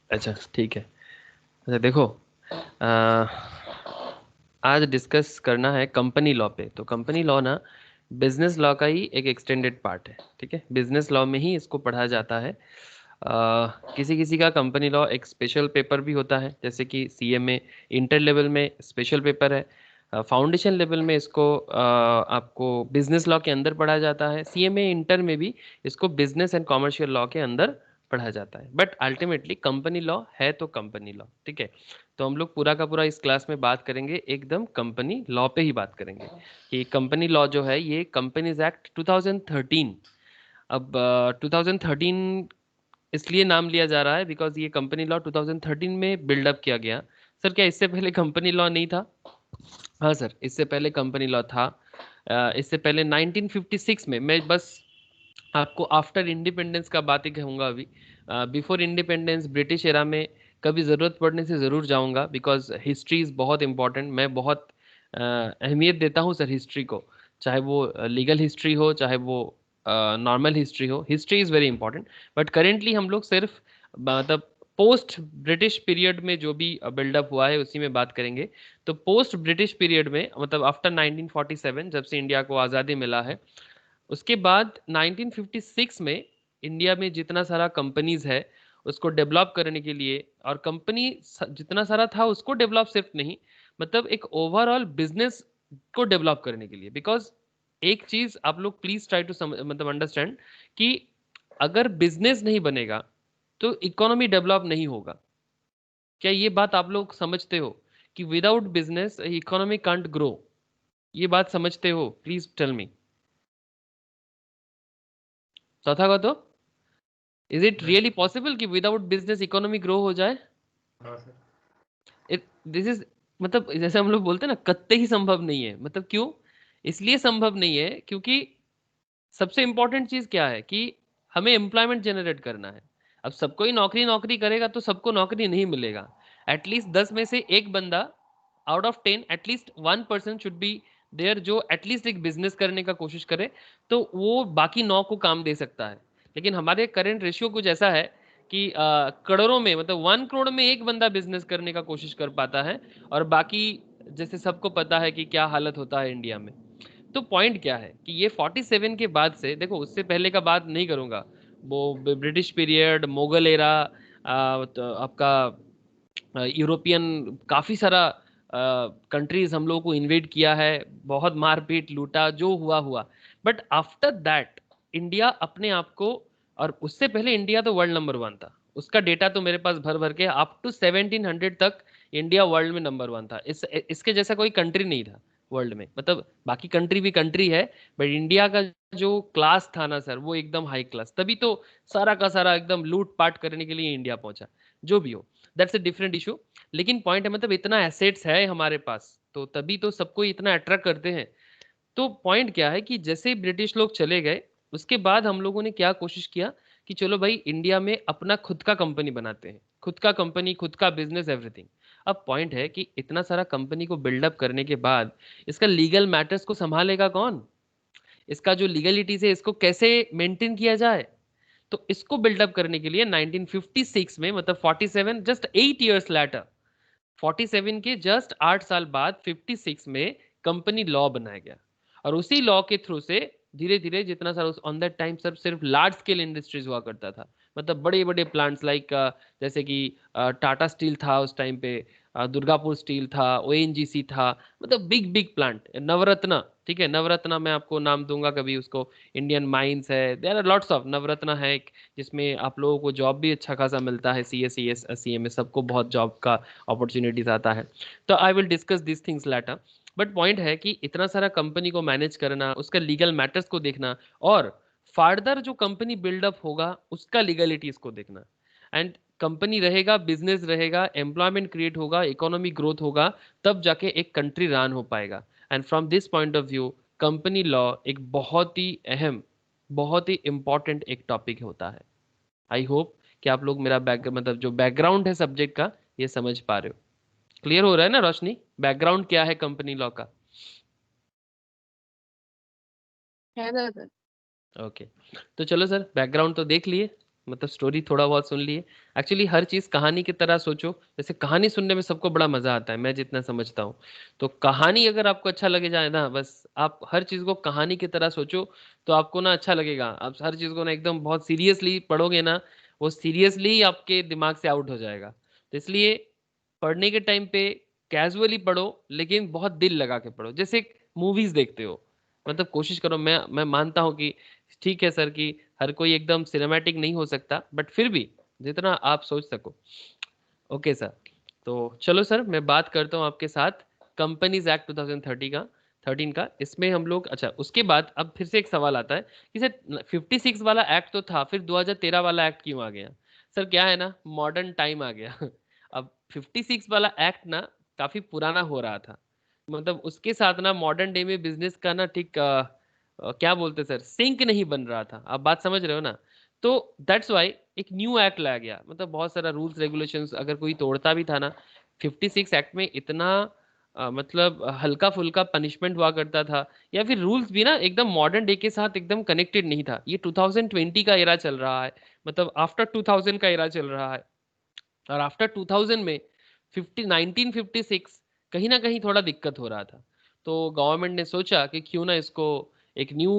अच्छा ठीक है। अच्छा देखो, आ, आज डिस्कस करना है कंपनी लॉ पे। तो कंपनी लॉ ना बिजनेस लॉ का ही एक एक्सटेंडेड पार्ट है। ठीक है, बिजनेस लॉ में ही इसको पढ़ा जाता है। किसी किसी का कंपनी लॉ एक स्पेशल पेपर भी होता है, जैसे कि सीएमए इंटर लेवल में स्पेशल पेपर है। फाउंडेशन लेवल में इसको आपको बिजनेस लॉ के अंदर पढ़ा जाता है। सीएमए इंटर में भी इसको बिजनेस एंड कॉमर्शियल लॉ के अंदर पढ़ा जाता है। बट अल्टीमेटली कंपनी लॉ है तो कंपनी लॉ। ठीक है, तो हम लोग पूरा का पूरा इस क्लास में बात करेंगे, एकदम कंपनी लॉ पे ही बात करेंगे कि कंपनी लॉ जो है ये कंपनीज एक्ट 2013। अब 2013 इसलिए नाम लिया जा रहा है बिकॉज ये कंपनी लॉ 2013 में बिल्डअप किया गया। सर क्या इससे पहले कंपनी लॉ नहीं था? हाँ सर, इससे पहले कंपनी लॉ था। इससे पहले 1956 में, मैं बस आपको आफ्टर इंडिपेंडेंस का बात ही कहूँगा अभी। बिफोर इंडिपेंडेंस ब्रिटिश एरा में कभी ज़रूरत पड़ने से ज़रूर जाऊँगा, बिकॉज हिस्ट्री इज़ बहुत इंपॉर्टेंट। मैं बहुत अहमियत देता हूँ सर हिस्ट्री को, चाहे वो लीगल हिस्ट्री हो चाहे वो नॉर्मल हिस्ट्री हो। History is very important. But currently हम लोग सिर्फ मतलब पोस्ट ब्रिटिश पीरियड में जो भी बिल्डअप हुआ है उसी में बात करेंगे। तो पोस्ट ब्रिटिश पीरियड में मतलब आफ्टर 1947 जब से इंडिया को आज़ादी मिला है, उसके बाद 1956 में इंडिया में जितना सारा कंपनीज है उसको डेवलप करने के लिए, और कंपनी जितना सारा था उसको डेवलप सिर्फ नहीं, मतलब एक ओवरऑल बिजनेस को डेवलप करने के लिए। बिकॉज एक चीज आप लोग प्लीज ट्राई टू मतलब अंडरस्टैंड कि अगर बिजनेस नहीं बनेगा तो इकोनॉमी डेवलप नहीं होगा। क्या ये बात आप लोग समझते हो कि without business economy can't grow? ये बात समझते हो? Please tell me. चौथा का तो is it yes really possible कि विदाउट बिजनेस इकोनॉमी ग्रो हो जाए? हाँ सर। दिस इज मतलब जैसे हम लोग बोलते हैं ना, कत्ते ही संभव नहीं है। मतलब क्यों? इसलिए संभव नहीं है क्योंकि सबसे इंपॉर्टेंट चीज क्या है कि हमें एम्प्लॉयमेंट जनरेट करना है। अब सबको ही नौकरी नौकरी करेगा तो सबको नौकरी नहीं मिलेगा। एटलीस्ट 10 में से एक बंदा, out of 10 at least 1 person should be there जो एटलीस्ट एक बिजनेस करने का कोशिश करे, तो वो बाकी 9 को काम दे सकता है। लेकिन हमारे करंट रेशियो कुछ ऐसा है कि करोड़ों में, मतलब 1 करोड़ में एक बंदा बिजनेस करने का कोशिश कर पाता है, और बाकी जैसे सबको पता है कि क्या हालत होता है इंडिया में। तो पॉइंट क्या है कि ये 47 के बाद से देखो, उससे पहले का बात नहीं करूंगा, वो ब्रिटिश पीरियड, मुगल एरा, तो आपका यूरोपियन काफी सारा कंट्रीज हम लोगों को इन्वेट किया है, बहुत मारपीट लूटा, जो हुआ हुआ। बट आफ्टर दैट इंडिया अपने आप को, और उससे पहले इंडिया तो वर्ल्ड नंबर 1 था, उसका डेटा तो मेरे पास भर भर के अप टू 1700 तक इंडिया वर्ल्ड में नंबर 1 था। इसके जैसा कोई कंट्री नहीं था वर्ल्ड में। मतलब बाकी कंट्री भी कंट्री है, बट इंडिया का जो क्लास था ना सर, वो एकदम हाई क्लास। तभी तो सारा का सारा एकदम लूट पाट करने के लिए इंडिया पहुंचा। जो भी हो, दैट्स अ डिफरेंट इशू। लेकिन पॉइंट है, मतलब इतना एसेट्स है हमारे पास तो तभी तो सबको इतना अट्रैक्ट करते हैं। तो पॉइंट क्या है कि जैसे ब्रिटिश लोग चले गए, उसके बाद हम लोगों ने क्या कोशिश किया कि चलो भाई इंडिया में अपना खुद का कंपनी बनाते हैं, खुद का कंपनी, खुद का बिजनेस, एवरीथिंग। अब पॉइंट है कि इतना सारा कंपनी को बिल्डअप करने के बाद इसका लीगल मैटर्स को संभालेगा कौन? इसका जो लीगलिटीज है इसको कैसे मेंटेन किया जाए? तो इसको बिल्डअप करने के लिए 1956 में, मतलब 47 जस्ट 8 years लेटर, 47 के जस्ट 8 साल बाद 56 में कंपनी लॉ बनाया गया। और उसी लॉ के थ्रू से धीरे धीरे जितना सारा ऑन दैट टाइम सब सिर्फ लार्ज स्केल इंडस्ट्रीज हुआ करता था, मतलब बड़े बड़े प्लांट्स लाइक जैसे कि टाटा स्टील था उस टाइम पे, दुर्गापुर स्टील था, ओएनजीसी था, मतलब बिग बिग प्लांट, नवरत्ना। ठीक है, नवरत्ना मैं आपको नाम दूंगा कभी उसको। इंडियन माइंस है, there are lots of Navratna है एक, जिसमें आप लोगों को जॉब भी अच्छा खासा मिलता है। C S C S C M S सबको बहुत जॉब का अपॉर्चुनिटीज आता है। तो I will discuss this things later. But point है कि इतना सारा कंपनी को मैनेज करना, उसका लीगल मैटर्स को देखना, और फर्दर जो कंपनी बिल्डअप होगा उसका लीगलिटीज को देखना। एंड कंपनी रहेगा, बिजनेस रहेगा, एम्प्लॉयमेंट क्रिएट होगा, इकोनॉमी ग्रोथ होगा, तब जाके एक कंट्री रन हो पाएगा। And from this point of view company law एक बहुत ही अहम, बहुत ही इंपॉर्टेंट एक टॉपिक होता है। आई होप कि आप लोग मेरा बैक मतलब जो बैकग्राउंड है सब्जेक्ट का ये समझ पा रहे हो। क्लियर हो रहा है ना रोशनी, बैकग्राउंड क्या है कंपनी लॉ का? है ना सर। ओके, तो चलो सर बैकग्राउंड तो देख लिए। मतलब स्टोरी थोड़ा बहुत सुन लिए। एक्चुअली हर चीज़ कहानी की तरह सोचो, जैसे कहानी सुनने में सबको बड़ा मज़ा आता है, मैं जितना समझता हूँ। तो कहानी अगर आपको अच्छा लगे जाए ना, बस आप हर चीज़ को कहानी की तरह सोचो, तो आपको ना अच्छा लगेगा। आप हर चीज़ को ना एकदम बहुत सीरियसली पढ़ोगे ना, वो सीरियसली ही आपके दिमाग से आउट हो जाएगा। तो इसलिए पढ़ने के टाइम पे कैजुअली पढ़ो, लेकिन बहुत दिल लगा के पढ़ो, जैसे मूवीज देखते हो। मतलब कोशिश करो, मैं मानता हूँ कि ठीक है सर कि हर कोई एकदम सिनेमैटिक नहीं हो सकता, बट फिर भी जितना आप सोच सको। Okay sir. तो चलो सर, मैं बात करता हूँ आपके साथ कंपनीज एक्ट 2030 का 13 का। इसमें हम लोग, अच्छा उसके बाद अब फिर से एक सवाल आता है कि सर 56 वाला एक्ट तो था, फिर 2013 वाला एक्ट क्यों आ गया? सर क्या है ना, मॉडर्न टाइम आ गया। अब 56 वाला एक्ट ना काफी पुराना हो रहा था, मतलब उसके साथ ना मॉडर्न डे में बिजनेस का ना ठीक क्या बोलते सर, सिंक नहीं बन रहा था। आप बात समझ रहे हो ना? तो दैट्स वाई एक न्यू एक्ट लाया गया, मतलब बहुत सारा रूल्स रेगुलेशंस अगर कोई तोड़ता भी था ना, 56 एक्ट में इतना मतलब हल्का फुल्का पनिशमेंट हुआ करता था, या फिर रूल्स भी ना एकदम मॉडर्न डे के साथ एकदम कनेक्टेड नहीं था। ये 2020 का एरा चल रहा है, मतलब आफ्टर 2000 का एरा चल रहा है, और आफ्टर 2000 में 1956 कहीं ना कहीं थोड़ा दिक्कत हो रहा था। तो गवर्नमेंट ने सोचा कि क्यों ना इसको एक न्यू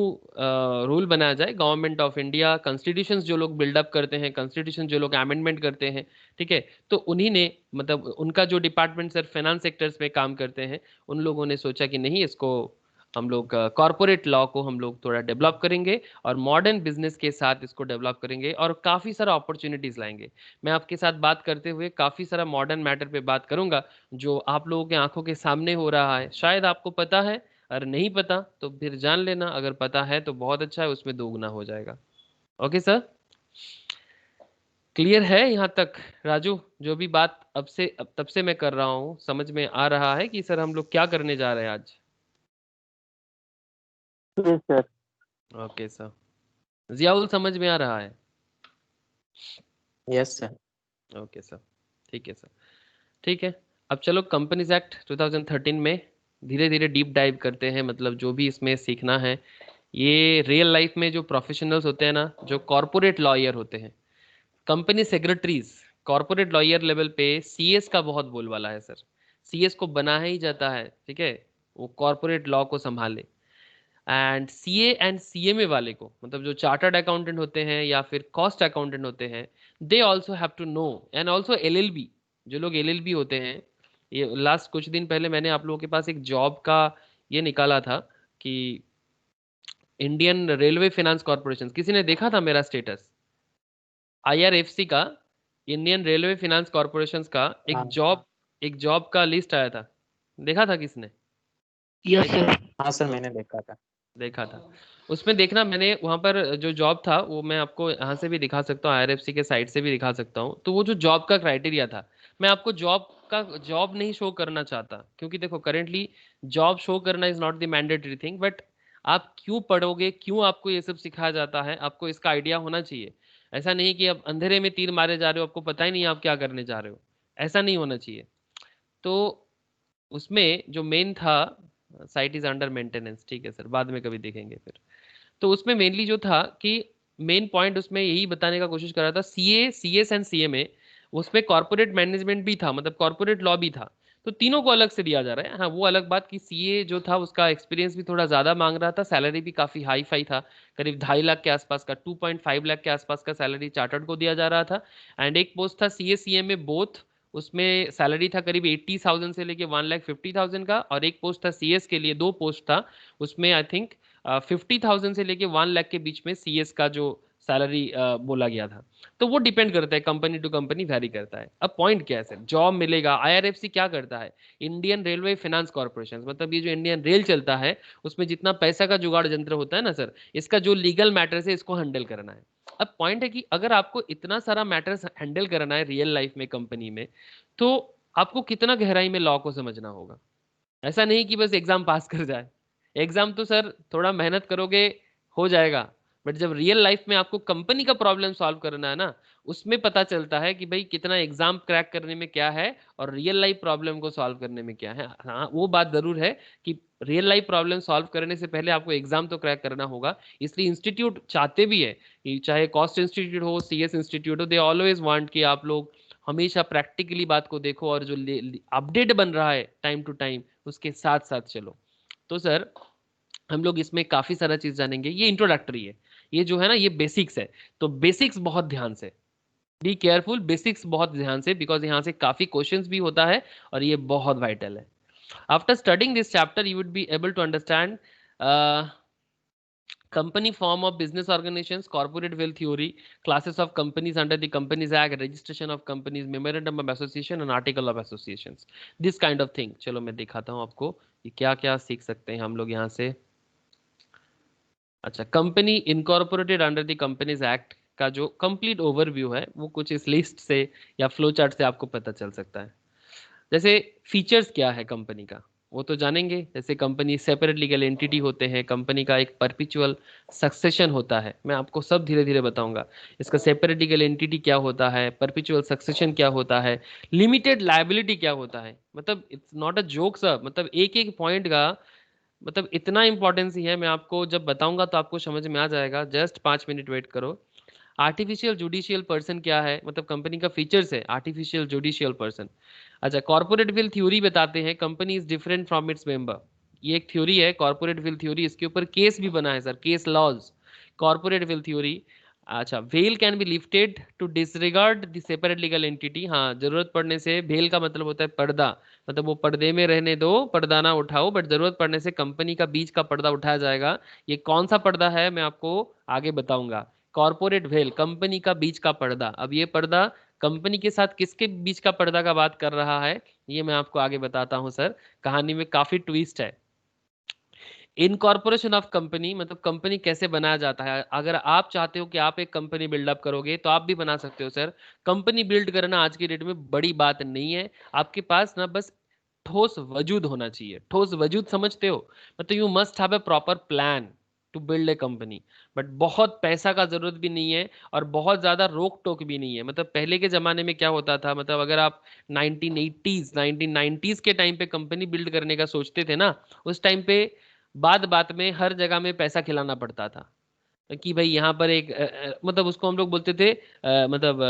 रूल बनाया जाए। गवर्नमेंट ऑफ इंडिया कॉन्स्टिट्यूशंस जो लोग बिल्डअप करते हैं, कॉन्स्टिट्यूशन जो लोग अमेंडमेंट करते हैं, ठीक है, तो उन्हीं ने, मतलब उनका जो डिपार्टमेंट सर फाइनेंस सेक्टर्स में काम करते हैं, उन लोगों ने सोचा कि नहीं, इसको हम लोग कॉरपोरेट लॉ को हम लोग थोड़ा डेवलप करेंगे और मॉडर्न बिजनेस के साथ इसको डेवलप करेंगे और काफ़ी सारा अपॉर्चुनिटीज़ लाएंगे। मैं आपके साथ बात करते हुए काफ़ी सारा मॉडर्न मैटर पे बात करूंगा जो आप लोगों के आंखों के सामने हो रहा है। शायद आपको पता है, अगर नहीं पता तो फिर जान लेना, अगर पता है तो बहुत अच्छा है, उसमें दोगुना हो जाएगा। ओके सर, क्लियर है यहाँ तक? राजू, जो भी बात अब तब से मैं कर रहा हूँ, समझ में आ रहा है कि सर हम लोग क्या करने जा रहे हैं आज? Yes sir. Okay sir, Ziaul समझ में आ रहा है? Yes sir. ओके सर, ठीक है सर, ठीक है। अब चलो कंपनीज एक्ट 2013 में धीरे धीरे डीप डाइव करते हैं, मतलब जो भी इसमें सीखना है। ये रियल लाइफ में जो प्रोफेशनल्स होते हैं ना, जो कॉरपोरेट लॉयर होते हैं, company secretaries, corporate lawyer level पे सीएस का बहुत बोलबाला है सर। सीएस को बनाया ही जाता है, ठीक है, वो कॉरपोरेट लॉ को संभाले। एंड सीए एंड सीएमए वाले को, मतलब जो चार्टर्ड अकाउंटेंट होते हैं या फिर कॉस्ट अकाउंटेंट होते हैं, they also have to know. And also LLB, जो लोग एलएलबी होते हैं, ये लास्ट कुछ दिन पहले मैंने आप लोगों के पास एक जॉब का ये निकाला था कि इंडियन रेलवे फाइनेंस कॉर्पोरेशन, किसी ने देखा था मेरा स्टेटस? आईआरएफसी का, इंडियन रेलवे फाइनेंस कॉर्पोरेशन का हाँ। एक जॉब का लिस्ट आया था, देखा था किसने? Yes sir. हाँ सर, मैंने देखा था। देखा था। उसमें देखना, मैंने वहां पर जो जॉब था वो मैं आपको यहाँ से भी दिखा सकता हूँ, आईआरएफसी के साइट से भी दिखा सकता हूँ। तो वो जो जॉब का क्राइटेरिया था, मैं आपको जॉब नहीं शो करना चाहता, क्योंकि देखो करेंटली जॉब शो करना is not the mandatory thing, but आप क्यों पढ़ोगे, क्यों आपको ये सब सिखाया जाता है, आपको इसका आइडिया होना चाहिए। ऐसा नहीं कि आप अंधेरे में तीर मारे जा रहे हो, आपको पता ही नहीं आप क्या करने जा रहे हो, ऐसा नहीं होना चाहिए। तो उसमें जो मेन था, साइट इज अंडर मेंटेनेंस, ठीक है सर, बाद में कभी देखेंगे फिर। तो उसमें मेनली जो था कि मेन पॉइंट उसमें यही बताने का कोशिश कर रहा था, सीए, सीएस एंड सीएमए, उसमें कॉर्पोरेट मैनेजमेंट भी था, मतलब कॉर्पोरेट लॉ भी था। तो तीनों को अलग से दिया जा रहा है। हाँ, वो अलग बात कि सीए जो था उसका एक्सपीरियंस भी थोड़ा ज़्यादा मांग रहा था, सैलरी भी काफ़ी हाई फाई था, करीब 2.5 लाख के आसपास का, 2.5 लाख के आसपास का सैलरी चार्टर्ड को दिया जा रहा था। एंड एक पोस्ट था सीए सीएमए बोथ, उसमें सैलरी था करीब 80,000 से लेके 1,50,000 का, और एक पोस्ट था सीएस के लिए, दो पोस्ट था, उसमें आई थिंक 50,000 से लेके 1 लाख के बीच में सीएस का जो सैलरी बोला गया था। तो वो डिपेंड करता है, कंपनी टू कंपनी वैरी करता है। अब पॉइंट क्या है सर, जॉब मिलेगा। आईआरएफसी क्या करता है, इंडियन रेलवे फाइनेंस कॉर्पोरेशन, मतलब ये जो इंडियन रेल चलता है उसमें जितना पैसा का जुगाड़ यंत्र होता है ना सर, इसका जो लीगल मैटर्स है इसको हैंडल करना है। अब पॉइंट है कि अगर आपको इतना सारा मैटर्स हैंडल करना है रियल लाइफ में कंपनी में, तो आपको कितना गहराई में लॉ को समझना होगा। ऐसा नहीं कि बस एग्जाम पास कर जाए। एग्जाम तो सर थोड़ा मेहनत करोगे हो जाएगा, बट जब रियल लाइफ में आपको कंपनी का प्रॉब्लम सॉल्व करना है ना, उसमें पता चलता है कि भाई कितना एग्जाम क्रैक करने में क्या है और रियल लाइफ प्रॉब्लम को सॉल्व करने में क्या है। हाँ, वो बात जरूर है कि रियल लाइफ प्रॉब्लम सॉल्व करने से पहले आपको एग्जाम तो क्रैक करना होगा। इसलिए इंस्टीट्यूट चाहते भी है कि चाहे कॉस्ट इंस्टीट्यूट हो, सीएस इंस्टीट्यूट हो, दे ऑलवेज वांट कि आप लोग हमेशा प्रैक्टिकली बात को देखो और जो अपडेट बन रहा है टाइम टू टाइम उसके साथ साथ चलो। तो सर हम लोग इसमें काफी सारा चीज जानेंगे। ये इंट्रोडक्टरी है, ये जो है ना ये बेसिक्स है। तो बेसिक्स बहुत ध्यान से, बी केयरफुल, बेसिक्स बहुत ध्यान से, बिकॉज यहाँ से काफी क्वेश्चंस भी होता है और ये बहुत वाइटल है। After studying this chapter, you would be able to understand company form of business organizations, corporate wealth theory, classes of companies under the Companies Act, registration of companies, memorandum of association and article of associations. This kind of thing. चलो मैं दिखाता हूँ आपको कि क्या क्या सीख सकते हैं हम लोग यहाँ से। अच्छा, company incorporated under the companies act का जो कंप्लीट ओवरव्यू है वो कुछ इस लिस्ट से या फ्लो चार्ट से आपको पता चल सकता है। जैसे फीचर्स क्या है कंपनी का वो तो जानेंगे। जैसे कंपनी सेपरेट लीगल एंटिटी होते हैं, कंपनी का एक परपिचुअल सक्सेशन होता है, मैं आपको सब धीरे धीरे बताऊंगा। इसका सेपरेट लीगल एंटिटी क्या होता है, परपिचुअल सक्सेशन क्या होता है, लिमिटेड लायबिलिटी क्या होता है। मतलब it's not a joke sir, मतलब एक एक पॉइंट का मतलब इतना इंपॉर्टेंस ही है। मैं आपको जब बताऊंगा तो आपको समझ में आ जाएगा, जस्ट 5 मिनट वेट करो। आर्टिफिशियल जुडिशियल पर्सन क्या है, मतलब कंपनी का फीचर्स है आर्टिफिशियल जुडिशियल पर्सन। अच्छा, कॉर्पोरेट विल थ्योरी बताते हैं, company is different from its member. ये एक थ्योरी है कॉर्पोरेट विल थ्योरी, इसके ऊपर केस भी बना है sir, case laws, corporate veil theory. अच्छा, veil can be lifted to disregard the separate legal entity. हाँ, जरूरत पड़ने से, भेल का मतलब होता है पर्दा, मतलब वो पर्दे में रहने दो, पर्दा ना उठाओ, बट जरूरत पड़ने से कंपनी का बीच का पर्दा उठाया जाएगा। ये कौन सा पर्दा है मैं आपको आगे बताऊंगा। कॉर्पोरेट वेल, कंपनी का बीच का पर्दा। अब ये पर्दा कंपनी के साथ किसके बीच का पर्दा का बात कर रहा है, ये मैं आपको आगे बताता हूं सर। कहानी में काफी ट्विस्ट है। इनकॉर्पोरेशन ऑफ कंपनी, मतलब कंपनी कैसे बनाया जाता है। अगर आप चाहते हो कि आप एक कंपनी बिल्डअप करोगे तो आप भी बना सकते हो सर। कंपनी बिल्ड करना आज की डेट में बड़ी बात नहीं है। आपके पास ना बस ठोस वजूद होना चाहिए। ठोस वजूद समझते हो, मतलब you must have a proper plan to build a company. But बहुत पैसा का जरूरत भी नहीं है और बहुत ज्यादा रोक टोक भी नहीं है। मतलब पहले के जमाने में क्या होता था, मतलब अगर आप 1980s 1990s के टाइम पे कंपनी बिल्ड करने का सोचते थे ना, उस टाइम पे बात बात में हर जगह में पैसा खिलाना पड़ता था कि भाई यहाँ पर एक मतलब उसको हम लोग बोलते थे मतलब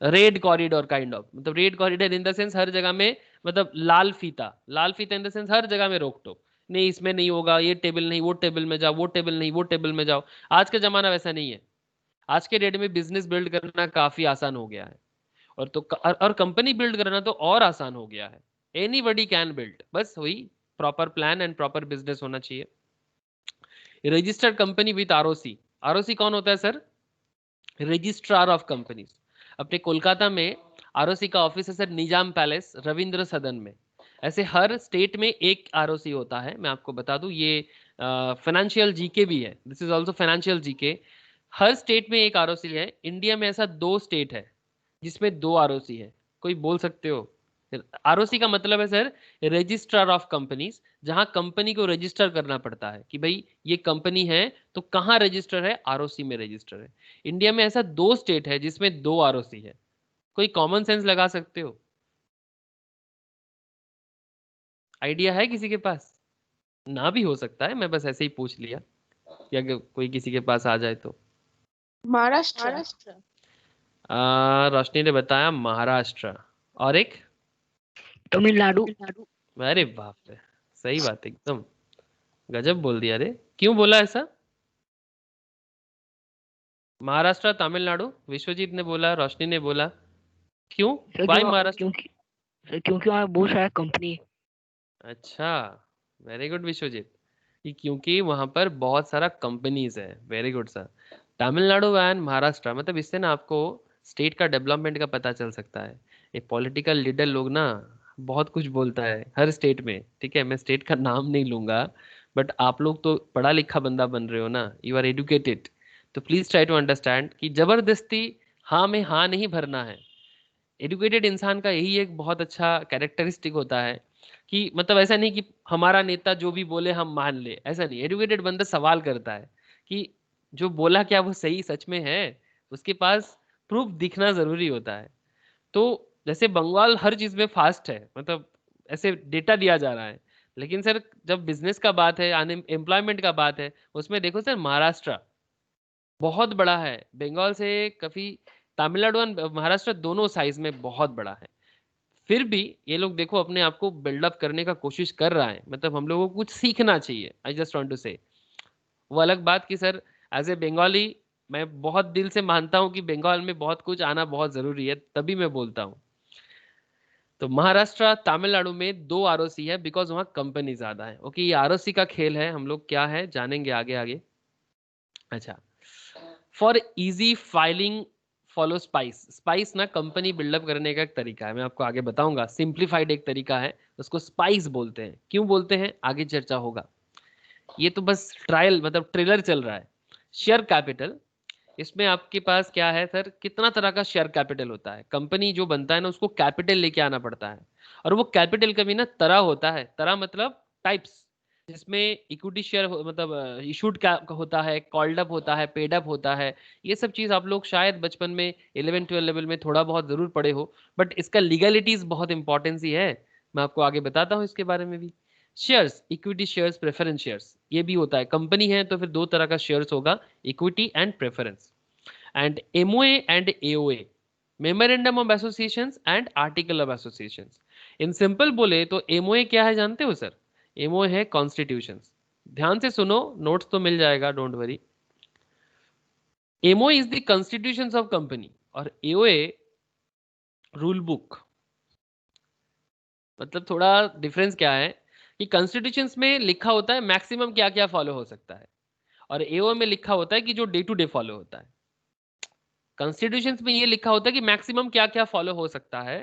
रेड कॉरिडोर काइंड ऑफ, मतलब red corridor in the sense हर जगह में, मतलब लाल फीता, लाल फीता इन द सेंस हर जगह में रोक टोक, नहीं इसमें नहीं होगा, ये टेबल नहीं, वो टेबल में जाओ, वो टेबल नहीं, वो टेबल में जाओ। आज का जमाना वैसा नहीं है। आज के डेट में बिजनेस बिल्ड करना काफी आसान हो गया है। और तो और कंपनी बिल्ड करना तो और आसान हो गया है। एनीबडी कैन बिल्ड, बस वही proper plan and proper business होना चाहिए। Registered company with ROC. ROC कौन होता है सर? Registrar of companies. अपने कोलकाता में आरओसी का ऑफिस है सर, निजाम पैलेस, रविंद्र सदन में। ऐसे हर स्टेट में एक आरओसी होता है। मैं आपको बता दूं, ये फाइनेंशियल जीके भी है, this is also financial GK. Her state में एक आरओसी है। इंडिया में ऐसा 2 स्टेट है जिसमें 2 आरओसी है। कोई बोल सकते हो? आरओसी का मतलब है सर रजिस्ट्रार ऑफ कंपनीज, जहां कंपनी को रजिस्टर करना पड़ता है कि भाई ये कंपनी है तो कहाँ रजिस्टर है, आरओसी में रजिस्टर है। इंडिया में ऐसा 2 स्टेट है जिसमें 2 आरओसी है। कोई कॉमन सेंस लगा सकते हो? आइडिया है किसी के पास? ना भी हो सकता है, मैं बस ऐसे ही पूछ लिया कि अगर कोई किसी के पास आ जाए तो। महाराष्ट्र। महाराष्ट्र। रोशनी ने बताया महाराष्ट्र। और एक तमिलनाडु। तमिलनाडु। अरे बाप रे, सही बात है एकदम, गजब बोल दिया रे। क्यों बोला ऐसा? महाराष्ट्र, तमिलनाडु, विश्वजीत ने बोला, रोशनी ने बोला, क्यों, सर वाई क्यों महाराष्ट्र? क्योंकि सर क्योंकि वहाँ बहुत सारा कंपनी। अच्छा, वेरी गुड विश्वजीत, कि क्योंकि वहां पर बहुत सारा कंपनीज है। Very good sir. Tamil Nadu and Maharashtra, मतलब इससे ना आपको स्टेट का डेवलपमेंट का पता चल सकता है। ये पॉलिटिकल लीडर लोग ना बहुत कुछ बोलता है हर स्टेट में, ठीक है, मैं स्टेट का नाम नहीं लूंगा, बट आप लोग तो पढ़ा लिखा बंदा बन रहे हो ना, यू आर एजुकेटेड, तो प्लीज ट्राई टू अंडरस्टैंड कि जबरदस्ती हाँ में हाँ नहीं भरना है। एडुकेटेड इंसान का यही एक बहुत अच्छा कैरेक्टरिस्टिक होता है कि मतलब ऐसा नहीं कि हमारा नेता जो भी बोले हम मान ले, ऐसा नहीं। एडुकेटेड बंदा सवाल करता है कि जो बोला क्या वो सही सच में है, उसके पास प्रूफ दिखना जरूरी होता है। तो जैसे बंगाल हर चीज में फास्ट है, मतलब ऐसे डेटा दिया जा रहा है, लेकिन सर जब बिजनेस का बात है, एम्प्लॉयमेंट का बात है, उसमें देखो सर महाराष्ट्र बहुत बड़ा है, बंगाल से काफी, तमिलनाडु और महाराष्ट्र दोनों साइज में बहुत बड़ा है। फिर भी ये लोग देखो अपने आप को बिल्डअप करने का कोशिश कर रहा है, मतलब हम लोगों को कुछ सीखना चाहिए। आई जस्ट वांट टू से, वो अलग बात कि सर एज ए बंगाली मैं बहुत दिल से मानता हूँ कि बंगाल में बहुत कुछ आना बहुत जरूरी है, तभी मैं बोलता हूँ। तो महाराष्ट्र तमिलनाडु में 2 आरओसी है बिकॉज वहाँ कंपनी ज्यादा है। ओके, ये आरओसी का खेल है, हम लोग क्या है जानेंगे आगे आगे। अच्छा, for easy filing follow spice. Spice ना कंपनी बिल्डअप करने का एक तरीका है, मैं आपको आगे बताऊंगा। सिंप्लीफाइड एक तरीका है, उसको स्पाइस बोलते हैं। क्यों बोलते हैं आगे चर्चा होगा, ये तो बस ट्रायल मतलब ट्रेलर चल रहा है। शेयर कैपिटल, इसमें आपके पास क्या है सर, कितना तरह का शेयर कैपिटल होता है। कंपनी जो बनता है ना उसको कैपिटल लेके आना पड़ता है, और वो कैपिटल का भी ना तरह होता है। तरह मतलब टाइप्स, जिसमें इक्विटी शेयर मतलब इशूड क्या होता है, कॉल्ड अप होता है, पेड अप होता है। ये सब चीज आप लोग शायद बचपन में 11-12 लेवल में थोड़ा बहुत जरूर पढ़े हो, बट इसका लीगलिटीज बहुत इंपॉर्टेंस ही है। मैं आपको आगे बताता हूँ इसके बारे में भी। Shares, equity shares, preference shares, ये भी होता है। कंपनी है तो फिर 2 तरह का शेयर्स होगा, equity and preference. And MOA and AOA, memorandum of associations and article of associations. In simple बोले तो एमओए क्या है जानते हो सर? एमओए है कॉन्स्टिट्यूशंस। ध्यान से सुनो, नोट्स तो मिल जाएगा, don't worry. MOA is the constitutions of company और एओए रूल बुक। मतलब थोड़ा डिफरेंस क्या है कि कॉन्स्टिट्यूशंस में लिखा होता है मैक्सिमम क्या क्या फॉलो हो सकता है, और एओ में लिखा होता है कि जो डे टू डे फॉलो होता है। कॉन्स्टिट्यूशंस में ये लिखा होता है कि मैक्सिमम क्या क्या फॉलो हो सकता है,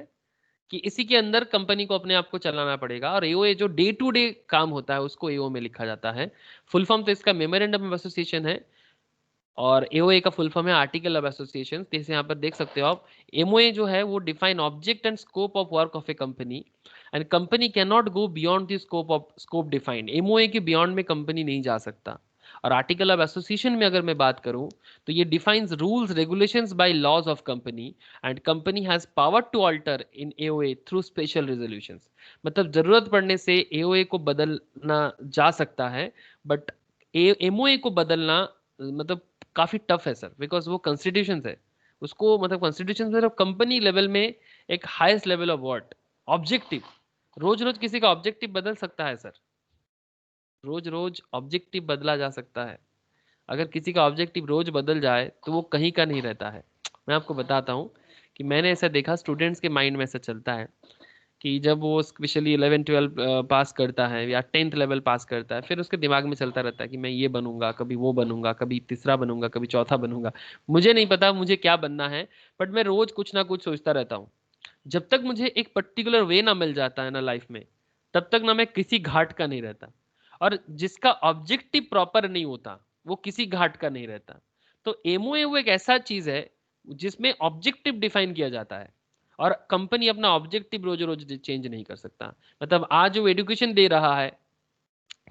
कि इसी के अंदर कंपनी को अपने आप को चलाना पड़ेगा। और एओए जो डे टू डे काम होता है उसको एओ में लिखा जाता है। फुल फॉर्म तो इसका मेमोरेंडम ऑफ एसोसिएशन है, और एओए का फुल फॉर्म है आर्टिकल ऑफ एसोसिएशन। जैसे यहाँ पर देख सकते हो आप, एमओए जो है वो define object and scope of work of a company, and company can not go beyond the scope defined. MOA के बियॉन्ड में कंपनी नहीं जा सकता। और आर्टिकल ऑफ एसोसिएशन में अगर मैं बात करूं तो ये defines rules regulations by laws of company, and company has power to alter in AOA through special resolutions. मतलब जरूरत पड़ने से एओए को बदलना जा सकता है, बट एमओए को बदलना मतलब काफी टफ है सर, बिकॉज वो कॉन्स्टिट्यूशन है। उसको मतलब कॉन्स्टिट्यूशन मतलब कंपनी लेवल में एक highest level of what objective. रोज रोज किसी का ऑब्जेक्टिव बदल सकता है सर, रोज रोज ऑब्जेक्टिव बदला जा सकता है। अगर किसी का ऑब्जेक्टिव रोज बदल जाए तो वो कहीं का नहीं रहता है। मैं आपको बताता हूँ कि मैंने ऐसा देखा, स्टूडेंट्स के माइंड में ऐसा चलता है कि जब वो स्पेशली 11-12 पास करता है या 10th लेवल पास करता है, फिर उसके दिमाग में चलता रहता है कि मैं ये बनूंगा, कभी वो बनूंगा, कभी तीसरा बनूंगा, कभी चौथा बनूंगा। मुझे नहीं पता मुझे क्या बनना है, बट मैं रोज कुछ ना कुछ सोचता रहता हूँ। जब तक मुझे एक पर्टिकुलर वे ना मिल जाता है ना लाइफ में, तब तक ना मैं किसी घाट का नहीं रहता। और जिसका ऑब्जेक्टिव प्रॉपर नहीं होता वो किसी घाट का नहीं रहता। तो एमओए वो एक ऐसा चीज है जिसमें ऑब्जेक्टिव डिफाइन किया जाता है, और कंपनी अपना ऑब्जेक्टिव रोज रोज चेंज नहीं कर सकता। मतलब आज वो एडुकेशन दे रहा है,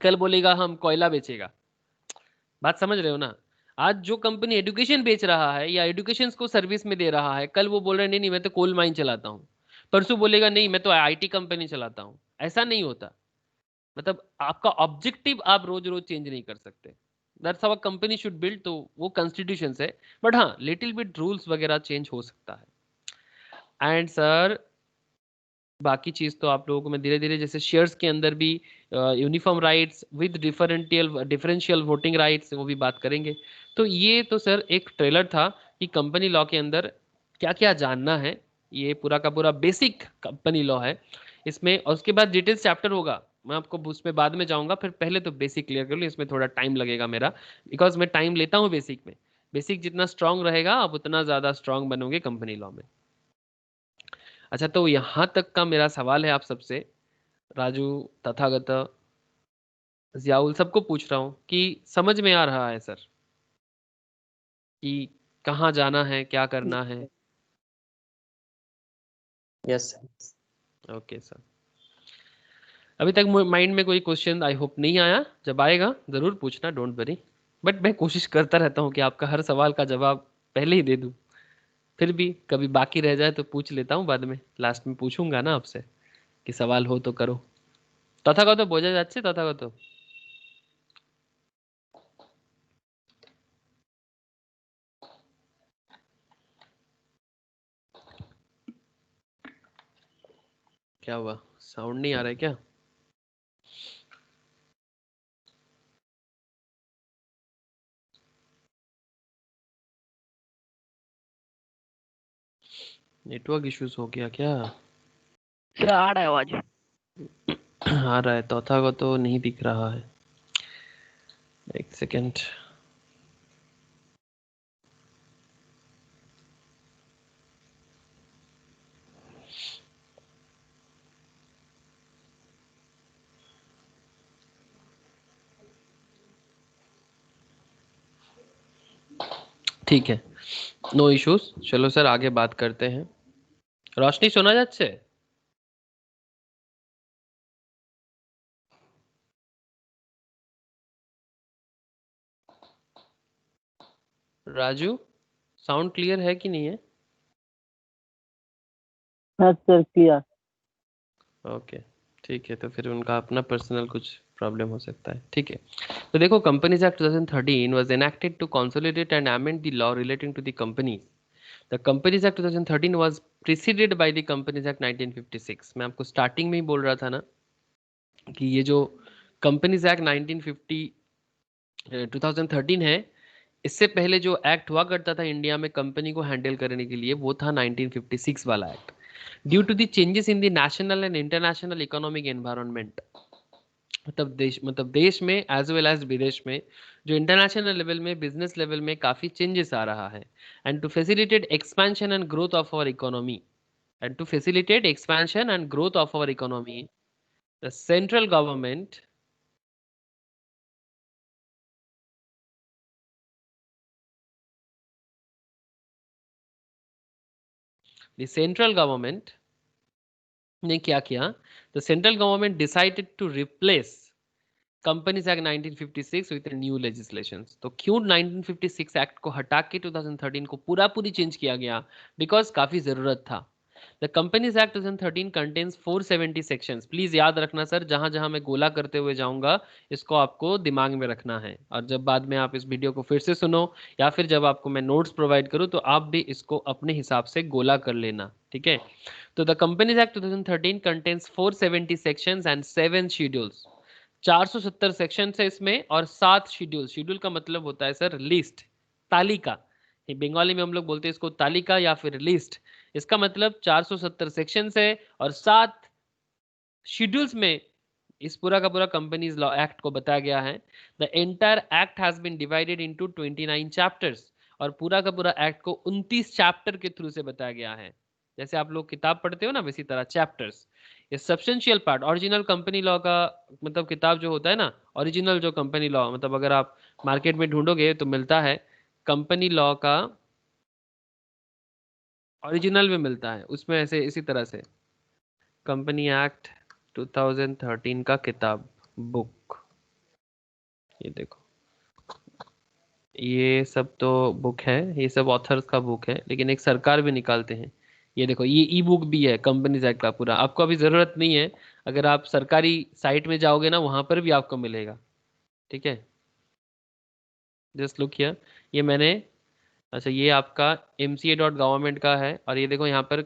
कल बोलेगा हम कोयला बेचेगा। बात समझ रहे हो ना? आज जो कंपनी एजुकेशन बेच रहा है या एजुकेशन को सर्विस में दे रहा है, कल वो बोल रहा है नहीं नहीं मैं तो कोल माइन चलाता हूँ, परसों बोलेगा नहीं मैं तो आईटी कंपनी चलाता हूँ। ऐसा नहीं होता। मतलब आपका ऑब्जेक्टिव आप रोज रोज चेंज नहीं कर सकते। That's how a company should build. तो वो कॉन्स्टिट्यूशन है, बट हाँ लिटिल बिट रूल्स वगैरह चेंज हो सकता है। एंड सर बाकी चीज तो आप लोगों को मैं धीरे धीरे, जैसे शेयर्स के अंदर भी uniform rights with differential voting rights, वो भी बात करेंगे। तो ये तो सर एक ट्रेलर था कि कंपनी लॉ के अंदर क्या क्या जानना है। ये पूरा का पूरा बेसिक कंपनी लॉ है इसमें, और उसके बाद डिटेल्स चैप्टर होगा, मैं आपको उसमें बाद में जाऊंगा। फिर पहले तो बेसिक क्लियर कर लूँ, इसमें थोड़ा टाइम लगेगा मेरा, बिकॉज मैं टाइम लेता हूँ बेसिक में। बेसिक जितना स्ट्रांग रहेगा आप उतना ज्यादा स्ट्रांग बनोगे कंपनी लॉ में। अच्छा, तो यहाँ तक का मेरा सवाल है आप सबसे, राजू, तथागत, जियाउल, सबको पूछ रहा हूँ कि समझ में आ रहा है सर कि कहाँ जाना है, क्या करना है? Yes sir. Okay sir. अभी तक माइंड में कोई क्वेश्चन आई होप नहीं आया, जब आएगा जरूर पूछना, डोंट वरी। बट मैं कोशिश करता रहता हूँ कि आपका हर सवाल का जवाब पहले ही दे दूँ। फिर भी कभी बाकी रह जाए तो पूछ लेता हूँ बाद में, लास्ट में पूछूंगा ना आपसे कि सवाल हो तो करो। তথাগত বোঝা যাচ্ছে? তথাগত क्या हुआ, साउंड नहीं आ रहा है क्या? नेटवर्क इश्यूज हो गया क्या? सर आ रहा है आवाज। आ रहा है, तथागत तो नहीं दिख रहा है। एक सेकेंड। ठीक है, नो इश्यूज। चलो सर आगे बात करते हैं। रोशनी শোনা যাচ্ছে? राजू, साउंड क्लियर है कि नहीं है? हाँ सर क्लियर। ओके ठीक है, तो फिर उनका अपना पर्सनल कुछ प्रॉब्लम हो सकता है। ठीक है, तो देखो, Companies act 2013 was enacted to consolidate and amend the law relating to the companies. The companies act 2013 was preceded by the companies Act 1956। मैं आपको स्टार्टिंग में ही बोल रहा था ना कि ये जो कंपनीज एक्ट 2013 है, इससे पहले जो एक्ट हुआ करता था इंडिया में कंपनी को हैंडल करने के लिए, वो था 1956 वाला act. Due to the changes in the national and international economic environment, मतलब देश में एज वेल एज विदेश में जो इंटरनेशनल लेवल में, बिजनेस लेवल में काफी चेंजेस आ रहा है, and to facilitate expansion and growth of our economy, and to facilitate expansion and growth of our economy, the central government the central government ने क्या किया? The central government decided to replace companies Act 1956 with new legislations. तो क्यों 1956 act को हटा के 2013 को पूरा पूरी चेंज किया गया? बिकॉज काफी जरूरत था। The companies act 2013 contains 470 sections. Please याद रखना सर, जहां जहां मैं गोला करते हुए जाऊंगा इसको आपको दिमाग में रखना है, और जब बाद में आप इस वीडियो को फिर से सुनो या फिर जब आपको मैं नोट्स प्रोवाइड करूं तो आप भी इसको अपने हिसाब से गोला कर लेना, ठीक है? तो the companies act 2013 contains 470 sections and 7 schedules. 470 section है इसमें और 7 शेड्यूल। शेड्यूल का मतलब होता है सर लिस्ट, तालिका। बंगाली में हम लोग बोलते हैं इसको तालिका या फिर लिस्ट। इसका मतलब 470 सेक्शन है और 7 शेड्यूल्स में इस पूरा का पूरा कंपनीज लॉ एक्ट को बताया गया है। The entire act has been divided into 29 chapters, और पूरा का पूरा एक्ट को 29 चैप्टर के थ्रू से बताया गया है। जैसे आप लोग किताब पढ़ते हो ना, वैसी तरह चैप्टर्स। ये substantial part original company law का मतलब किताब जो होता है ना, ओरिजिनल जो कंपनी लॉ, मतलब अगर आप मार्केट में ढूंढोगे तो मिलता है कंपनी लॉ का, ओरिजिनल में मिलता है उसमें, ऐसे इसी तरह से कंपनी एक्ट 2013 का किताब बुक। ये देखो, ये सब तो बुक है, ये सब ऑथर्स का बुक है, लेकिन एक सरकार भी निकालते हैं। ये देखो, ये ई बुक भी है कंपनीज एक्ट का पूरा। आपको अभी ज़रूरत नहीं है, अगर आप सरकारी साइट में जाओगे ना वहाँ पर भी आपको मिलेगा, ठीक है? जस्ट लुक हियर, ये मैंने, अच्छा ये आपका mca.government का है, और ये देखो यहाँ पर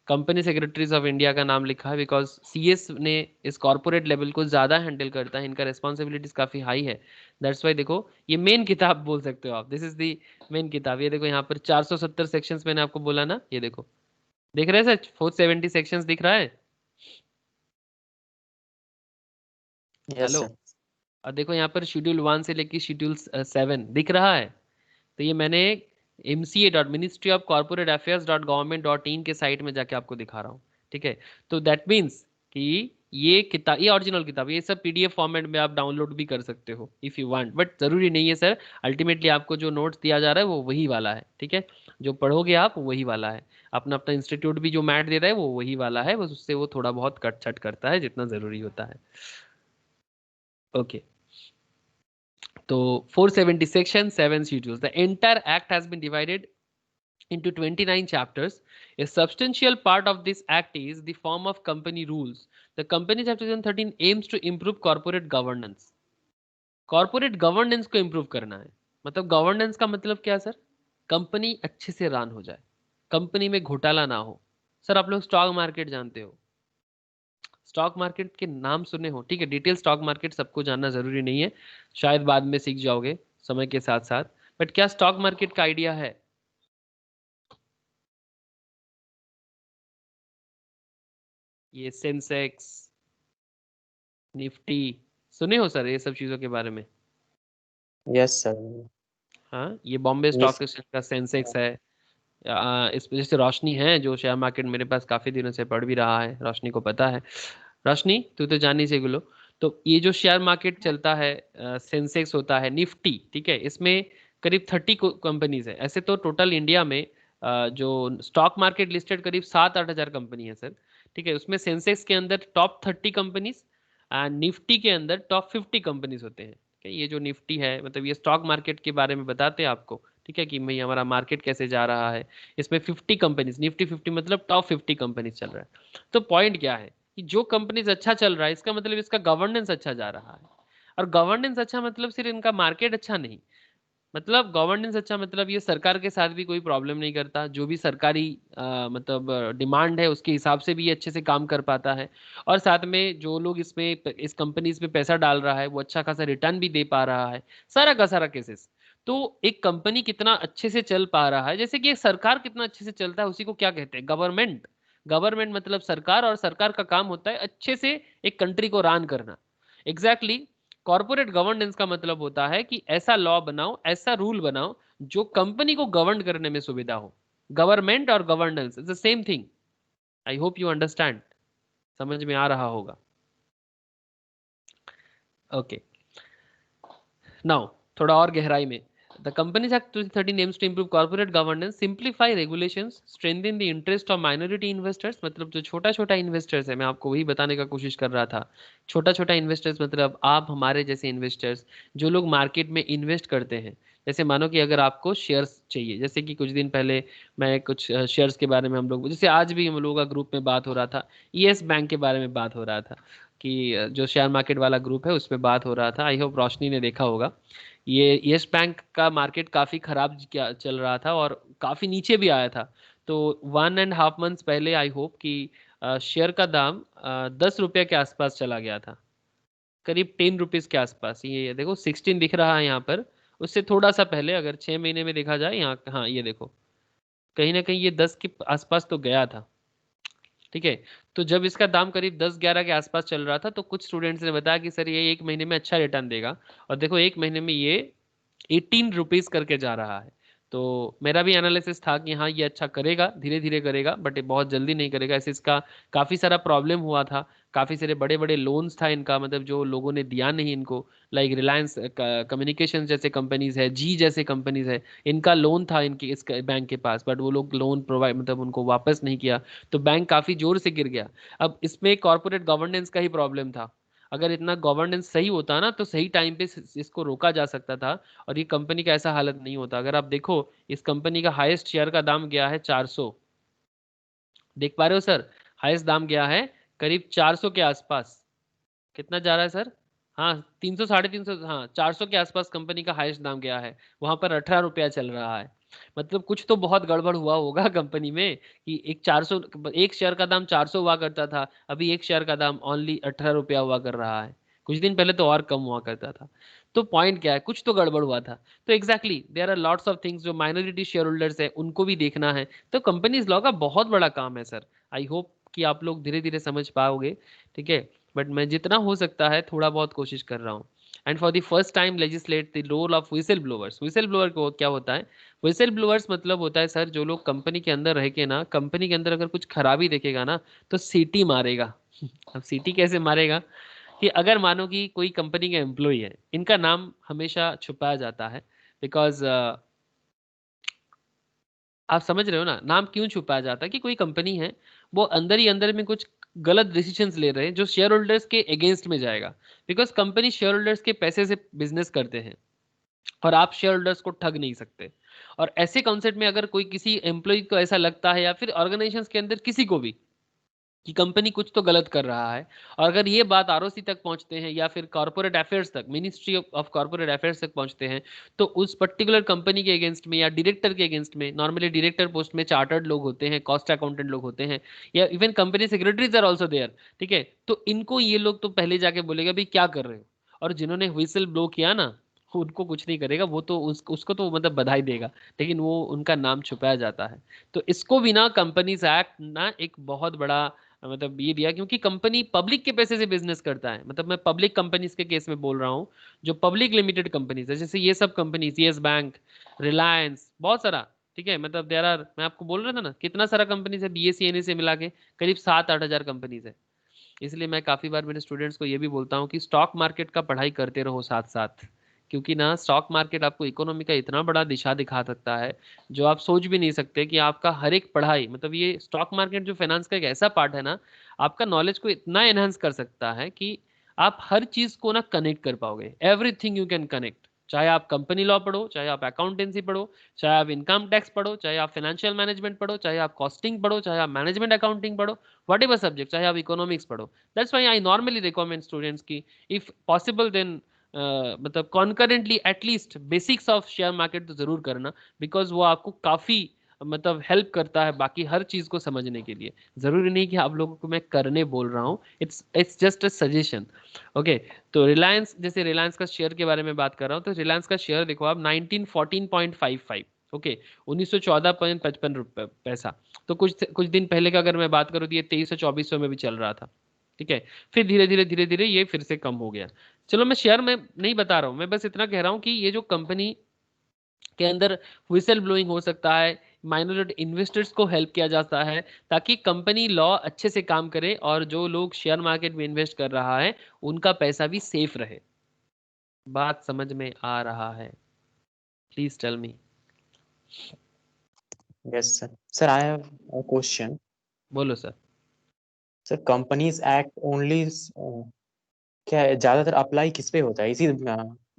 कंपनी सेक्रेटरीज ऑफ इंडिया का नाम लिखा है, बिकॉज सीएस ने इस कॉर्पोरेट लेवल को ज़्यादा हैंडल करता है, इनका रिस्पॉन्सिबिलिटीज काफ़ी हाई है। दैट्स वाई देखो, ये मेन किताब बोल सकते हो आप, दिस इज दी मेन किताब। ये देखो यहाँ पर 470 सेक्शंस मैंने आपको बोला ना, ये देखो, देख रहे हैं सर? 470 सेक्शंस दिख रहा है? Yes hello? सर। और देखो यहाँ पर शेड्यूल 1 से लेकर शेड्यूल 7 दिख रहा है। तो ये मैंने mca.ministry of corporate affairs.government.in के साइट में जाके आपको दिखा रहा हूँ, ठीक है? तो दैट मीन्स कि ये किताब, ये ओरिजिनल किताब, ये सब पीडीएफ फॉर्मेट में आप डाउनलोड भी कर सकते हो इफ़ यू वांट, बट ज़रूरी नहीं है सर। अल्टीमेटली आपको जो नोट्स दिया जा रहा है वो वही वाला है, ठीक है? जो पढ़ोगे आप वही वाला है। अपना अपना इंस्टीट्यूट भी जो मैट दे रहा है वो वही वाला है, बस उससे वो थोड़ा बहुत कट छट करता है जितना ज़रूरी होता है। ओके, तो 470 section, 7 schedules. The entire act has been divided into 29 chapters. A substantial part of this act is the form of company rules. The companies act 2013 aims to improve corporate governance. Corporate governance को improve करना है। मतलब governance का मतलब क्या है sir? Company अच्छे से रन हो जाए, कंपनी में घोटाला ना हो। सर आप लोग स्टॉक मार्केट जानते हो, स्टॉक मार्केट के नाम सुने हो, ठीक है, डिटेल स्टॉक मार्केट सबको जानना जरूरी नहीं है, शायद बाद में सीख जाओगे समय के साथ साथ। बट क्या स्टॉक मार्केट का आइडिया है? ये सेंसेक्स, निफ्टी, सुने हो सर ये सब चीजों के बारे में? Yes sir. हाँ, ये बॉम्बे यस। स्टॉक एक्सचेंज का सेंसेक्स है। इस वजह से रोशनी है जो शेयर मार्केट मेरे पास काफी दिनों से पढ़ भी रहा है, रोशनी को पता है। रोशनी तू तो जानी से गुलो। तो ये जो शेयर मार्केट चलता है, सेंसेक्स होता है, निफ्टी, ठीक है, इसमें करीब 30 कंपनीज है। ऐसे तो टोटल इंडिया में जो स्टॉक मार्केट लिस्टेड करीब 7-8 हज़ार कंपनी है सर, ठीक है। उसमें सेंसेक्स के अंदर टॉप 30 कंपनीज एंड निफ्टी के अंदर टॉप 50 कंपनीज होते हैं, ठीक है। ये जो निफ्टी है मतलब ये स्टॉक मार्केट के बारे में बताते हैं आपको, ठीक है, कि भाई हमारा मार्केट कैसे जा रहा है। इसमें 50 कंपनीज, निफ्टी 50 मतलब टॉप 50 कंपनीज चल रहा है। तो पॉइंट क्या है कि जो कंपनीज अच्छा चल रहा है इसका मतलब इसका गवर्नेंस अच्छा जा रहा है। और गवर्नेंस अच्छा मतलब सिर्फ इनका मार्केट अच्छा नहीं, मतलब गवर्नेंस अच्छा मतलब ये सरकार के साथ भी कोई प्रॉब्लम नहीं करता, जो भी सरकारी मतलब डिमांड है उसके हिसाब से भी ये अच्छे से काम कर पाता है। और साथ में जो लोग इसमें इस कंपनीज में पैसा डाल रहा है वो अच्छा खासा रिटर्न भी दे पा रहा है, सारा का सारा केसेस। तो एक कंपनी कितना अच्छे से चल पा रहा है, जैसे कि एक सरकार कितना अच्छे से चलता है उसी को क्या कहते हैं? गवर्नमेंट। गवर्नमेंट मतलब सरकार, और सरकार का काम होता है अच्छे से एक कंट्री को रन करना। एग्जैक्टली exactly, कॉर्पोरेट गवर्नेंस का मतलब होता है कि ऐसा लॉ बनाओ, ऐसा रूल बनाओ जो कंपनी को गवर्न करने में सुविधा हो। गवर्नमेंट और governance is the same thing. I hope you understand, समझ में आ रहा होगा। ओके, नाउ थोड़ा और गहराई में। The companies act 2013 aims to improve corporate governance, simplify regulations, strengthen the interest of minority investors. मतलब जो छोटा छोटा इन्वेस्टर्स है, मैं आपको वही बताने का कोशिश कर रहा था। छोटा छोटा इन्वेस्टर्स मतलब आप हमारे जैसे इन्वेस्टर्स जो लोग मार्केट में इन्वेस्ट करते हैं। जैसे मानो कि अगर आपको शेयर्स चाहिए, जैसे कि कुछ दिन पहले मैं कुछ शेयर्स के बारे में हम लोग, जैसे आज भी हम लोगों का ग्रुप में बात हो रहा था, यस बैंक के बारे में बात हो रहा था, कि जो शेयर मार्केट वाला ग्रुप है उसमें बात हो रहा था। आई होप रोशनी ने देखा होगा। ये यस बैंक का मार्केट काफ़ी ख़राब क्या चल रहा था और काफ़ी नीचे भी आया था। तो 1.5 मंथ्स पहले आई होप कि शेयर का दाम 10 रुपये के आसपास चला गया था, करीब 10 रुपीज़ के आसपास। ये देखो 16 दिख रहा है यहाँ पर, उससे थोड़ा सा पहले अगर 6 महीने में देखा जाए यहाँ, हाँ ये देखो कहीं ना कहीं ये 10 के आसपास तो गया था, ठीक है। तो जब इसका दाम करीब 10-11 के आसपास चल रहा था तो कुछ स्टूडेंट्स ने बताया कि सर ये 1 महीने में अच्छा रिटर्न देगा, और देखो 1 महीने में ये 18 रुपीज करके जा रहा है। तो मेरा भी एनालिसिस था कि हाँ ये अच्छा करेगा, धीरे धीरे करेगा, बट ये बहुत जल्दी नहीं करेगा। ऐसे इसका काफ़ी सारा प्रॉब्लम हुआ था, काफ़ी सारे बड़े बड़े लोन्स था इनका, मतलब जो लोगों ने दिया नहीं इनको, लाइक रिलायंस कम्युनिकेशन जैसे कंपनीज है, जी जैसे कंपनीज है, इनका लोन था इनके इस बैंक के पास, बट वो लोग लोन प्रोवाइड मतलब उनको वापस नहीं किया, तो बैंक काफ़ी जोर से गिर गया। अब इसमें कॉर्पोरेट गवर्नेंस का ही प्रॉब्लम था। अगर इतना गवर्नेंस सही होता ना तो सही टाइम पे इसको रोका जा सकता था और ये कंपनी का ऐसा हालत नहीं होता। अगर आप देखो इस कंपनी का हाईएस्ट शेयर का दाम गया है 400, देख पा रहे हो सर? हाईएस्ट दाम गया है करीब 400 के आसपास। कितना जा रहा है सर? हाँ 300, 350, हाँ 400 के आसपास कंपनी का हाईएस्ट दाम गया है, वहां पर 18 रुपया चल रहा है। मतलब कुछ तो बहुत गड़बड़ हुआ होगा कंपनी में कि एक 400, एक शेयर का दाम 400 हुआ करता था, अभी एक शेयर का दाम ओनली 18 रुपया हुआ कर रहा है। कुछ दिन पहले तो और कम हुआ करता था। तो पॉइंट क्या है, कुछ तो गड़बड़ हुआ था। तो exactly there are lots of things जो माइनॉरिटी शेयर होल्डर्स है उनको भी देखना है। तो कंपनीज लॉ का बहुत बड़ा काम है सर। आई होप कि आप लोग धीरे धीरे समझ पाओगे, ठीक है। बट मैं जितना हो सकता है थोड़ा बहुत कोशिश कर रहा हूँ। And for the first time legislate the role of whistleblowers. Whistleblower को क्या होता है? व्हिसल ब्लोअर्स मतलब होता है सर जो लोग कंपनी के अंदर रह के ना, कंपनी के अंदर अगर कुछ खराबी देखेगा ना तो सीटी मारेगा। अब सीटी कैसे मारेगा? कि अगर मानो कि कोई कंपनी का एम्प्लॉय है, इनका नाम हमेशा छुपाया जाता है बिकॉज आप समझ रहे हो ना नाम क्यों छुपाया जाता है? कि कोई कंपनी है वो अंदर ही अंदर में कुछ गलत डिसीजंस ले रहे हैं जो शेयर होल्डर्स के अगेंस्ट में जाएगा। बिकॉज कंपनी शेयर होल्डर्स के पैसे से बिजनेस करते हैं और आप शेयर होल्डर्स को ठग नहीं सकते। और ऐसे कॉन्सेप्ट में अगर कोई किसी एम्प्लॉय को ऐसा लगता है या फिर ऑर्गेनाइजेशन के अंदर किसी को भी कि कंपनी कुछ तो गलत कर रहा है। और अगर ये बात आरओसी तक पहुंचते हैं या फिर कॉर्पोरेट अफेयर्स तक, मिनिस्ट्री ऑफ कॉर्पोरेट अफेयर्स तक पहुंचते हैं, तो उस पर्टिकुलर कंपनी के अगेंस्ट में या डायरेक्टर के अगेंस्ट में, नॉर्मली डायरेक्टर पोस्ट में चार्टर्ड लोग होते हैं, कॉस्ट अकाउंटेंट लोग होते हैं, या even company secretaries are also there, ठीक है, तो इनको ये लोग तो पहले जाके बोलेगा भाई क्या कर रहे हो। और जिन्होंने व्हिसल ब्लो किया ना, उनको कुछ नहीं करेगा, वो तो उसको तो मतलब बधाई देगा, लेकिन वो उनका नाम छुपाया जाता है। तो इसको भी ना कंपनीज एक्ट ना एक बहुत बड़ा मतलब ये दिया, क्योंकि कंपनी पब्लिक के पैसे से बिजनेस करता है। मतलब मैं पब्लिक कंपनीज के केस में बोल रहा हूँ, जो पब्लिक लिमिटेड कंपनीज है, जैसे ये सब कंपनीज, यस बैंक, रिलायंस, बहुत सारा, ठीक है, मतलब देयर आर, मैं आपको बोल रहा था ना कितना सारा कंपनीज है, बीएससी एनए से मिला के करीब 7-8 हजार कंपनीज है। इसलिए मैं काफी बार मेरे स्टूडेंट्स को ये भी बोलता हूँ कि स्टॉक मार्केट का पढ़ाई करते रहो साथ साथ, क्योंकि ना स्टॉक मार्केट आपको इकोनॉमी का इतना बड़ा दिशा दिखा सकता है जो आप सोच भी नहीं सकते। कि आपका हर एक पढ़ाई, मतलब ये स्टॉक मार्केट जो फाइनेंस का एक ऐसा पार्ट है ना, आपका नॉलेज को इतना एनहांस कर सकता है कि आप हर चीज को ना कनेक्ट कर पाओगे, एवरीथिंग यू कैन कनेक्ट। चाहे आप कंपनी लॉ पढ़ो, चाहे आप अकाउंटेंसी पढ़ो, चाहे आप इनकम टैक्स पढ़ो, चाहे आप फाइनेंशियल मैनेजमेंट पढ़ो, चाहे आप कॉस्टिंग पढ़ो, चाहे आप मैनेजमेंट अकाउंटिंग पढ़ो, वट एवर सब्जेक्ट, चाहे आप इकोनॉमिक्स पढ़ो। That's why I normally recommend students की इफ पॉसिबल देन मतलब concurrently at least basics of share market तो जरूर करना, बिकॉज वो आपको काफी मतलब हेल्प करता है बाकी हर चीज को समझने के लिए। जरूरी नहीं कि आप लोगों को मैं करने बोल रहा हूँ, it's just a suggestion. Okay, तो रिलायंस, जैसे रिलायंस का शेयर के बारे में बात कर रहा हूँ, तो रिलायंस का शेयर देखो आप 1914.55, ओके, 1914.55 रुपये पैसा। तो कुछ कुछ दिन पहले का अगर मैं बात करूँ तो ये 2300-2400 में भी चल रहा था, ठीक है। फिर धीरे धीरे ये फिर से कम हो गया। चलो मैं शेयर में नहीं बता रहा हूँ, मैं बस इतना कह रहा हूँ कि ये जो कंपनी के अंदर व्हिसल ब्लोइंग हो सकता है, माइनॉरिटी इन्वेस्टर्स को हेल्प किया जाता है, ताकि कंपनी लॉ अच्छे से काम करे और जो लोग शेयर मार्केट में इन्वेस्ट कर रहा है उनका पैसा भी सेफ रहे। बात समझ में आ रहा है? Please tell me. Yes, sir. Sir, I have a question. बोलो sir. Sir, Companies Act only क्या है, ज्यादातर अप्लाई किस पे होता है? इसी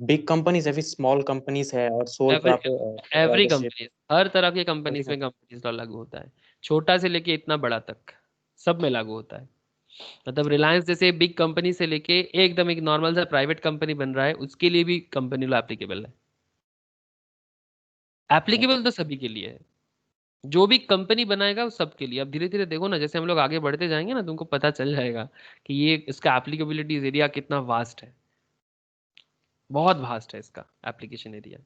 बिग कंपनीज है, फिर स्मॉल कंपनीज है और sole every every proprietorship? Company, हर तरह की कंपनीज एवरी में कंपनीज लॉ लागू होता है, छोटा से लेके इतना बड़ा तक सब में लागू होता है। मतलब रिलायंस जैसे बिग कंपनी से लेके एकदम एक नॉर्मल सा प्राइवेट कंपनी बन रहा है, उसके लिए भी कंपनी लॉ एप्लीकेबल है। एप्लीकेबल तो सभी के लिए है, जो भी कंपनी बनाएगा वो सबके लिए। अब धीरे धीरे देखो ना, जैसे हम लोग आगे बढ़ते जाएंगे ना, तुमको पता चल जाएगा कि ये इसका एप्लीकेबिलिटी एरिया कितना वास्ट है, बहुत वास्ट है इसका एप्लीकेशन एरिया।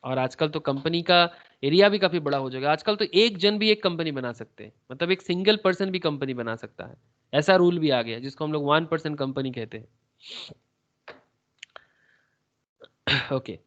और आजकल तो कंपनी का एरिया भी काफी बड़ा हो जाएगा। आजकल तो एक जन भी एक कंपनी बना सकते हैं, मतलब एक सिंगल पर्सन भी कंपनी बना सकता है, ऐसा रूल भी आ गया जिसको हम लोग 1% कंपनी कहते हैं। ओके,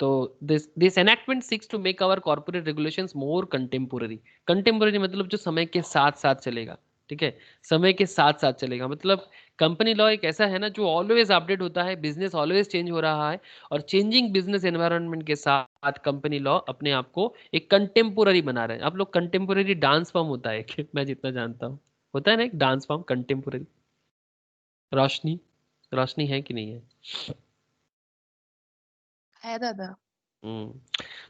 तो this enactment seeks to make our corporate regulations more contemporary. Contemporary मतलब जो समय के साथ साथ चलेगा, ठीक है, समय के साथ साथ चलेगा। मतलब कंपनी लॉ एक ऐसा है ना जो ऑलवेज अपडेट होता है, बिजनेस ऑलवेज चेंज हो रहा है, और चेंजिंग बिजनेस एनवायरनमेंट के साथ कंपनी लॉ अपने आप को एक कंटेम्पोररी बना रहे हैं। आप लोग कंटेम्पोररी डांस फॉर्म होता है कि मैं जितना जानता हूँ, होता है ना एक डांस फॉर्म कंटेम्पोररी। रोशनी, रोशनी है कि नहीं है? है दादा।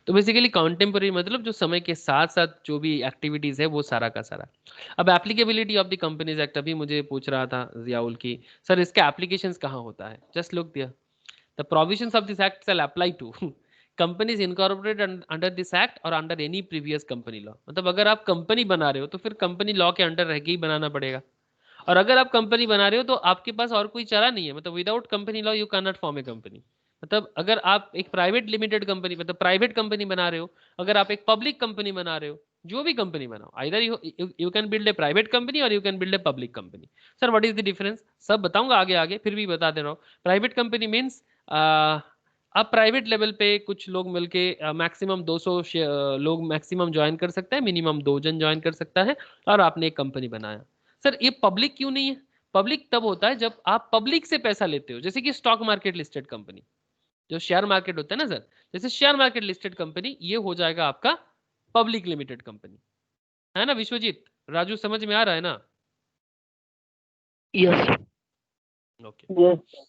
तो बेसिकली कॉन्टेम्पोररी मतलब जो समय के साथ साथ जो भी एक्टिविटीज है वो सारा का सारा। अब applicability of the companies act, अभी मुझे पूछ रहा था जियाउल की सर इसका एप्लीकेशंस कहाँ होता है। जस्ट लुक दिया, the provisions of this act shall apply to companies incorporated under this act or under any previous company law. मतलब अगर आप कंपनी बना रहे हो तो फिर कंपनी लॉ के अंडर रह के ही बनाना पड़ेगा, और अगर आप कंपनी बना रहे हो तो आपके पास और कोई चारा नहीं है। मतलब without company law you can not form A company. मतलब अगर आप एक प्राइवेट लिमिटेड कंपनी, मतलब प्राइवेट कंपनी बना रहे हो, अगर आप एक पब्लिक कंपनी बना रहे हो, जो भी कंपनी बनाओ, either you can build a private company or you can build a public company. Sir what is the difference, सब बताऊंगा आगे आगे, फिर भी बता दे रहा हूँ। प्राइवेट कंपनी मीन्स अब प्राइवेट लेवल पे कुछ लोग मिलके मैक्सिमम 200 लोग मैक्सिमम ज्वाइन कर सकते हैं, मिनिमम 2 जन ज्वाइन कर सकता है, और आपने एक कंपनी बनाया। सर ये पब्लिक क्यों नहीं है? पब्लिक तब होता है जब आप पब्लिक से पैसा लेते हो, जैसे कि स्टॉक मार्केट लिस्टेड कंपनी, जो शेयर मार्केट होता है ना सर, जैसे शेयर मार्केट लिस्टेड कंपनी, ये हो जाएगा आपका पब्लिक लिमिटेड कंपनी, है ना विश्वजीत? राजू समझ में आ रहा है ना? Yes okay, yes.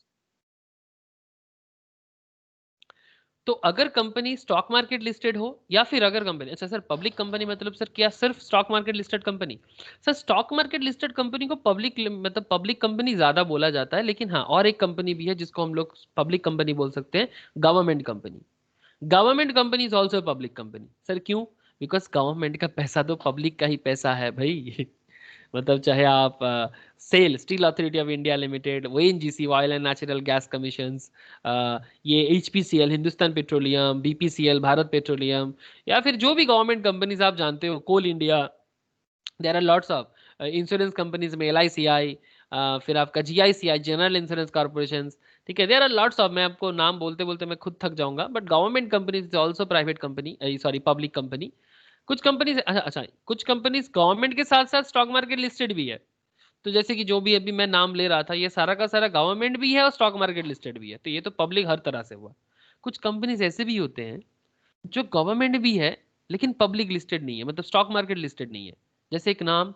तो अगर कंपनी स्टॉक मार्केट लिस्टेड हो या फिर अगर कंपनी, अच्छा सर पब्लिक कंपनी मतलब सर क्या सिर्फ stock market listed company? Sir stock market listed company को पब्लिक मतलब पब्लिक कंपनी ज्यादा बोला जाता है, लेकिन हाँ और एक कंपनी भी है जिसको हम लोग पब्लिक कंपनी बोल सकते हैं, government company. Government company is also public company. Sir क्यों? बिकॉज गवर्नमेंट का पैसा तो पब्लिक का ही पैसा है भाई। मतलब चाहे आप SAIL, Steel Authority of India Limited, ONGC, Oil and Natural Gas Commissions, ये HPCL, Hindustan Petroleum, BPCL, Bharat Petroleum, या फिर जो भी गवर्नमेंट कंपनीज आप जानते हो, Coal India, there are lots of insurance companies में एलआईसीआई, फिर आपका जीआईसीआई, जनरल इंश्योरेंस कॉर्पोरेशन, ठीक है, देयर आर लॉट्स ऑफ, मैं आपको नाम बोलते बोलते मैं खुद थक जाऊंगा, but government companies is also private company, sorry public company. कुछ कंपनीज, अच्छा कुछ कंपनीज गवर्नमेंट के साथ साथ स्टॉक मार्केट लिस्टेड भी है। तो जैसे कि जो भी अभी मैं नाम ले रहा था, ये सारा का सारा गवर्नमेंट भी है और स्टॉक मार्केट लिस्टेड भी है, तो ये तो पब्लिक हर तरह से हुआ। कुछ कंपनीज ऐसे भी होते हैं जो गवर्नमेंट भी है लेकिन पब्लिक लिस्टेड नहीं है, मतलब स्टॉक मार्केट लिस्टेड नहीं है। जैसे एक नाम,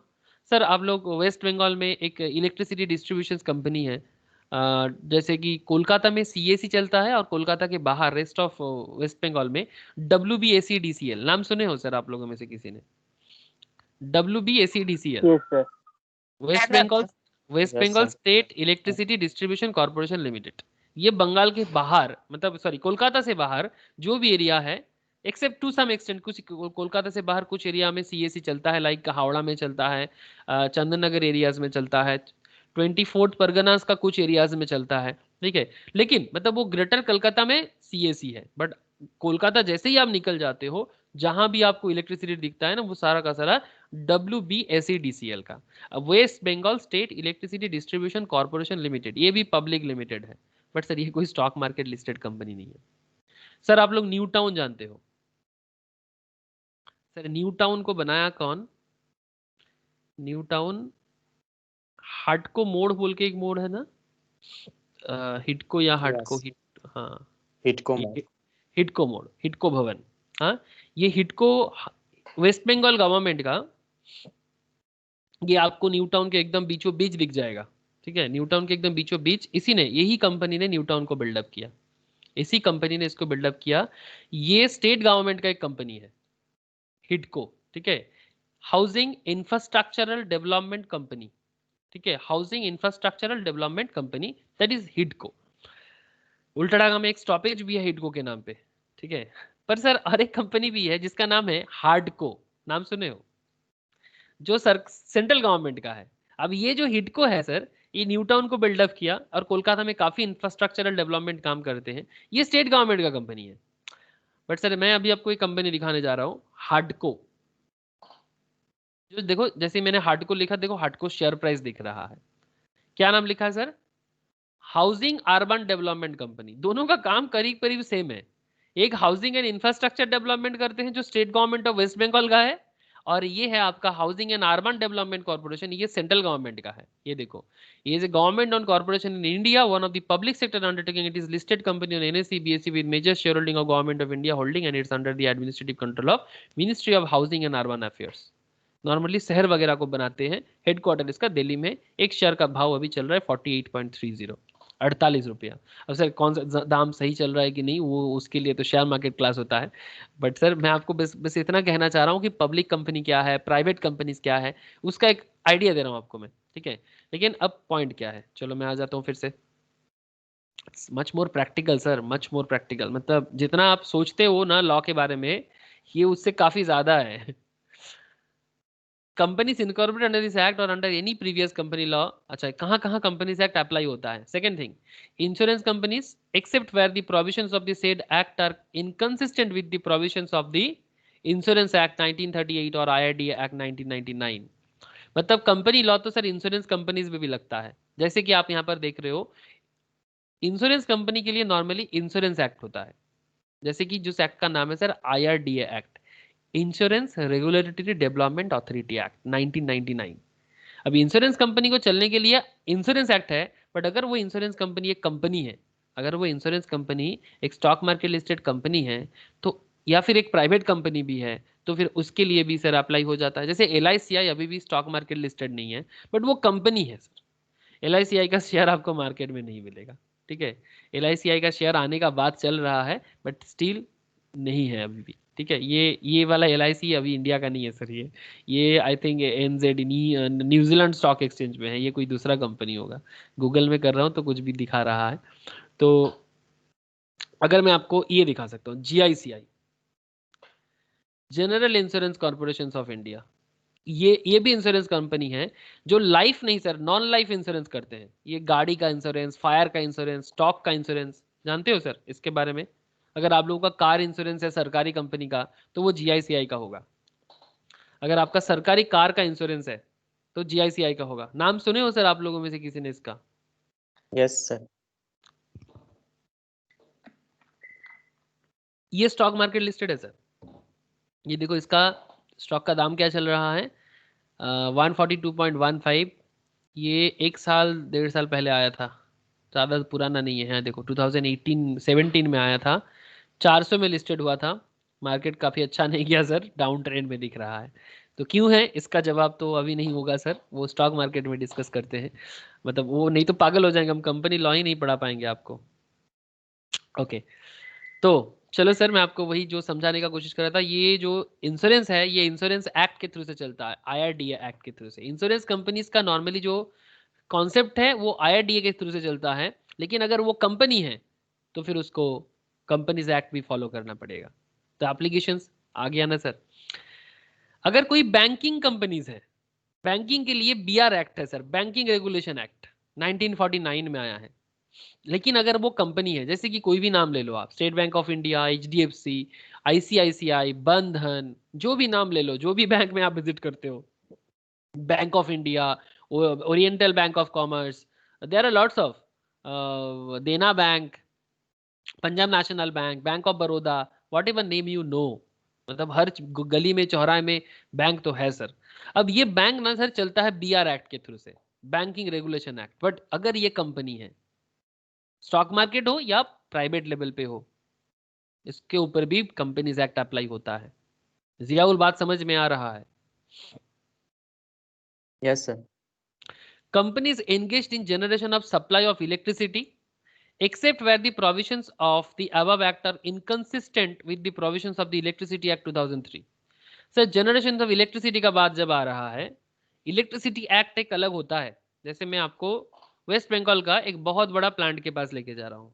सर आप लोग वेस्ट बंगाल में एक इलेक्ट्रिसिटी डिस्ट्रीब्यूशन कंपनी है, जैसे कि कोलकाता में सीएसी चलता है और कोलकाता के बाहर रेस्ट ऑफ वेस्ट बंगाल में WBACDCL, नाम सुने हो सर आप लोगों में से किसी ने? WBACDCL, yes sir. West Bengal, West yes Bengal sir. State electricity distribution corporation limited. ये बंगाल के बाहर, मतलब सॉरी कोलकाता से बाहर जो भी एरिया है, एक्सेप्ट टू सम एक्सटेंट, कुछ कोलकाता से बाहर कुछ एरिया में सीएसी चलता है, लाइक हावड़ा में चलता है, चंदन नगर एरियाज में चलता है, 24th परगनास का कुछ एरियाज में चलता है, ठीक है। लेकिन मतलब वो ग्रेटर कलकत्ता में सीएसी है, बट कोलकाता जैसे ही आप निकल जाते हो, जहां भी आपको इलेक्ट्रिसिटी दिखता है ना, वो सारा का सारा WBACDCL का, West Bengal state electricity distribution corporation limited, ये भी पब्लिक लिमिटेड है, बट सर ये कोई स्टॉक मार्केट लिस्टेड कंपनी नहीं है। सर आप लोग न्यू टाउन जानते हो? सर न्यू टाउन को बनाया कौन? न्यू टाउन, हाटको मोड़ बोल के एक मोड़ है ना, हिटको या हाटको, यस, हिट, हाँ हिटको ये मोड। हिटको मोड़, हिटको भवन, हाँ ये हिटको, वेस्ट बंगाल गवर्नमेंट का, ये आपको न्यू टाउन के एकदम बीचों बीच दिख जाएगा, ठीक है, न्यू टाउन के एकदम बीचों बीच, इसी ने, यही कंपनी ने न्यू टाउन को बिल्डअप किया, इसी कंपनी ने इसको बिल्डअप किया। ये स्टेट गवर्नमेंट का एक कंपनी है, हिटको, ठीक है, हाउसिंग इंफ्रास्ट्रक्चरल डेवलपमेंट कंपनी, ठीक है, housing infrastructural development company, that is हिटको। उल्टाडागा में एक स्टॉपेज भी है हिटको के नाम पे, ठीक है। पर सर और एक कंपनी भी है जिसका नाम है हार्डको, नाम सुने हो? जो सर सेंट्रल गवर्नमेंट का है। अब ये जो हिटको है सर, ये न्यू टाउन को बिल्डअप किया और कोलकाता में काफी इंफ्रास्ट्रक्चरल डेवलपमेंट काम करते हैं, ये स्टेट गवर्नमेंट का कंपनी है। बट सर मैं अभी आपको एक कंपनी दिखाने जा रहा हूँ, हार्डको, जो देखो जैसे मैंने हार्डको लिखा, देखो हार्डको शेयर प्राइस दिख रहा है, क्या नाम लिखा है sir? Housing urban development company. दोनों का काम करीब करीब सेम है, एक हाउसिंग एंड इंफ्रास्ट्रक्चर डेवलपमेंट करते हैं जो state government of West Bengal का है, और ये है आपका housing and urban development corporation, ये सेंट्रल गवर्नमेंट का है। ये देखो, ये is a government owned corporation in India, one of the public sector undertaking, it is listed company on NSE BSE with major shareholding of government of India holding, and it's under the administrative control of ministry of housing and urban affairs. Normally शहर वगैरह को बनाते हैं, headquarter इसका दिल्ली में। एक share का भाव अभी चल रहा है 48.30, 48 रुपया। अब सर कौन सा दाम सही चल रहा है कि नहीं, वो उसके लिए तो शेयर मार्केट क्लास होता है, बट सर मैं आपको बस बस इतना कहना चाह रहा हूँ कि पब्लिक कंपनी क्या है, प्राइवेट कंपनीज क्या है, उसका एक आइडिया दे रहा हूँ आपको मैं, ठीक है। लेकिन अब पॉइंट क्या है, चलो मैं आ जाता हूँ फिर से, much more practical sir, much more practical, मतलब जितना आप सोचते हो ना लॉ के बारे में, ये उससे काफी ज्यादा है। Companies incorporated under this act or under any previous company law, अच्छा कहाँ कहाँ कंपनीज एक्ट अप्लाई होता है? Second thing, insurance companies except where the provisions of the said act are inconsistent with the provisions of the Insurance Act 1938 और IRDA Act 1999। मतलब company law तो sir insurance companies में भी लगता है, जैसे कि आप यहाँ पर देख रहे हो, इंश्योरेंस कंपनी के लिए नॉर्मली इंश्योरेंस एक्ट होता है, जैसे कि जिस एक्ट का नाम है sir IRDA act, insurance regulatory development authority act 1999। अब इंश्योरेंस कंपनी को चलने के लिए इंश्योरेंस एक्ट है, बट अगर वो इंश्योरेंस कंपनी एक कंपनी है, अगर वो इंश्योरेंस कंपनी एक स्टॉक मार्केट लिस्टेड कंपनी है, तो या फिर एक प्राइवेट कंपनी भी है, तो फिर उसके लिए भी सर अप्लाई हो जाता है। जैसे LICI अभी भी स्टॉक मार्केट लिस्टेड नहीं है, बट वो कंपनी है सर। LICI का शेयर आपको मार्केट में नहीं मिलेगा, ठीक है। LICI का शेयर आने का बात चल रहा है बट स्टिल नहीं है अभी भी, ठीक है। ये वाला LIC अभी इंडिया का नहीं है सर, ये I think NZ New Zealand stock exchange में है, ये कोई दूसरा कंपनी होगा। गूगल में कर रहा हूँ तो कुछ भी दिखा रहा है। तो अगर मैं आपको ये दिखा सकता हूँ, GICI, general insurance corporation of India, ये भी इंश्योरेंस कंपनी है जो लाइफ नहीं सर, नॉन लाइफ इंश्योरेंस करते हैं। ये गाड़ी का इंश्योरेंस, फायर का इंश्योरेंस, स्टॉक का इंश्योरेंस, जानते हो सर इसके बारे में? अगर आप लोगों का कार इंश्योरेंस है सरकारी कंपनी का तो वो GICI का होगा। अगर आपका सरकारी कार का इंश्योरेंस है तो GICI का होगा। नाम सुने हो सर आप लोगों में से किसी ने इसका? Yes sir. ये स्टॉक मार्केट लिस्टेड है सर। ये देखो इसका स्टॉक का दाम क्या चल रहा है, 142.15। ये 1 साल 1.5 साल पहले आया था, ज़्यादा पुराना नहीं है। देखो 2018-17 में आया था, 400 में लिस्टेड हुआ था। मार्केट काफ़ी अच्छा नहीं गया सर, डाउन ट्रेंड में दिख रहा है। तो क्यों है इसका जवाब तो अभी नहीं होगा सर, वो स्टॉक मार्केट में डिस्कस करते हैं। मतलब वो नहीं तो पागल हो जाएंगे, हम कंपनी लॉ ही नहीं पढ़ा पाएंगे आपको। ओके, तो चलो सर, मैं आपको वही जो समझाने का कोशिश कर रहा था, ये जो इंश्योरेंस है ये इंश्योरेंस एक्ट के थ्रू से चलता है, IRDA एक्ट के थ्रू से। इंश्योरेंस कंपनीज का नॉर्मली जो कॉन्सेप्ट है वो IRDA के थ्रू से चलता है, लेकिन अगर वो कंपनी है तो फिर उसको कंपनीज एक्ट भी फॉलो करना पड़ेगा। तो एप्लीकेशंस आ गया ना सर। अगर कोई बैंकिंग कंपनीज है, बैंकिंग के लिए BR एक्ट है सर, बैंकिंग रेगुलेशन एक्ट 1949 में आया है। लेकिन अगर वो कंपनी है, जैसे कि कोई भी नाम ले लो आप, state bank of India, HDFC, ICICI, बंधन, जो भी नाम ले लो, जो भी बैंक में आप विजिट करते हो, Bank of India, Oriental Bank of Commerce, there are lots of, Dena Bank, Punjab National Bank, Bank of Baroda, whatever name you know, मतलब हर गली में चौराहे में बैंक तो है सर। अब ये बैंक ना सर चलता है BR एक्ट के थ्रू से, बैंकिंग रेगुलेशन एक्ट। बट अगर ये कंपनी है, स्टॉक मार्केट हो या प्राइवेट लेवल पे हो, इसके ऊपर भी कंपनीज एक्ट अप्लाई होता है। जियाउल बात समझ में आ रहा है? Yes sir. Companies engaged in generation of supply of electricity, except where the provisions of the above act are inconsistent with the provisions of the Electricity Act 2003. Sir generation of electricity का बात जब आ रहा है, electricity act एक अलग होता है। जैसे मैं आपको वेस्ट बंगाल का एक बहुत बड़ा प्लांट के पास लेके जा रहा हूँ,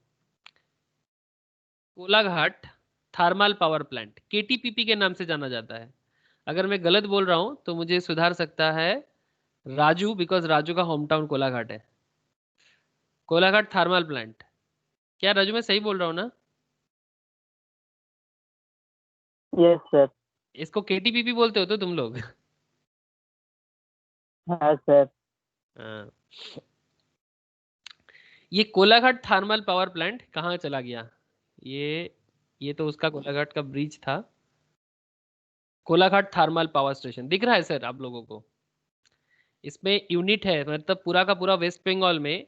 Kolaghat thermal power plant, KTPP के नाम से जाना जाता है। अगर मैं गलत बोल रहा हूँ तो मुझे सुधार सकता है राजू, बिकॉज राजू का होम टाउन कोलाघाट है। कोलाघाट थर्मल प्लांट, क्या राजू मैं सही बोल रहा हूँ ना? Yes sir. इसको KTPP बोलते हो तो तुम लोग? हाँ सर। हाँ। ये कोलाघाट थर्मल पावर प्लांट कहाँ चला गया? ये तो उसका कोलाघाट का ब्रिज था। कोलाघाट थर्मल पावर स्टेशन दिख रहा है सर आप लोगों को? इसमें यूनिट है, मतलब पूरा का पूरा वेस्ट बंगाल में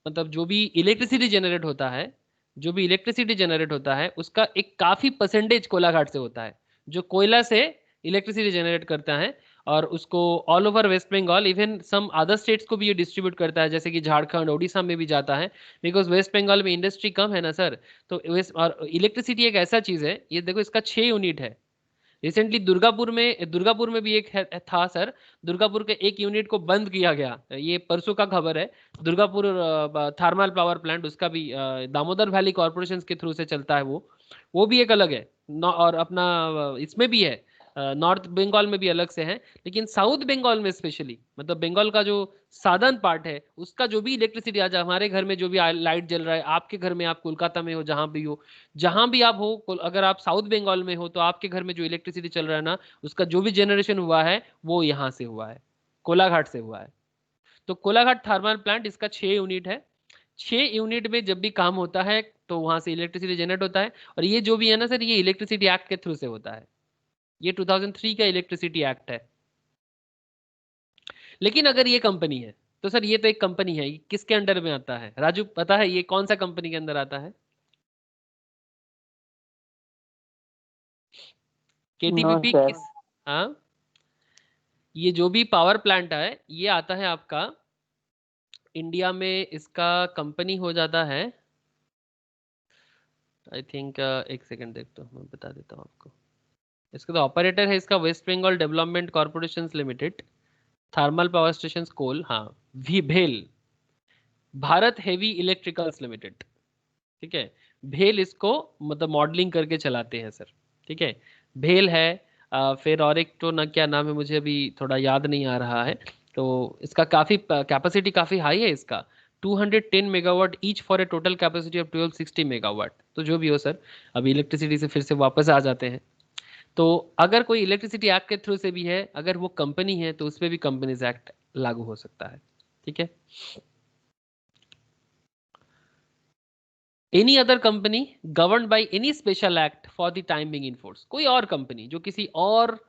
मतलब जो भी इलेक्ट्रिसिटी जनरेट होता है, जो भी इलेक्ट्रिसिटी जनरेट होता है उसका एक काफी परसेंटेज कोलाघाट से होता है, जो कोयला से इलेक्ट्रिसिटी जनरेट करता है। और उसको all over West Bengal, even some other states को भी ये डिस्ट्रीब्यूट करता है, जैसे कि झारखंड, उड़ीसा में भी जाता है, बिकॉज वेस्ट बंगाल में इंडस्ट्री कम है ना सर। तो वेस्ट और इलेक्ट्रिसिटी एक ऐसा चीज है, ये देखो इसका 6 यूनिट है। रिसेंटली दुर्गापुर में भी एक था सर, दुर्गापुर के एक यूनिट को बंद किया गया, ये परसों का खबर है। दुर्गापुर थर्मल पावर प्लांट, उसका भी दामोदर वैली कॉर्पोरेशन के थ्रू से चलता है, वो भी एक अलग है। और अपना इसमें भी है, नॉर्थ बंगाल में भी अलग से है, लेकिन साउथ बंगाल में स्पेशली, मतलब बंगाल का जो साधन पार्ट है उसका जो भी इलेक्ट्रिसिटी आज हमारे घर में जो भी लाइट जल रहा है, आपके घर में, आप कोलकाता में हो, जहां भी आप हो, अगर आप साउथ बंगाल में हो तो आपके घर में जो इलेक्ट्रिसिटी चल रहा है ना, उसका जो भी जनरेशन हुआ है वो यहाँ से हुआ है, कोलाघाट से हुआ है। तो कोलाघाट थर्मल प्लांट, इसका 6 यूनिट है। 6 यूनिट में जब भी काम होता है तो वहां से इलेक्ट्रिसिटी जनरेट होता है। और ये जो भी है ना सर, ये इलेक्ट्रिसिटी एक्ट के थ्रू से होता है, ये 2003 का इलेक्ट्रिसिटी एक्ट है। लेकिन अगर ये कंपनी है तो सर, ये तो एक कंपनी है, ये किसके अंडर में आता है राजू, पता है ये कौन सा कंपनी के अंदर आता है? No KTPP sir. किस? हाँ, ये जो भी पावर प्लांट है ये आता है आपका इंडिया में इसका कंपनी हो जाता है, आई थिंक एक सेकंड देखता हूँ, मैं बता देता हूँ आपको। इसका तो ऑपरेटर है इसका West Bengal Development Corporation Limited, thermal power station coal, हाँ, भेल, भारत हेवी इलेक्ट्रिकल्स लिमिटेड, ठीक है। भेल इसको मतलब मॉडलिंग करके चलाते हैं सर, ठीक है, भेल है। फिर और एक तो ना क्या नाम है, मुझे अभी थोड़ा याद नहीं आ रहा है। तो इसका काफ़ी कैपेसिटी काफ़ी हाई है इसका, 210 megawatt each for a total capacity of 1260 megawatt. तो जो भी हो सर, अभी इलेक्ट्रिसिटी से फिर से वापस आ जाते हैं। तो अगर कोई इलेक्ट्रिसिटी एक्ट के थ्रू से भी है, अगर वो कंपनी है तो उस पर भी कंपनीज एक्ट लागू हो सकता है, ठीक है। Any other company govern by any special act for the time being in force, कोई और कंपनी जो किसी और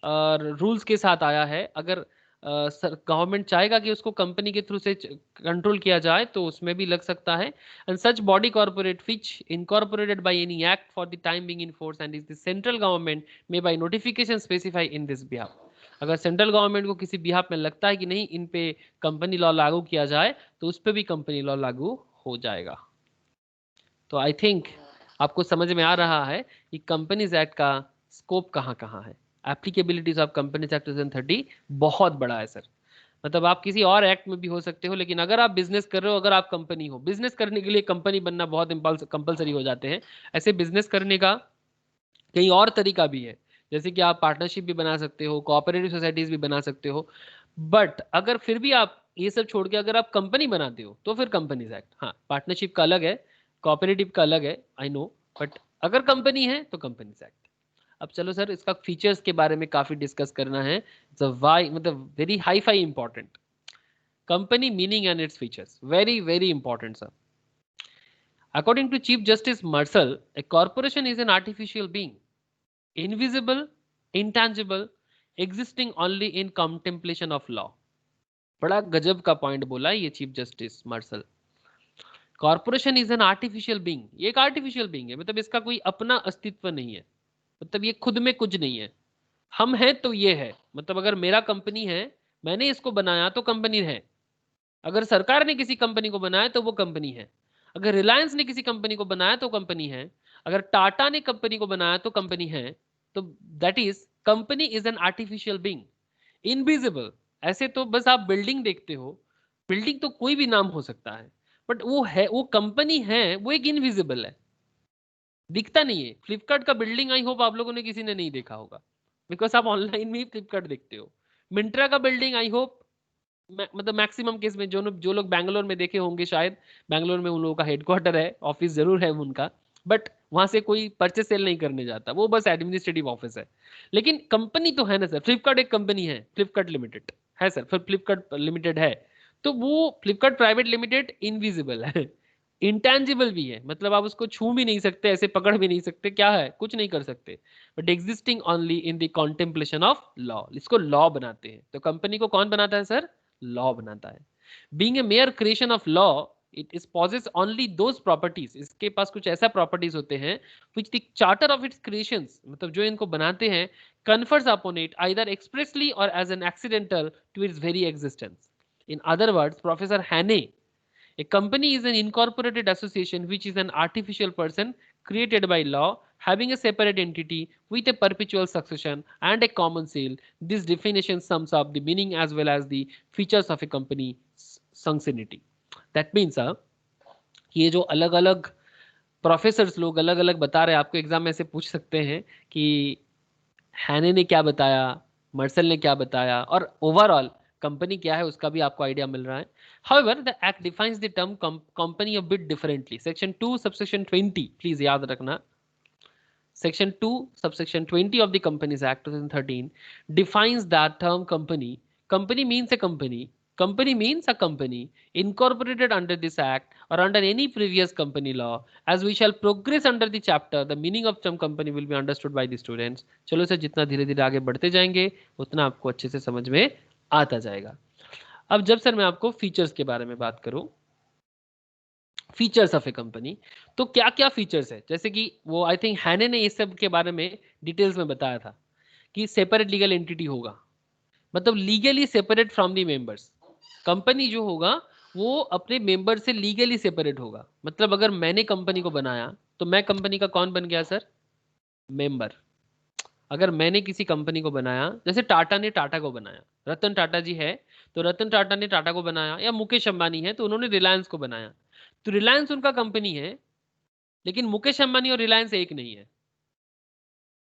रूल्स के साथ आया है, अगर गवर्नमेंट चाहेगा कि उसको कंपनी के थ्रू से कंट्रोल किया जाए तो उसमें भी लग सकता है। And such body corporate which incorporated by any act for the time being in force and is the central government may by notification specify in this behalf. अगर सेंट्रल गवर्नमेंट को किसी बिहाफ में लगता है कि नहीं इन पे कंपनी लॉ लागू किया जाए तो उस पर भी कंपनी लॉ लागू हो जाएगा। तो आई थिंक आपको समझ में आ रहा है कि कंपनीज एक्ट का स्कोप कहाँ कहाँ है। एप्लीकेबिलिटीज ऑफ कंपनीज एक्ट 2030 बहुत बड़ा है सर, मतलब आप किसी और एक्ट में भी हो सकते हो, लेकिन अगर आप बिजनेस कर रहे हो, अगर आप कंपनी हो, बिजनेस करने के लिए कंपनी बनना बहुत कंपलसरी हो जाते हैं। ऐसे बिजनेस करने का कहीं और तरीका भी है, जैसे कि आप पार्टनरशिप भी बना सकते हो, कोऑपरेटिव सोसाइटीज भी बना सकते हो। बट अगर फिर भी आप ये सब छोड़ के अगर आप कंपनी बनाते हो तो फिर कंपनीज एक्ट, हाँ, पार्टनरशिप का अलग है, कोऑपरेटिव का अलग है, आई नो, बट अगर कंपनी है तो कंपनीज एक्ट। अब चलो सर, इसका फीचर्स के बारे में काफी डिस्कस करना है, वाई मतलब very hi fi important. Company meaning and its features, very very important sir. According to chief justice Marshall, a corporation is an artificial being, invisible, intangible, existing only in contemplation of law। बड़ा गजब का point बोला ये chief justice Marshall. Corporation is an artificial being, ये एक artificial being है, मतलब इसका कोई अपना अस्तित्व नहीं है, मतलब ये खुद में कुछ नहीं है। हम हैं तो ये है, मतलब अगर मेरा कंपनी है, मैंने इसको बनाया तो कंपनी है। अगर सरकार ने किसी कंपनी को बनाया तो वो कंपनी है। अगर रिलायंस ने किसी कंपनी को बनाया तो कंपनी है। अगर टाटा ने कंपनी को बनाया तो कंपनी है। तो that is company is an artificial being, invisible. ऐसे तो बस आप बिल्डिंग देखते हो, बिल्डिंग तो कोई भी नाम हो सकता है, बट वो है, वो कंपनी है, वो एक इनविजिबल है, दिखता नहीं है। फ्लिपकार्ट का बिल्डिंग आई होप आप लोगों ने किसी ने नहीं देखा होगा, बिकॉज आप ऑनलाइन में ही फ्लिपकार्ट देखते हो। मिंत्रा का बिल्डिंग आई होप मतलब मैक्सिमम केस में जो लोग बैंगलोर में देखे होंगे, शायद बैंगलोर में उन लोगों का हेडक्वार्टर है, ऑफिस जरूर है उनका, बट वहां से कोई परचेस सेल नहीं करने जाता, वो बस एडमिनिस्ट्रेटिव ऑफिस है। लेकिन कंपनी तो है ना सर, फ्लिपकार्ट एक कंपनी है, फ्लिपकार्ट लिमिटेड है सर, फिर फ्लिपकार्ट लिमिटेड है, तो वो फ्लिपकार्ट प्राइवेट लिमिटेड इनविजिबल है, इंटेंजिबल भी है, मतलब आप उसको छू भी नहीं सकते, ऐसे पकड़ भी नहीं सकते, क्या है, कुछ नहीं कर सकते, but existing only in the contemplation of law, इसको लॉ बनाते हैं। तो कंपनी को कौन बनाता है सर? लॉ बनाता है। Being a mere creation of law, it is possess only those properties, इसके पास कुछ ऐसा प्रॉपर्टीज होते हैं which the charter of its creations, मतलब जो इनको बनाते हैं, confers upon it either expressly or as an accidental to its very existence. In other words, professor Haney, a company is an incorporated association which is an artificial person created by law, having a separate entity with a perpetual succession and a common seal. This definition sums up the meaning as well as the features of a company succinctly. That means ये जो अलग अलग professors लोग अलग अलग बता रहे हैं, आपको एग्जाम में से पूछ सकते हैं कि हैने ने क्या बताया, मर्सल ने क्या बताया, और ओवरऑल कंपनी क्या है उसका भी आपको आइडिया मिल रहा है। However, the act defines the term company a bit differently. Section 2 subsection 20, please याद रखना, Section 2 subsection 20 of the Companies Act 2013 defines that term company. Company means a company. Company means a company incorporated under this act or under any previous company law. As we shall progress under the chapter, the meaning of term company will be understood by the students. चलो sir, जितना धीरे धीरे आगे बढ़ते जाएंगे उतना आपको अच्छे से समझ में आता जाएगा। अब जब सर मैं आपको फीचर्स के बारे में बात करूं, फीचर्स ऑफ ए कंपनी, तो क्या क्या फीचर्स है, जैसे कि वो आई थिंक हैने ने इस सब के बारे में डिटेल्स में बताया था कि सेपरेट लीगल एंटिटी होगा, मतलब legally separate from the members. Company जो होगा वो अपने मेंबर से लीगली सेपरेट होगा। मतलब अगर मैंने कंपनी को बनाया तो मैं कंपनी का कौन बन गया सर? मेंबर। अगर मैंने किसी कंपनी को बनाया, जैसे टाटा ने टाटा को बनाया, रतन टाटा जी है तो रतन टाटा ने टाटा को बनाया, या मुकेश अंबानी है तो उन्होंने रिलायंस को बनाया, तो रिलायंस उनका कंपनी है, लेकिन मुकेश अंबानी और रिलायंस एक नहीं है।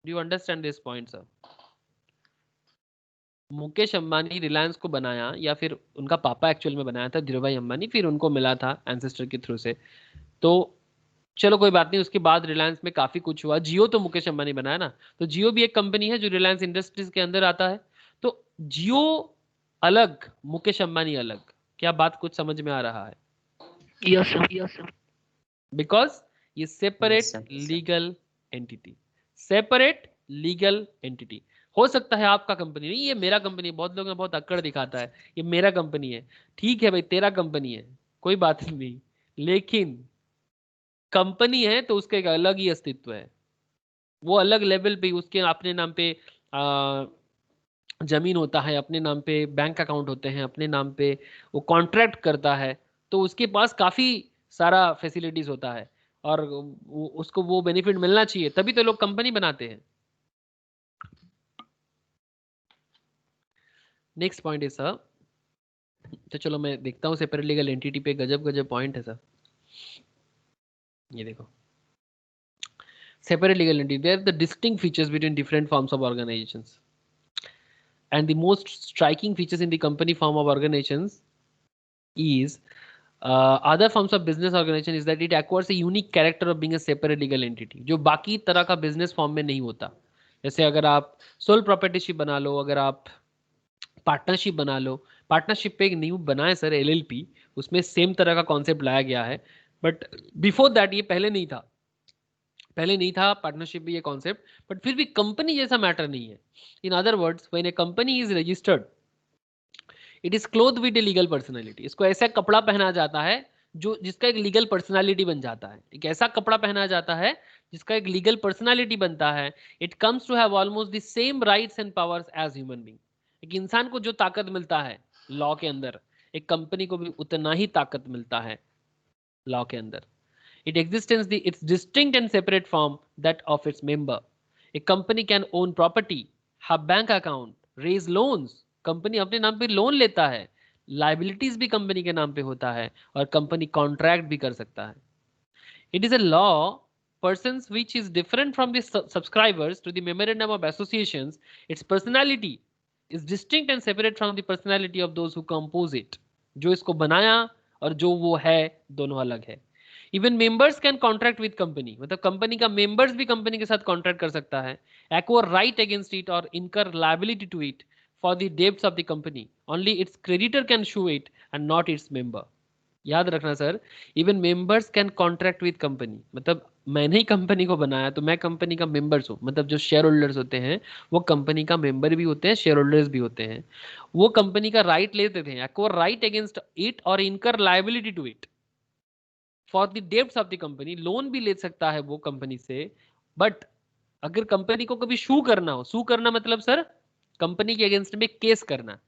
Do you understand this point sir? Mukesh Ambani Reliance को बनाया, या फिर उनका पापा एक्चुअल में बनाया था धीरू भाई अंबानी, फिर उनको मिला था एंसेस्टर के थ्रू से। तो चलो कोई बात नहीं, उसके बाद रिलायंस में काफी कुछ हुआ। जियो तो मुकेश अंबानी बनाया ना, तो जियो भी एक कंपनी है जो रिलायंस इंडस्ट्रीज के अंदर आता है। तो जियो अलग, मुकेश अंबानी अलग। क्या बात कुछ समझ में आ रहा है? Yes sir, yes sir. Because ये Yes, separate sir. Legal entity, separate legal entity. हो सकता है आपका कंपनी नहीं, ये मेरा कंपनी है। बहुत लोग में बहुत अक्कड़ दिखाता है, ये मेरा कंपनी है। ठीक है भाई, तेरा कंपनी है, कोई बात नहीं, लेकिन कंपनी है तो उसका एक अलग ही अस्तित्व है। वो अलग लेवल पे, उसके अपने नाम पे जमीन होता है, अपने नाम पे बैंक अकाउंट होते हैं, अपने नाम पे वो कॉन्ट्रैक्ट करता है, तो उसके पास काफी सारा फैसिलिटीज होता है, और उसको वो बेनिफिट मिलना चाहिए, तभी तो लोग कंपनी बनाते हैं। नेक्स्ट पॉइंट है सर, तो चलो मैं देखता हूँ सेपरेट लीगल एंटिटी पे गजब गजब पॉइंट है सर। ये देखो, separate legal entity, there are the distinct features between different forms of organizations, and the most striking features in the company form of organizations is other forms of business organization is that it acquires a unique character of being a separate legal entity, जो बाकी तरह का business form में नहीं होता। जैसे अगर आप सोल प्रॉपर्टीशिप बना लो, अगर आप पार्टनरशिप बना लो, पार्टनरशिप पे एक न्यू बना है सर एलएलपी, उसमें सेम तरह का कॉन्सेप्ट लाया गया है, बट बिफोर दैट ये पहले नहीं था, पहले नहीं था पार्टनरशिप भी ये कॉन्सेप्ट, बट फिर भी कंपनी जैसा मैटर नहीं है। इन other words, when A company is registered, it is cloth with a legal personality. इसको ऐसा कपड़ा पहना जाता है जो जिसका एक लीगल पर्सनैलिटी बन जाता है। एक ऐसा कपड़ा पहना जाता है जिसका एक लीगल पर्सनैलिटी बनता है। It comes to have almost the same rights and powers as human being. एक इंसान को जो ताकत मिलता है लॉ के अंदर, एक कंपनी को भी उतना ही ताकत मिलता है लॉ के अंदर। It exists in its distinct and separate form that of its member. A company can own property, have bank account, raise loans. Company अपने नाम पे लोन लेता है, लाइबिलिटीज भी कंपनी के नाम पे होता है, और कंपनी कॉन्ट्रैक्ट भी कर सकता है। It is a law persons which is different from the subscribers to the memorandum of associations. Its personality is distinct and separate from the personality of those who compose it. जो इसको बनाया और जो वो है, दोनों अलग है। Even members can contract with company, मतलब कंपनी का मेंबर्स भी कंपनी के साथ कॉन्ट्रैक्ट कर सकता है, एक्वायर राइट अगेंस्ट इट और incur liability to it for the debts of the company. Only its creditor can sue it and not its member. याद रखना sir, even members can contract with company, मतलब मैंने ही company को बनाया तो मैं company का मेंबर्स हूँ, मतलब जो शेयर होल्डर्स होते हैं वो कंपनी का मेंबर भी होते हैं, शेयर होल्डर्स भी होते हैं। वो कंपनी का राइट लेते थे, एक्वायर राइट अगेंस्ट इट और incur liability to it for the debts of the company. Loan भी ले सकता है वो कंपनी से, बट अगर कंपनी को कभी सू करना हो, सू करना मतलब सर कंपनी के अगेंस्ट में केस करना,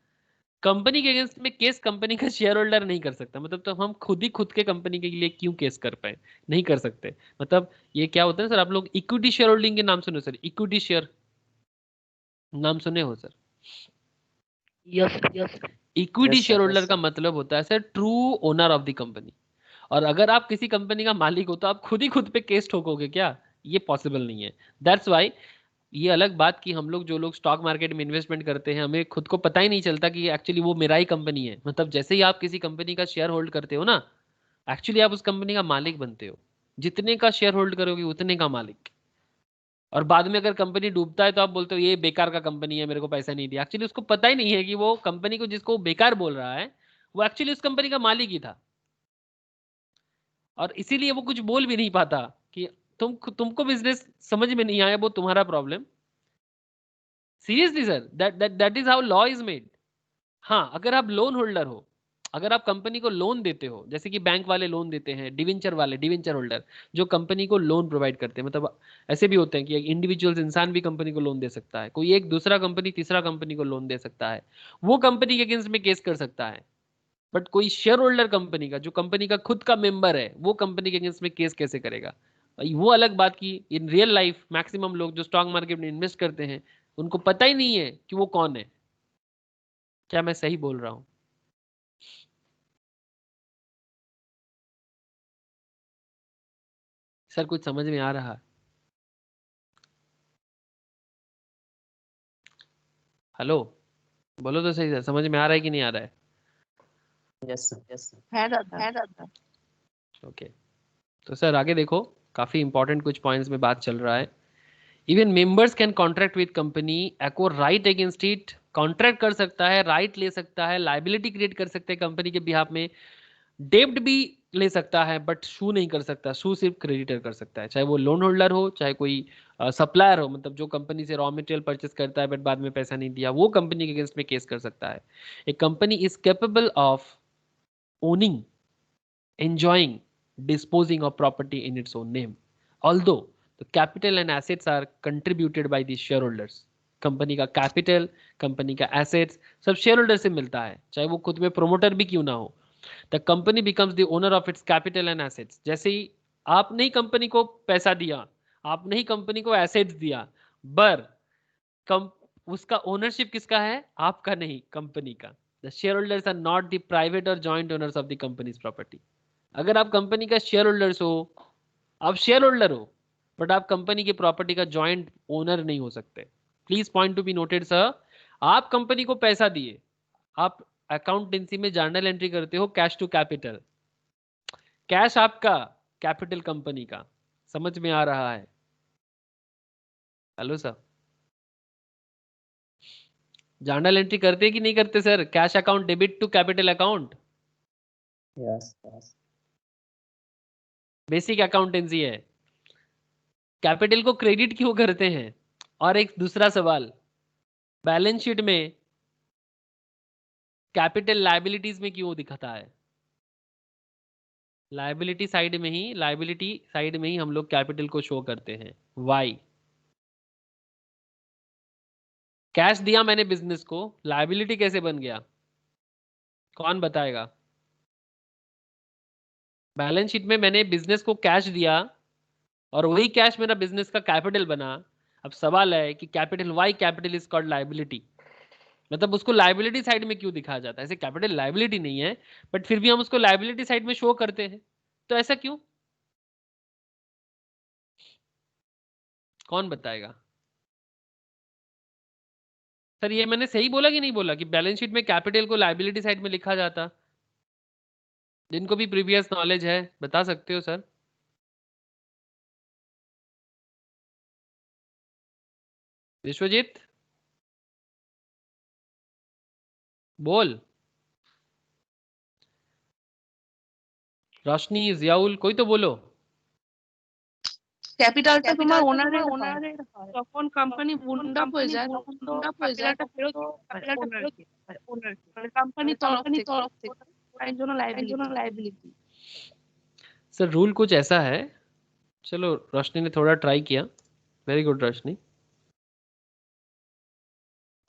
कंपनी के अगेंस्ट में केस कंपनी का शेयर होल्डर नहीं कर सकता। मतलब तो हम खुद ही खुद के कंपनी के लिए क्यों केस कर पाए, नहीं कर सकते। मतलब ये क्या होता है सर, आप लोग इक्विटी शेयर होल्डिंग के नाम सुने सर, इक्विटी शेयर नाम सुने हो sir? Yes, yes. Equity Yes, share sir. Holder का मतलब होता है sir true owner of the company. और अगर आप किसी कंपनी का मालिक हो तो आप खुद ही खुद पे केस ठोकोगे क्या? ये पॉसिबल नहीं है। दैट्स वाई ये अलग बात कि हम लोग जो लोग स्टॉक मार्केट में इन्वेस्टमेंट करते हैं, हमें खुद को पता ही नहीं चलता कि एक्चुअली वो मेरा ही कंपनी है। मतलब जैसे ही आप किसी कंपनी का शेयर होल्ड करते हो ना, एक्चुअली आप उस कंपनी का मालिक बनते हो। जितने का शेयर होल्ड करोगे उतने का मालिक। और बाद में अगर कंपनी डूबता है तो आप बोलते हो ये बेकार का कंपनी है, मेरे को पैसा नहीं दिया। एक्चुअली उसको पता ही नहीं है कि वो कंपनी को जिसको वो बेकार बोल रहा है वो एक्चुअली उस कंपनी का मालिक ही था, और इसीलिए वो कुछ बोल भी नहीं पाता कि तुमको बिजनेस समझ में नहीं आया, वो तुम्हारा problem. Seriously sir, that is how law is made. हाँ, अगर आप लोन होल्डर हो, अगर आप कंपनी को लोन देते हो, जैसे कि बैंक वाले लोन देते हैं, डिवेंचर वाले, डिवेंचर होल्डर जो कंपनी को लोन प्रोवाइड करते हैं, मतलब ऐसे भी होते हैं कि एक इंडिविजुअल्स इंसान भी कंपनी को लोन दे सकता है, कोई एक दूसरा कंपनी तीसरा कंपनी को लोन दे सकता है, वो कंपनी के अगेंस्ट में केस कर सकता है। बट कोई शेयर होल्डर कंपनी का, जो कंपनी का खुद का मेंबर है, वो कंपनी के अगेंस्ट में केस कैसे करेगा? वो अलग बात की इन रियल लाइफ मैक्सिमम लोग जो स्टॉक मार्केट में इन्वेस्ट करते हैं उनको पता ही नहीं है कि वो कौन है। क्या मैं सही बोल रहा हूं? सर कुछ समझ में आ रहा है? हेलो, बोलो तो सही सर, समझ में आ रहा है कि नहीं आ रहा है? यस यस है दादा। ओके, तो सर आगे देखो, काफी इंपॉर्टेंट कुछ पॉइंट्स में बात चल रहा है। Even members can contract with company, acquire right against it, contract कर सकता है, राइट ले सकता है, लाइबिलिटी क्रिएट कर सकते हैं कंपनी के बिहाफ में, डेब्ट भी ले सकता है, बट शू नहीं कर सकता। शू सिर्फ क्रेडिटर कर सकता है, चाहे वो लोन होल्डर हो, चाहे कोई सप्लायर हो, मतलब जो कंपनी से रॉ मटेरियल परचेस करता है बट बाद में पैसा नहीं दिया, वो कंपनी के अगेंस्ट में केस कर सकता है। A company is capable of owning, enjoying, disposing of property in its own name, although the capital and assets are contributed by the shareholders। Company का कैपिटल, कंपनी का एसेट्स सब share holder से मिलता है, चाहे वो खुद में प्रोमोटर भी क्यों ना हो। The company becomes the owner of its capital and assets. जैसे ही आपने ही कंपनी को पैसा दिया, आपने ही कंपनी को एसेट्स दिया, पर कम उसका ओनरशिप किसका है? आपका नहीं, कंपनी का। The share holders are not the private or joint owners of the company's property. अगर आप कंपनी का शेयर होल्डर्स हो, आप शेयर होल्डर हो, बट आप कंपनी की प्रॉपर्टी का जॉइंट ओनर नहीं हो सकते। Please point to be noted sir. आप कंपनी को पैसा दिए, आप अकाउंटेंसी में जर्नल एंट्री करते हो कैश टू कैपिटल, कैश आपका, कैपिटल कंपनी का। समझ में आ रहा है? हेलो सर, जर्नल एंट्री करते कि नहीं करते sir? Cash account debit to capital account, yes yes basic accountancy है। कैपिटल को क्रेडिट क्यों करते हैं? और एक दूसरा सवाल, बैलेंस शीट में कैपिटल लायबिलिटीज में क्यों दिखता है? लायबिलिटी साइड में ही, लायबिलिटी साइड में ही हम लोग कैपिटल को शो करते हैं। वाई? कैश दिया मैंने बिजनेस को, लायबिलिटी कैसे बन गया? कौन बताएगा? बैलेंस शीट में मैंने बिजनेस को कैश दिया और वही कैश मेरा बिजनेस का कैपिटल बना। अब सवाल है कि capital, why capital is called liability, मतलब उसको लायबिलिटी साइड में क्यों दिखाया जाता है? ऐसे कैपिटल लायबिलिटी नहीं है, बट फिर भी हम उसको लायबिलिटी साइड में शो करते हैं, तो ऐसा क्यों? कौन बताएगा? सर ये मैंने सही बोला कि नहीं बोला कि बैलेंस शीट में कैपिटल को लायबिलिटी साइड में लिखा जाता? जिनको भी प्रीवियस नॉलेज है बता सकते हो सर। विश्वजीत बोल, रोशनी, जियाउल, कोई तो बोलो। ক্যাপিটালটা তোমার ওনারের যখন কোম্পানি বুন্ড আপ হয়ে যায় তখন তো ক্যাপিটালটা ফেরত ওনারকে মানে কোম্পানির তরফ থেকে তাই জন্য লাইবিলিটি। सर रूल कुछ ऐसा है, चलो रोशनी ने थोड़ा ट्राई किया, वेरी गुड रोशनी।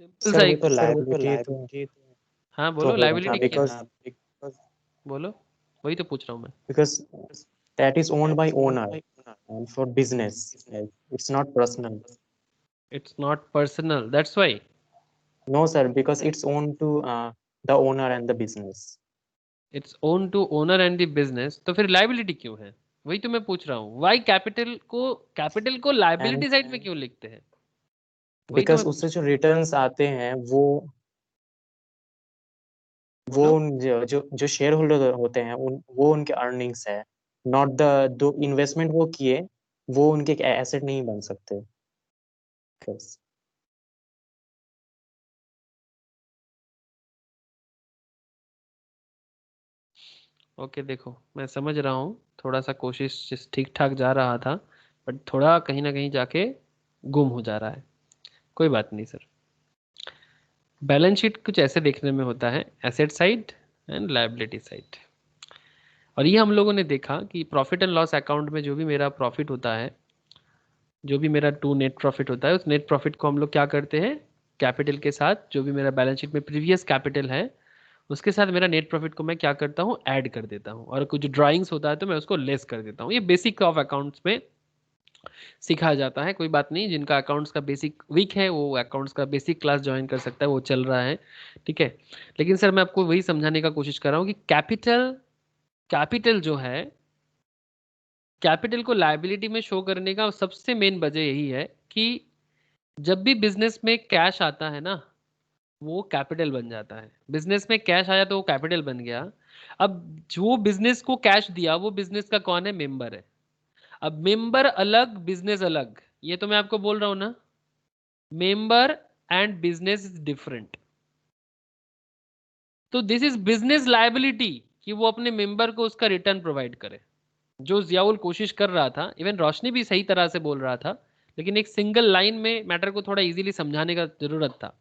सिंपल सा सर वो एक, तो लायबिलिटी हाँ बोलो, तो लायबिलिटी क्या? बिकॉज बोलो, वही तो पूछ रहा हूँ मैं। Because that is owned by owner and for business, it's not personal. It's not personal, that's why. No sir, because it's owned to the owner and the business. It's owed to owner and the business, तो फिर liability क्यों है? वही तो मैं पूछ रहा हूँ, वाई कैपिटल को लायबिलिटी And साइड में क्यों लिखते हैं? वही तो because मैं उससे जो रिटर्न्स आते हैं वो बोलो। जो शेयर होल्डर होते हैं वो उनके अर्निंग्स है, नॉट द जो इन्वेस्टमेंट वो किए वो उनके एसेट नहीं बन सकते। Yes. ओके देखो, मैं समझ रहा हूँ, थोड़ा सा कोशिश ठीक ठाक जा रहा था, बट थोड़ा कहीं ना कहीं जाके गुम हो जा रहा है। कोई बात नहीं सर। बैलेंस शीट कुछ ऐसे देखने में होता है, asset side and liability side. और ये हम लोगों ने देखा कि प्रॉफिट एंड लॉस अकाउंट में जो भी मेरा प्रॉफिट होता है, जो भी मेरा टू नेट प्रॉफिट होता है, उस नेट प्रॉफिट को हम लोग क्या करते हैं, कैपिटल के साथ जो भी मेरा बैलेंस शीट में प्रीवियस कैपिटल है उसके साथ मेरा नेट प्रॉफिट को मैं क्या करता हूँ, ऐड कर देता हूँ, और कुछ ड्राइंग्स होता है तो मैं उसको लेस कर देता हूँ। ये बेसिक ऑफ अकाउंट्स में सिखाया जाता है, कोई बात नहीं, जिनका अकाउंट्स का बेसिक वीक है वो अकाउंट्स का बेसिक क्लास ज्वाइन कर सकता है, वो चल रहा है, ठीक है। लेकिन सर मैं आपको वही समझाने का कोशिश कर रहा हूँ कि कैपिटल जो है, कैपिटल को लायबिलिटी में शो करने का सबसे मेन वजह यही है कि जब भी बिजनेस में कैश आता है ना, वो कैपिटल बन जाता है। बिजनेस में कैश आया तो वो कैपिटल बन गया। अब जो बिजनेस को कैश दिया वो बिजनेस का कौन है, मेंबर है। अब मेंबर अलग, बिजनेस अलग, ये तो मैं आपको बोल रहा हूं ना, member and business is different. तो दिस इज बिजनेस लायबिलिटी कि वो अपने मेंबर को उसका रिटर्न प्रोवाइड करे, जो जियाउल कोशिश कर रहा था, इवन रोशनी भी सही तरह से बोल रहा था, लेकिन एक सिंगल लाइन में मैटर को थोड़ा इजीली समझाने का जरूरत था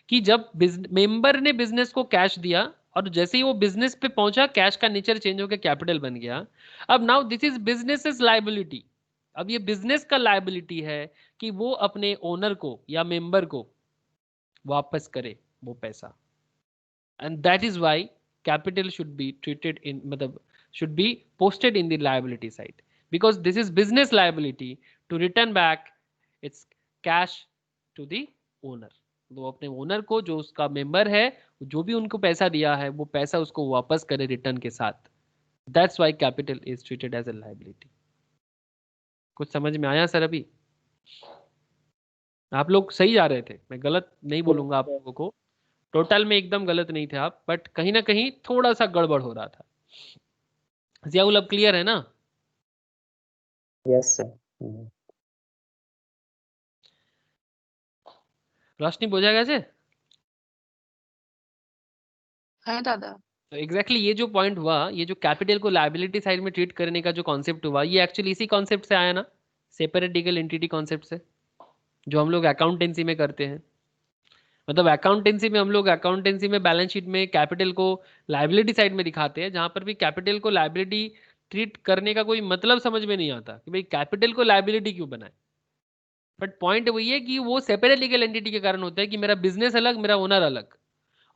कि जब मेंबर ने बिजनेस को कैश दिया और जैसे ही वो बिजनेस पे पहुंचा कैश का नेचर चेंज होकर कैपिटल बन गया। अब now this is business liability. अब ये बिजनेस का लायबिलिटी है कि वो अपने ओनर को या मेंबर को वापस करे वो पैसा, and that is why capital should be treated in, मतलब should be posted in the liability side, because this is business liability to return back its cash to the owner। तो अपने ओनर को, जो उसका मेंबर है, जो भी उनको पैसा दिया है वो पैसा उसको वापस करे रिटर्न के साथ। That's why capital is treated as a liability. कुछ समझ में आया सर? अभी आप लोग सही जा रहे थे, मैं गलत नहीं बोलूंगा आप लोगों को, टोटल में एकदम गलत नहीं थे आप, बट कहीं ना कहीं थोड़ा सा गड़बड़ हो रहा था। जियाउल अब क्लियर है ना? Yes sir. रोशनी बोझा कैसे? हाँ दादा। तो एग्जैक्टली ये जो पॉइंट हुआ, ये जो कैपिटल को लायबिलिटी साइड में ट्रीट करने का जो कॉन्सेप्ट हुआ, ये एक्चुअली इसी कॉन्सेप्ट से आया ना, सेपरेट लीगल एंटिटी कॉन्सेप्ट से, जो हम लोग अकाउंटेंसी में करते हैं। मतलब अकाउंटेंसी में हम लोग अकाउंटेंसी में बैलेंस शीट में कैपिटल को लायबिलिटी साइड में दिखाते हैं, जहां पर भी कैपिटल को लायबिलिटी ट्रीट करने का कोई मतलब समझ में नहीं आता कि भाई कैपिटल को लायबिलिटी क्यों बनाए। बट पॉइंट वही है कि वो सेपरेट लीगल एंटिटी के कारण होता है कि मेरा बिजनेस अलग, मेरा ओनर अलग,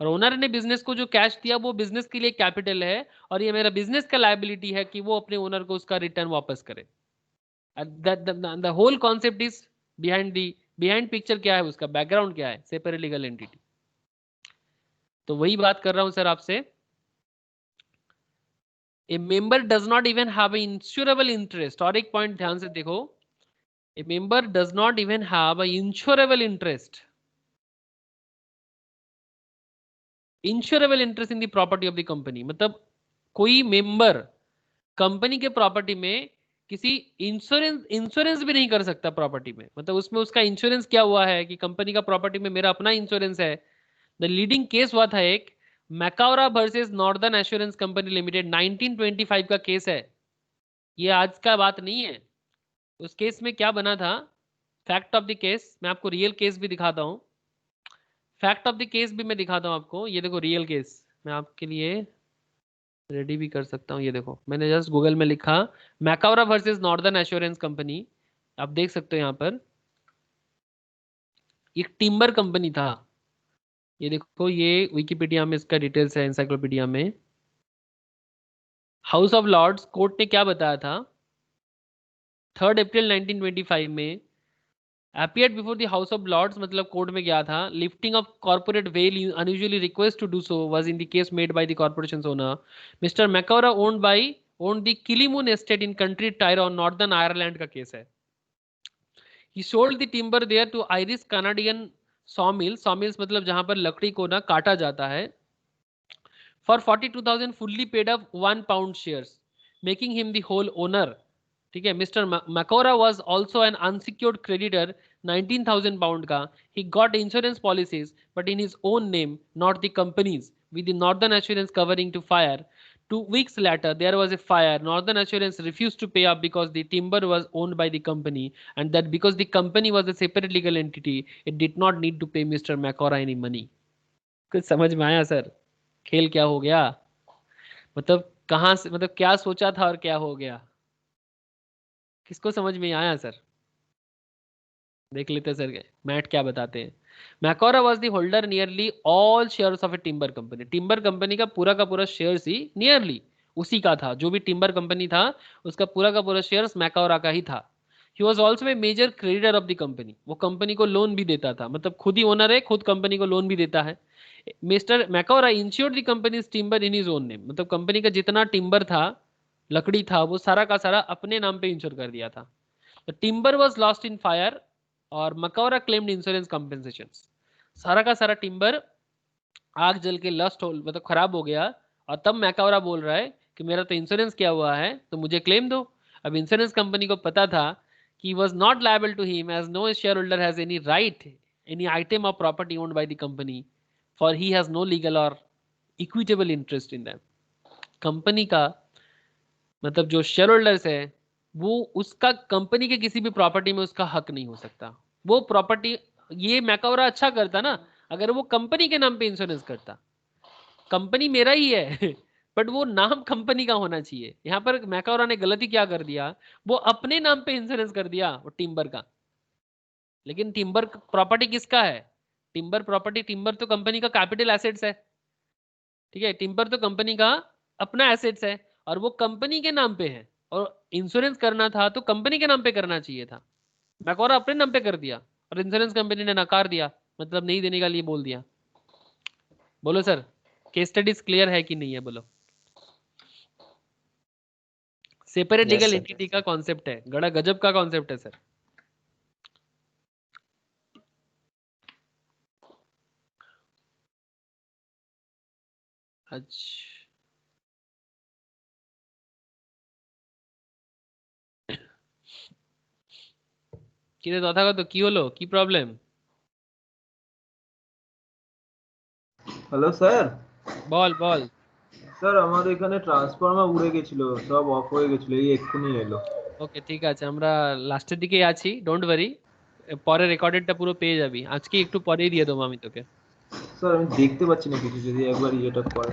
और ओनर ने बिजनेस को जो कैश दिया वो बिजनेस के लिए कैपिटल है, और ये मेरा बिजनेस का लायबिलिटी है कि वो अपने ओनर को उसका रिटर्न वापस करे। The whole concept is behind picture क्या है, उसका बैकग्राउंड क्या है, सेपरेट लीगल एंटिटी। तो वही बात कर रहा हूं सर आपसे। ए member does not even have insurable interest, और एक पॉइंट ध्यान से देखो, ए member does not even have insurable interest, insurable interest in the property of the company. मतलब कोई मेंबर कंपनी के प्रॉपर्टी में किसी इंश्योरेंस भी नहीं कर सकता प्रॉपर्टी में। मतलब उसमें उसका इंश्योरेंस क्या हुआ है कि कंपनी का प्रॉपर्टी में मेरा अपना इंश्योरेंस है। द लीडिंग केस हुआ था एक, Macaura versus northern assurance company limited, 1925 का केस है, ये आज का बात नहीं है। उस केस में क्या बना था, फैक्ट ऑफ द केस, मैं आपको रियल केस भी दिखाता हूँ, फैक्ट ऑफ द केस भी मैं दिखाता हूँ आपको। ये देखो रियल केस, मैं आपके लिए रेडी भी कर सकता हूँ। ये देखो मैंने जस्ट गूगल में लिखा मैकाउरा वर्सेस नॉर्दर्न एश्योरेंस कंपनी, आप देख सकते हो यहाँ पर, एक टिम्बर कंपनी था। ये देखो, ये विकिपीडिया में इसका डिटेल्स है, एनसाइक्लोपीडिया में। हाउस ऑफ लॉर्ड्स कोर्ट ने क्या बताया था, 3 अप्रैल 1925 में appeared before the House of Lords, मतलब कोर्ट में गया था। Lifting of corporate veil unusually request to do so was in the case made by the corporation's owner. Mr. Macquarie owned the Kilimun estate in County Tyrone, Northern Ireland का case है। He sold the timber there to Irish Canadian sawmills, sawmills मतलब जहां पर लकड़ी को ना काटा जाता है, for 42,000 fully paid up £1 shares, making him the whole owner। ठीक है। Mister Macaura was also an unsecured creditor 19,000 pound का। He got insurance policies but in his own name, not the company's, with the northern assurance covering to fire. 2 weeks later there was a fire. Northern Assurance refused to pay up because the timber was owned by the company, and that because the company was a separate legal entity, it did not need to pay Mr. Macora any money। कुछ समझ में आया sir? खेल क्या हो गया? मतलब कहां से, मतलब क्या सोचा था और क्या हो गया? किसको समझ में आया सर? देख लेते सर मैट क्या बताते हैं। Macaura was the holder nearly all shares of a timber company. Timber company का पूरा शेयर्स ही नियरली उसी का था, जो भी टिम्बर कंपनी था उसका पूरा शेयर्स मैकोरा का ही था। He was also a major creditor of the company, वो कंपनी को लोन भी देता था, मतलब खुद ही ओनर है, खुद कंपनी को लोन भी देता है। Mister Macaura insured the company's timber in his own name, मतलब कंपनी का जितना टिम्बर था, लकड़ी था, वो सारा का सारा अपने नाम पे इंश्योर कर दिया था। The timber was lost in fire और मैकोरा क्लेम्ड इंश्योरेंस कॉम्पेंसेशन। सारा का सारा टिम्बर आग जल के लस्ट हो, मतलब खराब हो गया, और तब मैकोरा बोल रहा है कि मेरा तो इंश्योरेंस किया हुआ है तो मुझे क्लेम दो। अब इंश्योरेंस कंपनी को पता था कि was not liable to him as no shareholder has any right any item of property owned by the company for he has no legal or equitable interest in them। Company का मतलब जो share holders है वो उसका company के किसी भी property में उसका हक नहीं हो सकता। वो प्रॉपर्टी ये मैकोरा अच्छा करता ना अगर वो कंपनी के नाम पे इंश्योरेंस करता, कंपनी मेरा ही है बट वो नाम कंपनी का होना चाहिए। यहाँ पर मैकोरा ने गलती क्या कर दिया, वो अपने नाम पे इंश्योरेंस कर दिया वो टिम्बर का। लेकिन टिम्बर प्रॉपर्टी किसका है? टिम्बर प्रॉपर्टी, टिम्बर तो कंपनी का कैपिटल एसेट्स है, ठीक है, टिम्बर तो कंपनी का अपना एसेट्स है और वो कंपनी के नाम पे है, और इंश्योरेंस करना था तो कंपनी के नाम पे करना चाहिए था। मैकोरा अपने नाम पे कर दिया और इंश्योरेंस कंपनी ने नकार दिया, मतलब नहीं देने का लिए बोल दिया। बोलो सर, केस स्टडीज क्लियर है कि नहीं है? बोलो। Separate Yes, legal sir. Entity का कॉन्सेप्ट है, गड़ा गजब का कॉन्सेप्ट है सर। अच्छा, কিরে তথাগত কি হলো, কি প্রবলেম? Hello sir. বল বল। স্যার আমাদের এখানে ট্রান্সফরমার উড়ে গেছিল, সব অফ হয়ে গেছিল, এই এক্ষুনি এলো। ওকে ঠিক আছে, আমরা লাস্টের দিকেই আছি, ডোন্ট ওয়ারি, পরে রেকর্ডেডটা পুরো পেয়ে যাবি, আজকে একটু পরেই দিয়ে দেবো আমি তোকে। স্যার আমি দেখতে পাচ্ছি না কিছু, যদি একবার ইয়েটা করে।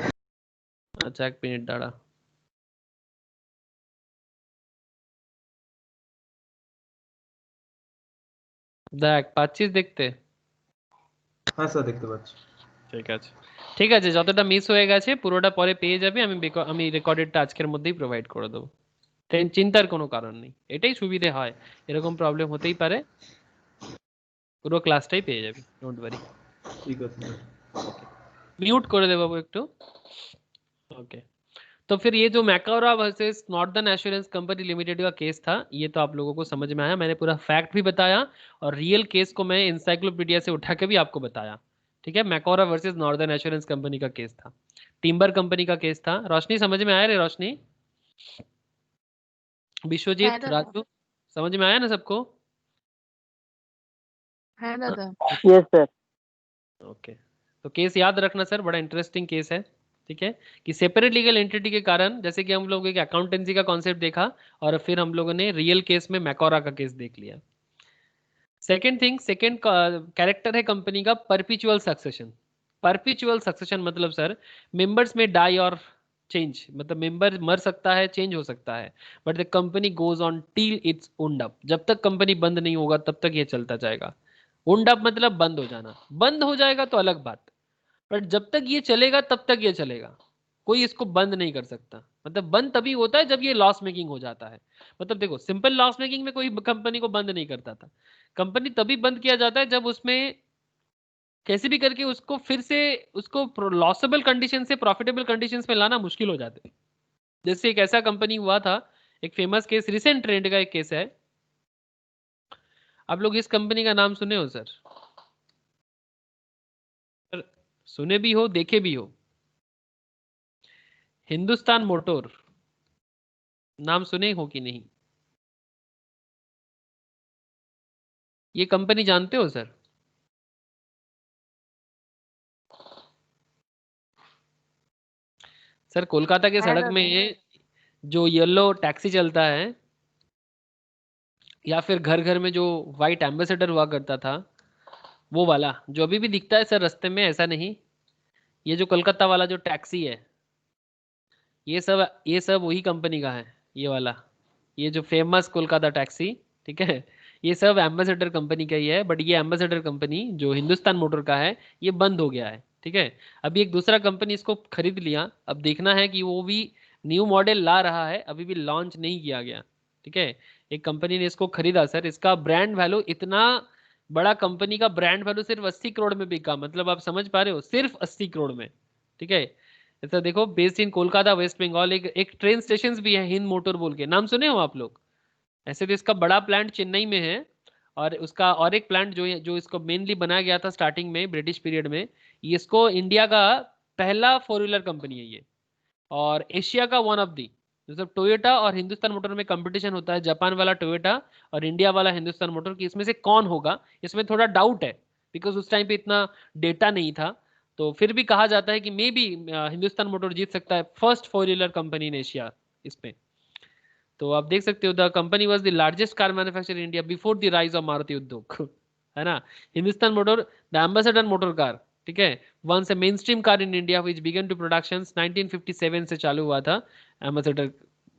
আচ্ছা এক মিনিট দাঁড়া। দেখ পাচ্ছিস দেখতে? হ্যাঁ স্যার দেখতে পাচ্ছি। ঠিক আছে ঠিক আছে, যতটা মিস হয়ে গেছে পুরোটা পরে পেয়ে যাবে, আমি রেকর্ডেডটা আজকের মধ্যেই প্রোভাইড করে দেবো, চিন্তার কোনো কারণ নেই, এটাই সুবিধে হয়, এরকম প্রবলেম হতেই পারে, পুরো ক্লাসটাই পেয়ে যাবি, ডোন্ট ওয়ারি। ঠিক আছে স্যার। ओके म्यूट कर दे बाबू एक तो। ओके तो फिर ये जो Macaura versus northern assurance company limited का केस था, ये तो आप लोगों को समझ में आया, मैंने पूरा फैक्ट भी बताया और रियल केस को मैं इंसाइक्लोपीडिया से उठा के भी आपको बताया, ठीक है। मैकोरा वर्सेस नॉर्दर्न एश्योरेंस कंपनी का केस था, टिम्बर कंपनी का केस था। रोशनी समझ में आया रे? रोशनी, विश्वजीत, राजू, समझ में आया ना सबको? হ্যাঁ দাদা। Yes sir. ओके तो केस याद रखना सर, बड़ा इंटरेस्टिंग केस है, ठीक है, कि सेपरेट लीगल एंटिटी के कारण, जैसे कि हम लोग एक अकाउंटेंसी का कॉन्सेप्ट देखा और फिर हम लोगों ने रियल केस में मैकोरा का केस देख लिया। सेकंड थिंग, सेकंड कैरेक्टर है कंपनी का परपिचुअल सक्सेशन। परपिचुअल सक्सेशन मतलब सर मेंबर्स में डाई और चेंज, मतलब मेंबर मर सकता है, चेंज हो सकता है, but the company goes on till it's owned up, जब तक कंपनी बंद नहीं होगा तब तक ये चलता जाएगा। ओन्ड अप मतलब बंद हो जाना, बंद हो जाएगा तो अलग बात, बट जब तक ये चलेगा तब तक ये चलेगा, कोई इसको बंद नहीं कर सकता। मतलब बंद तभी होता है जब ये लॉस मेकिंग हो जाता है। मतलब देखो सिंपल लॉस मेकिंग में कोई कंपनी को बंद नहीं करता था, कंपनी तभी बंद किया जाता है जब उसमें कैसे भी करके उसको फिर से उसको लॉसेबल कंडीशन से प्रॉफिटेबल कंडीशंस में लाना मुश्किल हो जाते हैं। जैसे एक ऐसा कंपनी हुआ था, एक फेमस केस, रिसेंट ट्रेंड का एक केस है, आप लोग इस कंपनी का नाम सुने हो सर? सुने भी हो, देखे भी हो, हिंदुस्तान मोटर, नाम सुने हो कि नहीं? ये कंपनी जानते हो सर? सर कोलकाता के सड़क में जो येलो टैक्सी चलता है या फिर घर घर में जो वाइट एम्बेसडर हुआ करता था, वो वाला जो अभी भी दिखता है सर रास्ते में, ऐसा नहीं, ये जो कोलकाता वाला जो टैक्सी है, ये सब वही कंपनी का है, ये वाला, ये जो फेमस कोलकाता टैक्सी, ठीक है, ये सब एम्बेसडर कंपनी का ही है, बट ये एम्बेसडर कंपनी जो हिंदुस्तान मोटर का है ये बंद हो गया है। ठीक है, अभी एक दूसरा कंपनी इसको खरीद लिया, अब देखना है कि वो भी न्यू मॉडल ला रहा है, अभी भी लॉन्च नहीं किया गया। ठीक है, एक कंपनी ने इसको खरीदा सर, इसका ब्रांड वैल्यू, इतना बड़ा कंपनी का ब्रांड वैल्यू सिर्फ 80 करोड़ में बिका, मतलब आप समझ पा रहे हो, सिर्फ 80 करोड़ में। ठीक है, ऐसा देखो, बेस्ड इन कोलकाता वेस्ट बंगाल, एक ट्रेन स्टेशन भी है हिंद मोटर बोल के, नाम सुने हो आप लोग? ऐसे तो इसका बड़ा प्लांट चेन्नई में है, और उसका और एक प्लांट जो इसको मेनली बनाया गया था स्टार्टिंग में ब्रिटिश पीरियड में, इसको इंडिया का पहला 4 व्हीलर कंपनी है ये, और एशिया का वन ऑफ दी, मतलब टोयोटा और हिंदुस्तान मोटर में कंपटीशन होता है, जापान वाला टोयोटा और इंडिया वाला हिंदुस्तान मोटर की, इसमें से कौन होगा, इसमें थोड़ा डाउट है, बिकॉज उस टाइम पे इतना डेटा नहीं था, तो फिर भी कहा जाता है कि मे बी हिंदुस्तान मोटर जीत सकता है, first 4 wheeler company in Asia इसमें। तो आप देख सकते हो, the company was the largest car manufacturer in India before the rise of Maruti Udyog, है ना। Hindustan motor the ambassador motor car, ठीक है, once a mainstream car in India which began to production 1957 से चालू हुआ था एम्बेसडर,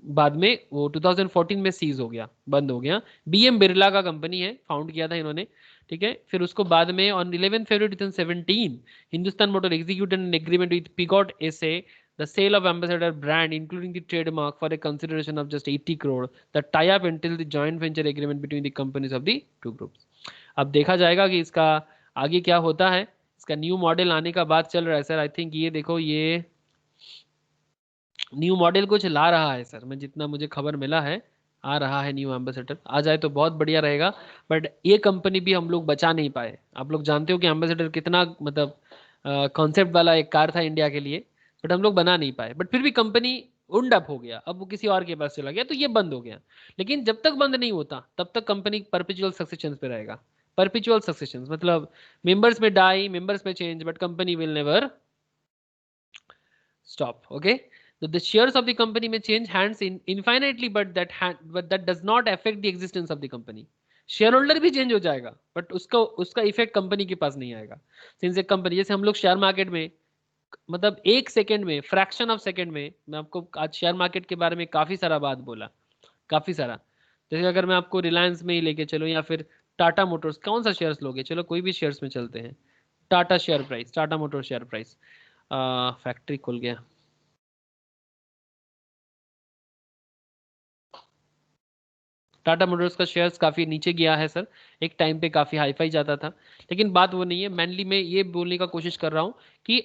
बाद में वो 2014 में सीज हो गया, बंद हो गया। बीएम बिरला का कंपनी है, फाउंड किया था इन्होंने। ठीक है, फिर उसको बाद में ऑन 11 फरवरी 2017 Hindustan motor executed an agreement with Peugeot SA the sale of ambassador brand including the trademark for a consideration of just 80 crore, the tie up until the joint venture agreement between the companies of the two groups। अब देखा जाएगा कि इसका आगे क्या होता है, इसका न्यू मॉडल आने का बात चल रहा है सर। आई थिंक ये देखो, ये न्यू मॉडल कुछ ला रहा है सर, मैं जितना मुझे खबर मिला है, आ रहा है न्यू एम्बेसडर, आ जाए तो बहुत बढ़िया रहेगा। बट ये कंपनी भी हम लोग बचा नहीं पाए, आप लोग जानते हो कि एम्बेसडर कितना मतलब कॉन्सेप्ट वाला एक कार था इंडिया के लिए, बट हम लोग बना नहीं पाए। बट फिर भी कंपनी उंड अप हो गया, अब वो किसी और के पास चला गया, तो ये बंद हो गया। लेकिन जब तक बंद नहीं होता तब तक कंपनी परपेचुअल सक्सेशन पे रहेगा। परपेचुअल सक्सेशन मतलब मेंबर्स में डाई, मेंबर्स में change, but company will never stop. Okay, so the shares of the company may change hands infinitely, but that does not affect the existence of the company. Share holder भी change हो जाएगा, but उसका effect company के पास नहीं आएगा। Since एक company, जैसे हम लोग शेयर मार्केट में मतलब 1 सेकेंड में, फ्रैक्शन ऑफ सेकेंड में, मैं आपको आज शेयर मार्केट के बारे में काफी सारा बात बोला, काफी सारा। जैसे अगर मैं आपको रिलायंस में ही लेके चलो या फिर टाटा मोटर्स, कौन सा शेयर्स लोगे, चलो कोई भी शेयर्स में चलते हैं। Tata share price, Tata motor share price, factory खुल गया, टाटा मोटर्स का शेयर्स काफी नीचे गया है सर, एक टाइम पे काफी हाईफाई जाता था, लेकिन बात वो नहीं है। मेनली मैं ये बोलने का कोशिश कर रहा हूँ कि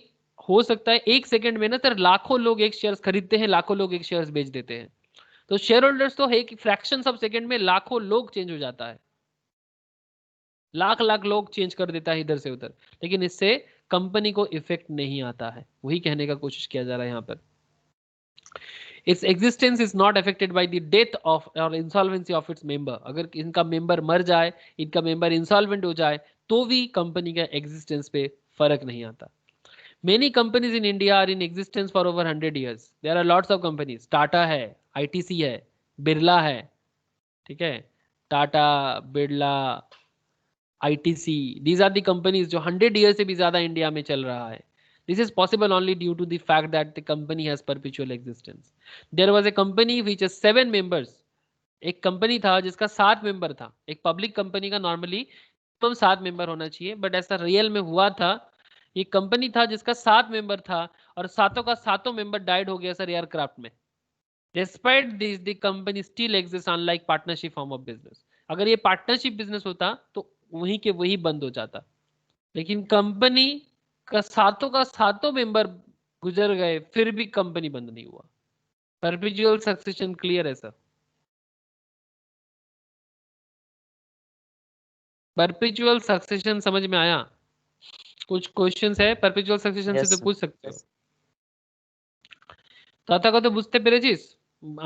हो सकता है 1 सेकंड में ना सर लाखों लोग एक शेयर्स खरीदते हैं, लाखों लोग एक शेयर्स बेच देते हैं, तो शेयर होल्डर्स तो है कि फ्रैक्शन ऑफ सेकंड में लाखों लोग चेंज हो जाता है, लाख लाख लोग चेंज कर देता है इधर से उधर, लेकिन इससे कंपनी को इफेक्ट नहीं आता है, वही कहने का कोशिश किया जा रहा है यहाँ पर। Its existence is not affected by the death of or insolvency of its member। अगर इनका मेंबर मर जाए, इनका मेंबर इंसॉल्वेंट हो जाए, तो भी कंपनी का एग्जिस्टेंस पे फर्क नहीं आता। Many companies in India are in existence for over 100 years. There are lots of companies. Tata है, ITC है, बिरला है, ठीक है, Tata, Birla, ITC, these are the companies जो 100 years से भी ज्यादा इंडिया में चल रहा है। This is possible only due to the fact that the company has perpetual existence. There was a company which has 7 members. एक कंपनी था जिसका 7 मेंबर था। एक पब्लिक कंपनी का नॉर्मली तो 7 मेंबर होना चाहिए, बट ऐसा रियल में हुआ था। ये कंपनी था जिसका 7 मेंबर था और सातों का सातों मेंबर डाइड हो गया सर एयरक्राफ्ट में। Despite this, the company still exists unlike partnership form of business. अगर ये पार्टनरशिप बिजनेस होता तो वहीं के वही बंद हो जाता, लेकिन कंपनी का सातों मेंबर गुजर गए फिर भी कंपनी बंद नहीं हुआ। परपेचुअल सक्सेशन क्लियर है सर? परपेचुअल सक्सेशन समझ में आया? कुछ क्वेश्चंस है परपेचुअल सक्सेशन Yes, से तो sir. पूछ सकते हो। তাতা কত বুঝতে পেরেছিস?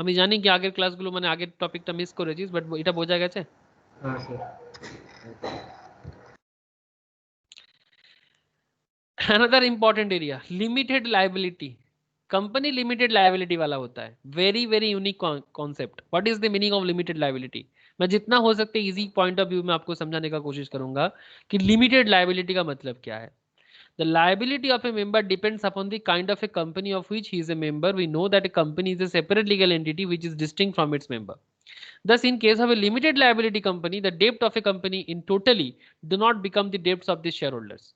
আমি জানি কি আগের ক্লাসগুলো মানে আগের টপিকটা মিস করেছিস, বাট এটা বোঝা গেছে? हाँ sir. Another important area, limited liability। Company limited liability वाला होता है, very very unique concept. What is the meaning of limited liability? मैं जितना हो सकते इजी पॉइंट ऑफ व्यू में आपको समझाने का कोशिश करूंगा कि लिमिटेड लायबिलिटी का मतलब क्या है। The liability of a member depends upon the kind of a company of which he is a member. We know that a company is a separate legal entity which is distinct from its member. Thus, in case of a limited liability company, the debt of a company in totally do not become the debts of the shareholders.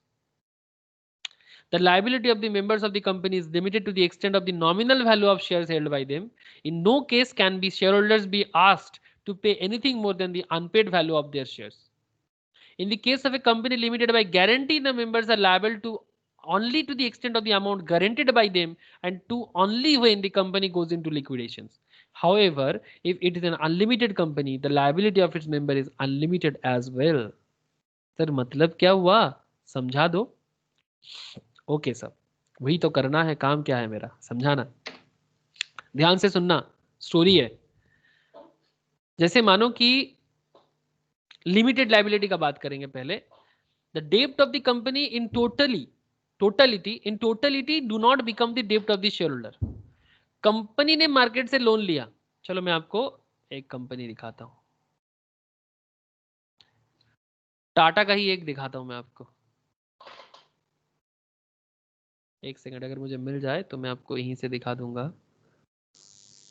The liability of the members of the company is limited to the extent of the nominal value of shares held by them. In no case can the shareholders be asked to pay anything more than the unpaid value of their shares. In the case of a company limited by guarantee, the members are liable to only to the extent of the amount guaranteed by them and to only when the company goes into liquidations. However, if it is an unlimited company, the liability of its member is unlimited as well. Sir मतलब क्या हुआ, समझा दो. Okay sir, वही तो करना है, काम क्या है मेरा, समझाना. ध्यान से सुनना, स्टोरी है. जैसे मानो कि लिमिटेड लाइबिलिटी का बात करेंगे पहले. द डेब्ट of the company in totality do not become the डेब्ट of the share holder. Company ने मार्केट से लोन लिया. चलो मैं आपको एक कंपनी दिखाता हूं, टाटा का ही एक दिखाता हूं मैं आपको. एक सेकंड, अगर मुझे मिल जाए तो मैं आपको यहीं से दिखा दूंगा.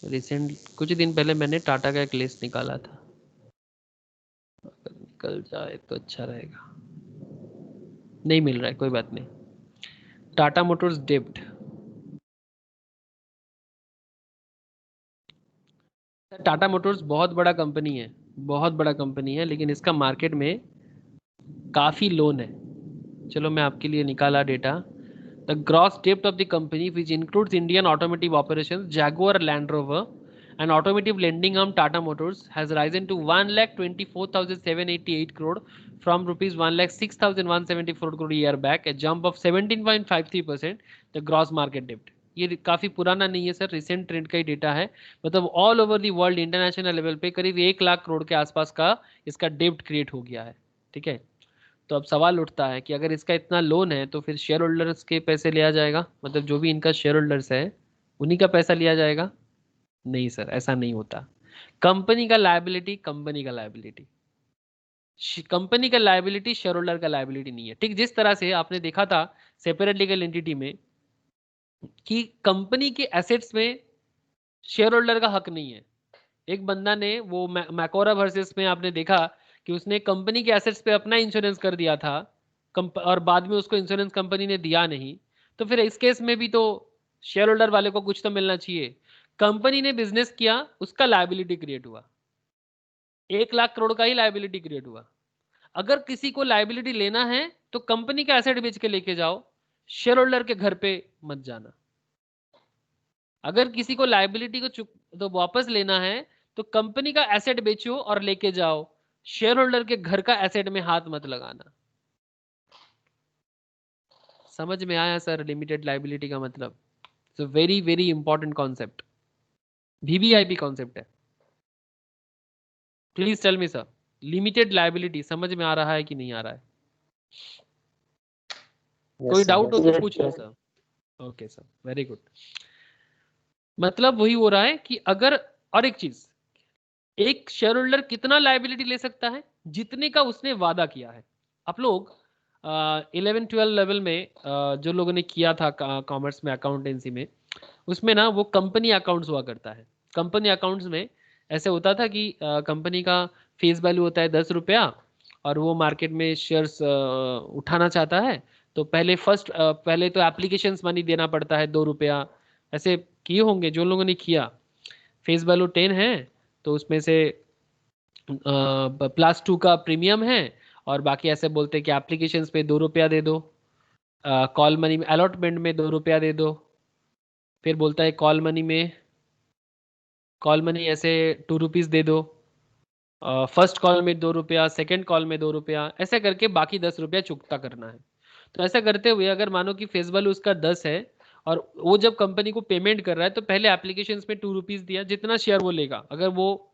रिसेंट कुछ दिन पहले मैंने टाटा का एक लिस्ट निकाला था, अगर निकल जाए तो अच्छा रहेगा. नहीं मिल रहा है, कोई बात नहीं. टाटा मोटर्स डेब्ट. टाटा मोटर्स बहुत बड़ा कंपनी है, बहुत बड़ा कंपनी है, लेकिन इसका मार्केट में काफी लोन है. चलो मैं आपके लिए निकाला डेटा. द ग्रॉस डेब्ट of the company which includes Indian automotive operations, Jaguar land rover and automotive lending arm Tata Motors has risen to 1,24,788 crore from rupees 1,06,174 crore a year back, a jump of 17.53%. The gross market debt. ये काफी पुराना नहीं है sir, recent trend का ही data है. मतलब all over the world international level पे करीब 1 लाख करोड़ के आसपास का इसका डेब्ट क्रिएट हो गया है. ठीक है, तो अब सवाल उठता है कि अगर इसका इतना लोन है तो फिर शेयर होल्डर्स के पैसे लिया जाएगा, मतलब जो भी इनका शेयर होल्डर्स है उन्हीं का पैसा लिया जाएगा. नहीं सर, ऐसा नहीं होता. कंपनी का लायबिलिटी कंपनी का लायबिलिटी, कंपनी का लायबिलिटी शेयर होल्डर का लायबिलिटी नहीं है. ठीक जिस तरह से आपने देखा था सेपरेट लीगल एंटिटी में कि कंपनी के एसेट्स में शेयर होल्डर का हक नहीं है. एक बंदा ने वो मैकोरा वर्सेस में आपने देखा कि उसने कंपनी के एसेट्स पे अपना इंश्योरेंस कर दिया था और बाद में उसको इंश्योरेंस कंपनी ने दिया नहीं. तो फिर इस केस में भी तो शेयर होल्डर वाले को कुछ तो मिलना चाहिए. कंपनी ने बिजनेस किया, उसका लायबिलिटी क्रिएट हुआ, 1 लाख करोड़ का ही लायबिलिटी क्रिएट हुआ. अगर किसी को लायबिलिटी लेना है तो कंपनी का एसेट बेच के लेके जाओ, शेयर होल्डर के घर पे मत जाना. अगर किसी को लायबिलिटी को तो वापस लेना है तो कंपनी का एसेट बेचो और लेके जाओ, शेयर होल्डर के घर का एसेट में हाथ मत लगाना. समझ में आया सर लिमिटेड लायबिलिटी का मतलब? It's a very very important concept, VVIP concept है. Please tell me sir, limited liability समझ में आ रहा है कि नहीं आ रहा है? कोई डाउट हो तो पूछ लो sir. Okay sir, very good. मतलब वही हो रहा है कि अगर, और एक चीज, एक शेयर होल्डर कितना लायबिलिटी ले सकता है? जितने का उसने वादा किया है. आप लोग 11-12 लेवल में जो लोगों ने किया था कॉमर्स में, अकाउंटेंसी में, उसमें ना वो कंपनी अकाउंट्स हुआ करता है. कंपनी अकाउंट्स में ऐसे होता था कि कंपनी का फेस वैल्यू होता है 10 रुपया और वो मार्केट में शेयर्स उठाना चाहता है तो पहले तो एप्लीकेशंस मनी देना पड़ता है 2 रुपया. ऐसे किए होंगे जो लोगों ने किया. फेस वैल्यू 10 है तो उसमें से +2 का प्रीमियम है और बाकी ऐसे बोलते हैं कि एप्लीकेशंस पे 2 रुपया दे दो, कॉल मनी में अलॉटमेंट में 2 रुपया दे दो, फिर बोलता है कॉल मनी ऐसे 2 रुपीज़ दे दो, फर्स्ट कॉल में 2 रुपया, सेकेंड कॉल में 2 रुपया, ऐसे करके बाकी 10 रुपया चुकता करना है. तो ऐसा करते हुए अगर मानो कि फेस वैल्यू उसका 10 है और वो जब कंपनी को पेमेंट कर रहा है तो पहले एप्लीकेशंस में 2 रुपीज़ दिया, जितना शेयर वो लेगा, अगर वो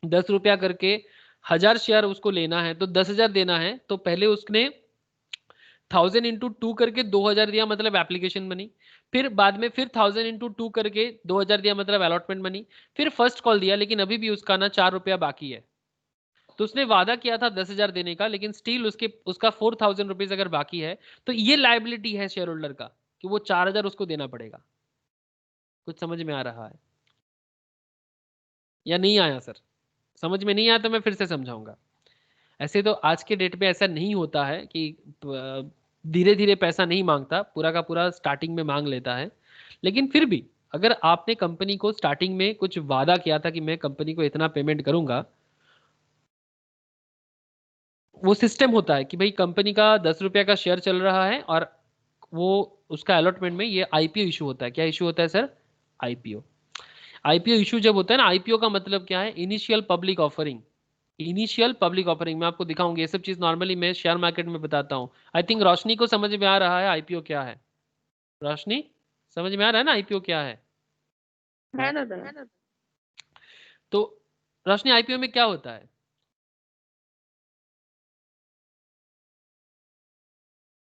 10 रुपया करके 1000 शेयर उसको लेना है तो 10,000 देना है, तो पहले उसने 1000 इंटू 2 करके 2000 दिया, मतलब एप्लीकेशन मनी. फिर बाद में फिर 1000 इंटू 2 करके 2000 दिया, मतलब अलॉटमेंट मनी. फिर फर्स्ट कॉल दिया, लेकिन अभी भी उसका ना 4 रुपया बाकी है. तो उसने वादा किया था 10,000 देने का, लेकिन स्टिल उसका 4000 रुपीज अगर बाकी है तो ये लायबिलिटी है शेयर होल्डर का कि वो 4000 उसको देना पड़ेगा. कुछ समझ में आ रहा है? या नहीं आया सर? समझ में नहीं आया तो मैं फिर से समझाऊंगा। ऐसे तो आज के डेट पे ऐसा नहीं होता है कि धीरे धीरे पैसा नहीं मांगता, पूरा का पूरा स्टार्टिंग में मांग लेता है। लेकिन फिर भी अगर आपने कंपनी को स्टार्टिंग में कुछ वादा किया था कि मैं कंपनी को इतना पेमेंट करूंगा, वो सिस्टम होता है कि भाई कंपनी का 10 रुपये का शेयर चल रहा है और वो उसका अलॉटमेंट में ये आईपीओ इशू होता है। क्या इशू होता है सर? आईपीओ। आईपीओ इशू जब होता है ना, आईपीओ का मतलब क्या है? Initial public offering. Initial public offering मैं आपको दिखाऊंगी, ये सब चीज नॉर्मली मैं शेयर मार्केट में बताता हूँ। आई थिंक रोशनी को समझ में आ रहा है आईपीओ क्या है? रोशनी समझ में आ रहा है ना आईपीओ क्या है? है दादा। तो रोशनी आईपीओ में क्या होता है?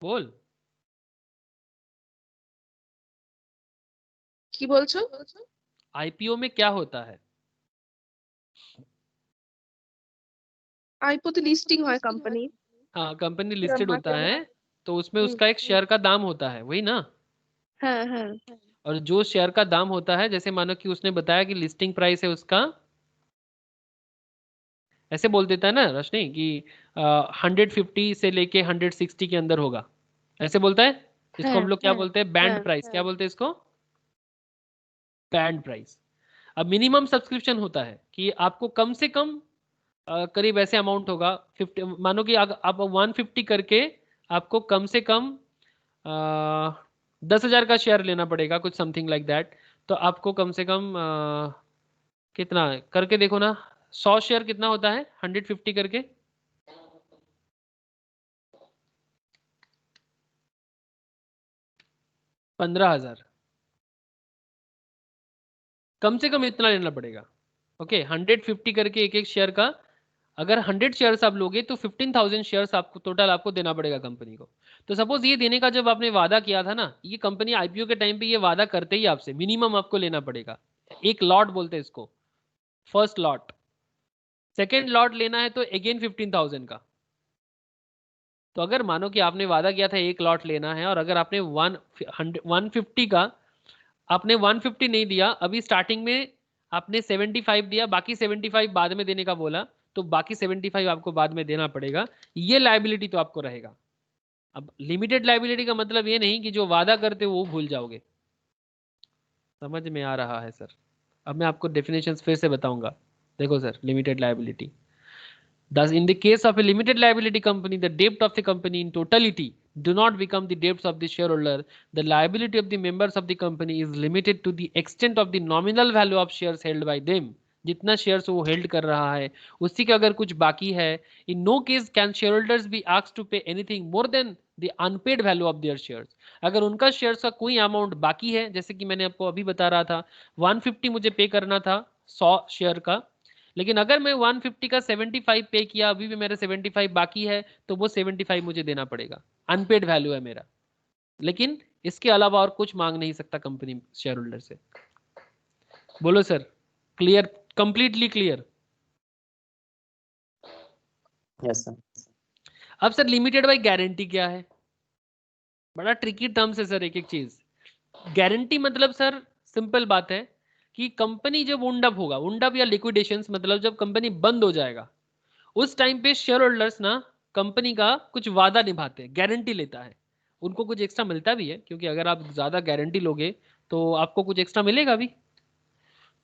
बोल। কি বলছো? आईपीओ में क्या होता है? আইপো তো লিস্টিং হয় কোম্পানি हाँ, कंपनी शेयर लिस्टेड होता मार्केट। है तो उसमें उसका एक शेयर का दाम होता है, वही ना? हाँ हाँ और जो शेयर का दाम होता है, जैसे मानो कि उसने बताया कि लिस्टिंग प्राइस है उसका, ऐसे बोल देता है ना रोशनी कि 150 से लेके 160 के अंदर होगा, ऐसे बोलता है। इसको हम हाँ लोग क्या बोलते हैं? बैंड हाँ प्राइस। क्या बोलते हैं इसको? Band price. अब मिनिमम सब्सक्रिप्शन होता है कि आपको कम से कम करीब ऐसे अमाउंट होगा 50, मानो कि आप 150 करके आपको कम से कम 10,000 का शेयर लेना पड़ेगा, कुछ समथिंग लाइक दैट। तो आपको कम से कम कितना करके देखो ना, 100 शेयर कितना होता है 150 करके? 15,000। कम से कम इतना लेना पड़ेगा। ओके, 150 करके एक एक शेयर का, अगर 100 शेयर्स आप लोगे तो 15,000 शेयर्स आपको टोटल आपको देना पड़ेगा कंपनी को। तो सपोज ये देने का जब आपने वादा किया था ना, ये कंपनी आईपीओ के टाइम पे ये वादा करते ही आपसे मिनिमम आपको लेना पड़ेगा। एक लॉट बोलते हैं इसको, फर्स्ट लॉट। सेकेंड लॉट लेना है तो अगेन 15,000 का। तो अगर मानो कि आपने वादा किया था एक लॉट लेना है और अगर आपने 150 का आपने 150 नहीं दिया, अभी स्टार्टिंग में आपने 75 दिया, बाकी 75 बाद में देने का बोला, तो बाकी 75 आपको बाद में देना पड़ेगा। ये लायबिलिटी तो आपको रहेगा। अब लिमिटेड लायबिलिटी का मतलब ये नहीं कि जो वादा करते हो वो भूल जाओगे। समझ में आ रहा है सर? अब मैं आपको डेफिनेशंस फिर से बताऊंगा। देखो sir, limited liability, thus in the case of a limited liability company, the debt of the company in totality do not become the debts of the shareholder. The liability of the members of the company is limited to the extent of the nominal value of shares held by them. जितना shares वो held कर रहा है उसी का अगर कुछ बाकी है, in no case can share holders be asked to pay anything more than the unpaid value of their shares. अगर उनका शेयर्स का कोई अमाउंट बाकी है, जैसे कि मैंने आपको अभी बता रहा था 150 मुझे पे करना था 100 शेयर का, लेकिन अगर मैं 150 का 75 पे किया, अभी भी मेरे 75 बाकी है, तो वो 75 मुझे देना पड़ेगा। अनपेड वैल्यू है मेरा, लेकिन इसके अलावा और कुछ मांग नहीं सकता कंपनी शेयर होल्डर से। बोलो sir, clear? Completely clear? Yes sir. अब सर लिमिटेड बाय गारंटी क्या है? बड़ा ट्रिकी टर्म्स है सर एक एक चीज। गारंटी मतलब सर सिंपल बात है कि कंपनी जब वुंड अप होगा, वुंड अप या लिक्विडेशन मतलब जब कंपनी बंद हो जाएगा, उस टाइम पे शेयर होल्डर्स ना कंपनी का कुछ वादा निभाते हैं, गारंटी लेता है। उनको कुछ एक्स्ट्रा मिलता भी है, क्योंकि अगर आप ज्यादा गारंटी लोगे तो आपको कुछ एक्स्ट्रा मिलेगा भी।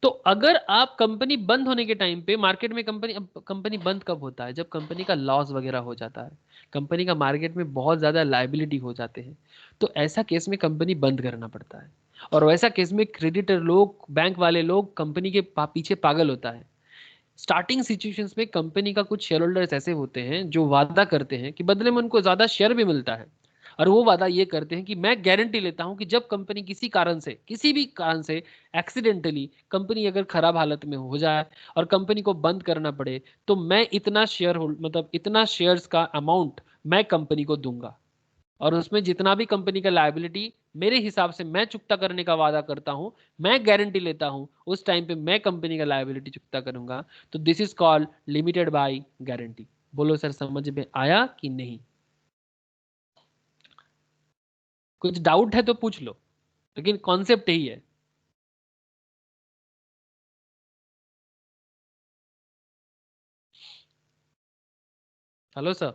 तो अगर आप कंपनी बंद होने के टाइम पे मार्केट में कंपनी बंद कब होता है? जब कंपनी का लॉस वगैरह हो जाता है, कंपनी का मार्केट में बहुत ज्यादा लायबिलिटी हो जाते हैं, तो ऐसा केस में कंपनी बंद करना पड़ता है। और वैसा केस में क्रेडिटर लोग, बैंक वाले लोग कंपनी के पीछे पागल होता है। स्टार्टिंग सिचुएशंस में कंपनी का कुछ शेयर होल्डर्स ऐसे होते हैं जो वादा करते हैं कि बदले में उनको ज्यादा शेयर भी मिलता है, और वो वादा ये करते हैं कि मैं गारंटी लेता हूं कि जब कंपनी किसी कारण से, किसी भी कारण से एक्सीडेंटली कंपनी अगर खराब हालत में हो जाए और कंपनी को बंद करना पड़े, तो मैं इतना शेयर होल्ड मतलब इतना शेयर्स का अमाउंट मैं कंपनी को दूंगा, और उसमें जितना भी कंपनी का लायबिलिटी मेरे हिसाब से मैं चुकता करने का वादा करता हूं, मैं गारंटी लेता हूं उस टाइम पे मैं कंपनी का लायबिलिटी चुकता करूंगा। तो this is called limited by guarantee. बोलो सर, समझ में आया कि नहीं? कुछ डाउट है तो पूछ लो, लेकिन कॉन्सेप्ट यही है। Hello sir,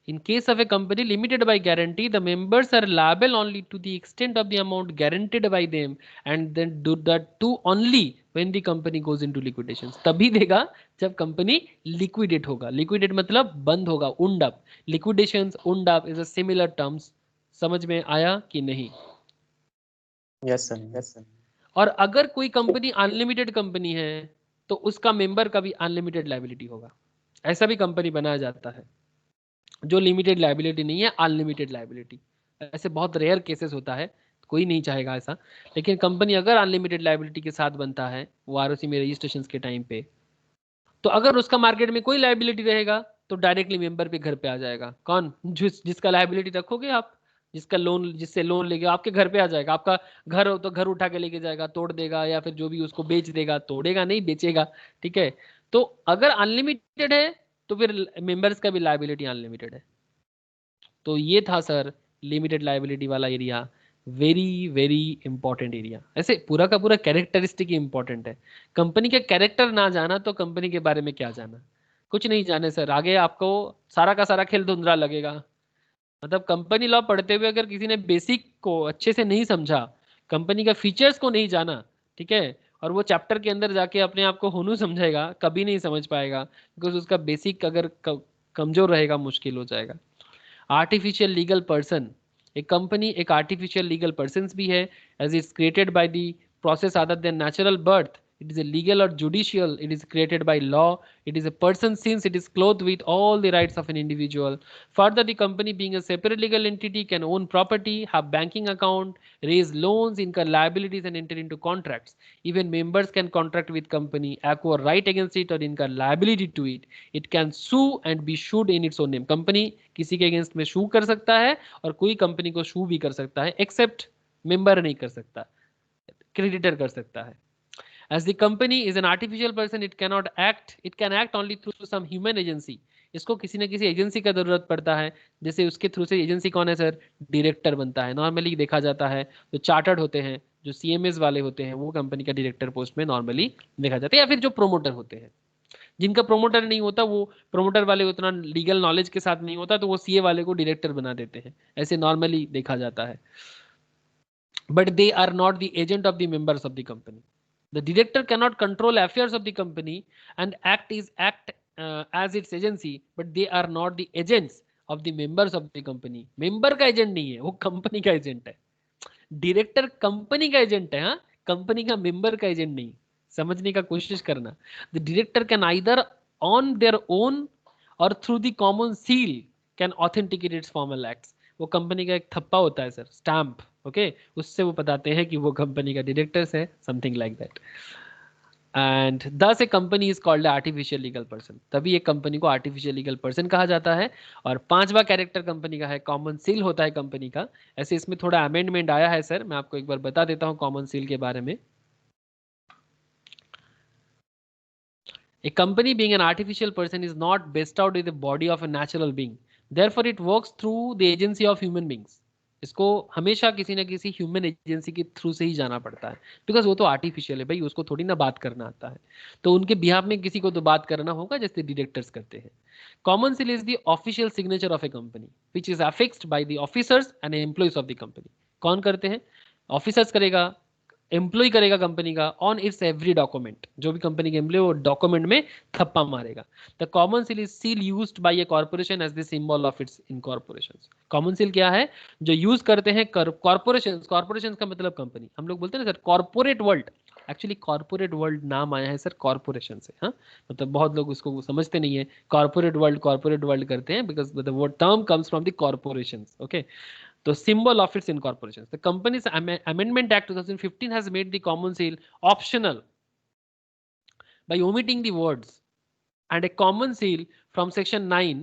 in case of a company limited by guarantee, the members are liable only to the extent of the amount guaranteed by them, and then do that too only when the company goes into liquidation. तभी देगा जब company liquidate होगा. liquidate मतलब बंद होगा, wound up. liquidations, wound up is a similar terms. समझ में आया कि नहीं? Yes sir, yes sir. और अगर कोई कंपनी अनलिमिटेड कंपनी है तो उसका मेंबर का भी अनलिमिटेड लायबिलिटी होगा. ऐसा भी कंपनी बनाया जाता है जो लिमिटेड लायबिलिटी नहीं है, अनलिमिटेड लायबिलिटी. ऐसे बहुत रेयर केसेस होता है, कोई नहीं चाहेगा ऐसा. लेकिन कंपनी अगर अनलिमिटेड लायबिलिटी के साथ बनता है वो आरओसी में रजिस्ट्रेशन के टाइम पे, तो अगर उसका मार्केट में कोई लायबिलिटी रहेगा तो डायरेक्टली मेंबर पे घर पे आ जाएगा. कौन? जिसका लायबिलिटी रखोगे आप, जिसका लोन, जिससे लोन लेके आपके घर पे आ जाएगा. आपका घर हो तो घर उठा के लेके जाएगा, तोड़ देगा, या फिर जो भी उसको बेच देगा, तोड़ेगा नहीं, बेचेगा. ठीक है, तो अगर अनलिमिटेड है तो फिर मेंबर्स का भी लायबिलिटी अनलिमिटेड है. तो ये था सर लिमिटेड लायबिलिटी वाला area, very very important area. ऐसे पूरा का पूरा कैरेक्टरिस्टिक ही इंपॉर्टेंट है. कंपनी के कैरेक्टर ना जाना तो कंपनी के बारे में क्या जाना, कुछ नहीं जाने सर. आगे आपको सारा का सारा खेल धुंधला लगेगा. मतलब कंपनी लॉ पढ़ते हुए अगर किसी ने बेसिक को अच्छे से नहीं समझा, कंपनी का फीचर्स को नहीं जाना, ठीक है, और वो चैप्टर के अंदर जाके अपने आप को होनू समझेगा, कभी नहीं समझ पाएगा, बिकॉज उसका बेसिक अगर कमजोर रहेगा, मुश्किल हो जाएगा. आर्टिफिशियल लीगल पर्सन, एक कंपनी एक आर्टिफिशियल लीगल पर्सन भी है, as is created by the process other than natural birth. It is a legal or judicial. It is created by law. It is a person since it is clothed with all the rights of an individual. Further, the company being a separate legal entity can own property, have banking account, raise loans, incur liabilities and enter into contracts. Even members can contract with company, acquire right against it or incur liability to it. It can sue and be sued in its own name. Company किसी के against में sue कर सकता है और कोई company को sue भी कर सकता है, except member नहीं कर सकता, creditor कर सकता है. As the company is an artificial person, it can act only through some human agency. इसको किसी न किसी एजेंसी का जरूरत पड़ता है. जैसे उसके थ्रू से एजेंसी कौन है सर? डायरेक्टर बनता है. नॉर्मली देखा जाता है जो चार्टर्ड होते हैं, जो सीएमएस वाले होते हैं, वो कंपनी का डायरेक्टर पोस्ट में नॉर्मली देखा जाता है. या फिर जो प्रोमोटर होते हैं, जिनका प्रोमोटर नहीं होता, वो प्रोमोटर वाले उतना लीगल नॉलेज के साथ नहीं होता, तो वो सीए वाले को डायरेक्टर बना देते हैं. ऐसे नॉर्मली देखा जाता है. But they are not the agent of the members of the company. The director cannot control affairs of the company and act as its agency, but they are not the agents of the members of the company. Member का agent नहीं है, वो company का agent है. Director company का agent है, हाँ, company का मेंबर का एजेंट नहीं. समझने का कोशिश करना. The director can either on their own or through the common seal can authenticate its formal acts. वो कंपनी का एक थप्पा होता है सर, स्टैम्प, ओके, उससे वो बताते हैं कि वो कंपनी का डायरेक्टर्स है, something like that. And thus a company is called artificial legal person. तभी एक कंपनी को आर्टिफिशियल लीगल पर्सन कहा जाता है. और पांचवा कैरेक्टर कंपनी का है कॉमन सील होता है कंपनी का. ऐसे इसमें थोड़ा अमेंडमेंट आया है सर, मैं आपको एक बार बता देता हूँ कॉमन सील के बारे में. A company being an artificial person is not bestowed with the body of a natural being. Therefore, it works through the agency of human beings. इसको हमेशा किसी ना किसी ह्यूमन एजेंसी के थ्रू से ही जाना पड़ता है, बिकॉज वो तो आर्टिफिशियल है भाई, उसको थोड़ी ना बात करना आता है. तो उनके बिहाफ में किसी को तो बात करना होगा, जैसे डायरेक्टर्स करते हैं. Common seal is the official signature of a company which is affixed by the officers and employees of the company. कौन करते हैं? ऑफिसर्स करेगा, एम्प्लॉय करेगा कंपनी का, ऑन इट्स एवरी डॉक्यूमेंट. जो भी कंपनी के एम्प्लॉय वो डॉक्यूमेंट में थप्पा मारेगा. The common seal is seal used by a corporation as the symbol of its incorporations. Common seal क्या है? जो यूज करते हैं कॉर्पोरेशंस. कॉर्पोरेशंस का मतलब कंपनी. हम लोग बोलते हैं ना sir corporate world, actually corporate world नाम आया है सर कॉर्पोरेशन से. हाँ, मतलब बहुत लोग उसको समझते नहीं है, कॉर्पोरेट वर्ल्ड करते हैं because the word term comes from the corporations. Okay, the symbol of its incorporation. The Companies Amendment Act 2015 has made the common seal optional by omitting the words and a common seal from section 9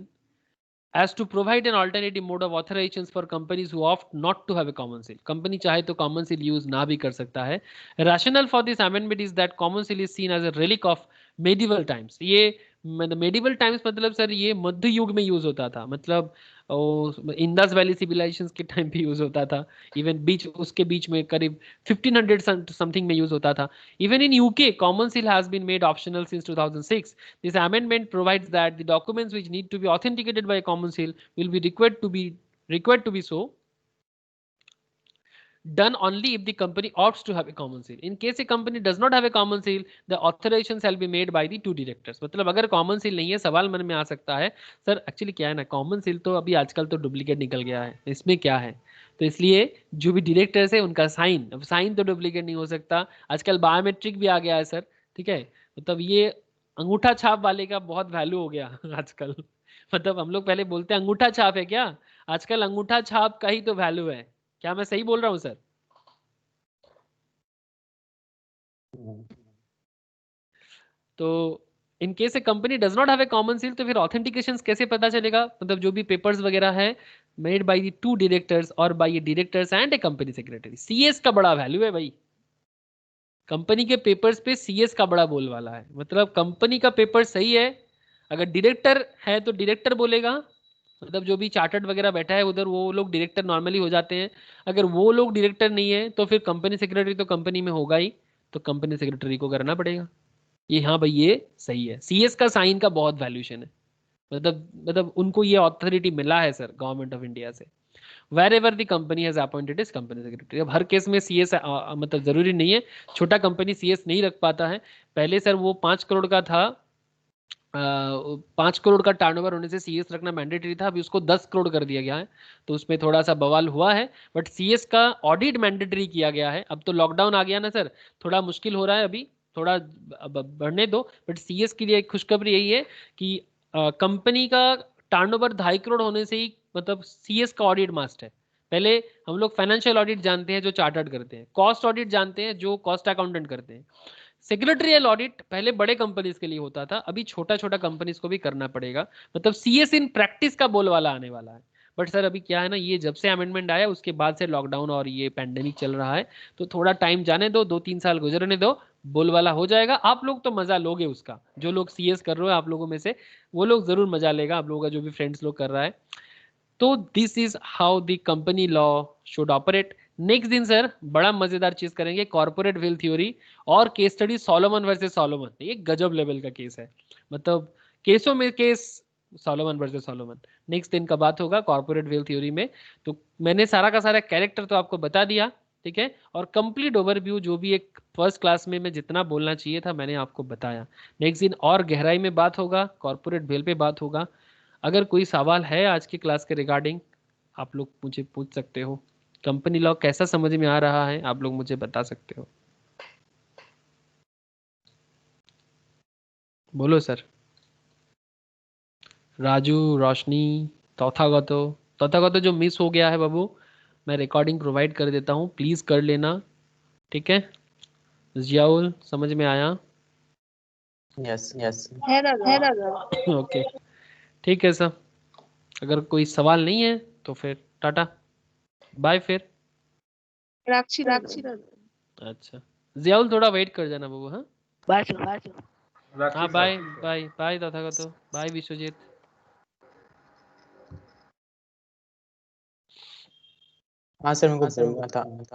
as to provide an alternative mode of authorizations for companies who opt not to have a common seal. Company चाहे तो common seal use ना भी कर सकता है. Rationale for this amendment is that common seal is seen as a relic of medieval times. ये medieval times मतलब sir ये मध्य युग में यूज होता था. मतलब और इंडस वैली सिविलाइजेशंस के टाइम पे यूज होता था, इवन उसके बीच में करीब 1500 समथिंग में यूज होता था। Even in UK common seal has been made optional since 2006। This amendment provides that the documents which need to be authenticated by common seal will be required to be so done only if the company opts to have a common seal. In case a company does not have a common seal, the authorization shall be made by the two directors. मतलब अगर common seal नहीं है, सवाल मन में आ सकता है sir actually क्या है ना, common seal तो अभी आजकल तो डुप्लीकेट निकल गया है, इसमें क्या है, तो इसलिए जो भी डायरेक्टर्स है उनका साइन, अब साइन तो डुप्लीकेट नहीं हो सकता, आजकल बायोमेट्रिक भी आ गया है सर, ठीक है, मतलब ये अंगूठा छाप वाले का बहुत वैल्यू हो गया आजकल। मतलब हम लोग पहले बोलते हैं अंगूठा छाप है क्या, आजकल अंगूठा छाप का ही तो वैल्यू है। क्या मैं सही बोल रहा हूँ सर? तो in case A company does not have a common seal, तो फिर ऑथेंटिकेशन कैसे पता चलेगा, मतलब जो भी पेपर्स वगैरह है made by the two directors or by directors and a company secretary. CS का बड़ा वैल्यू है भाई, कंपनी के पेपर्स पे सीएस का बड़ा बोल वाला है, मतलब कंपनी का पेपर सही है, अगर डायरेक्टर है तो डायरेक्टर बोलेगा, मतलब जो भी चार्टर्ड वगैरह बैठा है उधर वो लोग डायरेक्टर नॉर्मली हो जाते हैं, अगर वो लोग डायरेक्टर नहीं है तो फिर कंपनी सेक्रेटरी तो कंपनी में होगा ही, तो कंपनी सेक्रेटरी को करना पड़ेगा ये, हाँ भाई ये सही है, सीएस का साइन का बहुत वैल्यूशन है, मतलब उनको ये अथॉरिटी मिला है सर गवर्नमेंट ऑफ इंडिया से। wherever the company has appointed as company secretary। अब हर केस में सीएस मतलब जरूरी नहीं है, छोटा कंपनी सीएस नहीं रख पाता है, पहले सर वो 5 करोड़ का था, 5 करोड़ का टर्नओवर होने से सीएस रखना मैंडेटरी था, अभी उसको 10 करोड़ कर दिया गया है, तो उसमें थोड़ा सा बवाल हुआ है, बट सीएस का ऑडिट मैंडेटरी किया गया है। अब तो लॉकडाउन आ गया ना सर, थोड़ा मुश्किल हो रहा है अभी, थोड़ा बढ़ने दो, बट सीएस के लिए एक खुशखबरी यही है कि कंपनी का टर्नओवर 2.5 करोड़ होने से ही मतलब सीएस का ऑडिट मस्ट है। पहले हम लोग फाइनेंशियल ऑडिट जानते हैं जो चार्टर्ड करते हैं, कॉस्ट ऑडिट जानते हैं जो कॉस्ट अकाउंटेंट करते हैं, सेक्रेटरियल ऑडिट पहले बड़े कंपनीज के लिए होता था, अभी छोटा छोटा कंपनीज को भी करना पड़ेगा, मतलब सीएस इन प्रैक्टिस का बोलवाला आने वाला है। बट सर अभी क्या है ना, ये जब से अमेंडमेंट आया उसके बाद से लॉकडाउन और ये पैंडेमिक चल रहा है, तो थोड़ा टाइम जाने दो, 2-3 साल गुजरने दो, बोलवाला हो जाएगा, आप लोग तो मजा लोगे उसका, जो लोग सीएस कर रहे हो आप लोगों में से वो लोग जरूर मजा लेगा, आप लोगों का जो भी फ्रेंड्स लोग कर रहा है। तो this is how the company law should operate. Next दिन सर बड़ा मजेदार चीज करेंगे, कॉर्पोरेट वेल्थ थ्योरी और case study Solomon versus Solomon, ये गजब लेवल का केस है, मतलब केसों में case Solomon versus Solomon. Next दिन का बात होगा कॉर्पोरेट वेल्थ थ्योरी में। तो मैंने सारा का सारा कैरेक्टर तो आपको बता दिया, ठीक है, और कंप्लीट ओवरव्यू जो भी एक फर्स्ट क्लास में मैं जितना बोलना चाहिए था मैंने आपको बताया। नेक्स्ट दिन और गहराई में बात होगा, कॉर्पोरेट वेल्थ पे बात होगा। अगर कोई सवाल है आज की क्लास के रिगार्डिंग आप लोग मुझे पूछ सकते हो, कंपनी लॉ कैसा समझ में आ रहा है आप लोग मुझे बता सकते हो, बोलो सर। राजू, रोशनी, तथागतो जो मिस हो गया है बाबू, मैं रिकॉर्डिंग प्रोवाइड कर देता हूँ, प्लीज कर लेना, ठीक है। जियाउल समझ में आया? यस यस है दादा। ओके ठीक है सर, अगर कोई सवाल नहीं है तो फिर टाटा बाय फिर। राक्षी दादा। अच्छा जियाउल थोड़ा वेट कर जाना बाबू, हाँ बाय सर, बाय सर। हाँ bye bye bye Tathagata, bye Biswajit. हाँ सर मेरे को बोलना था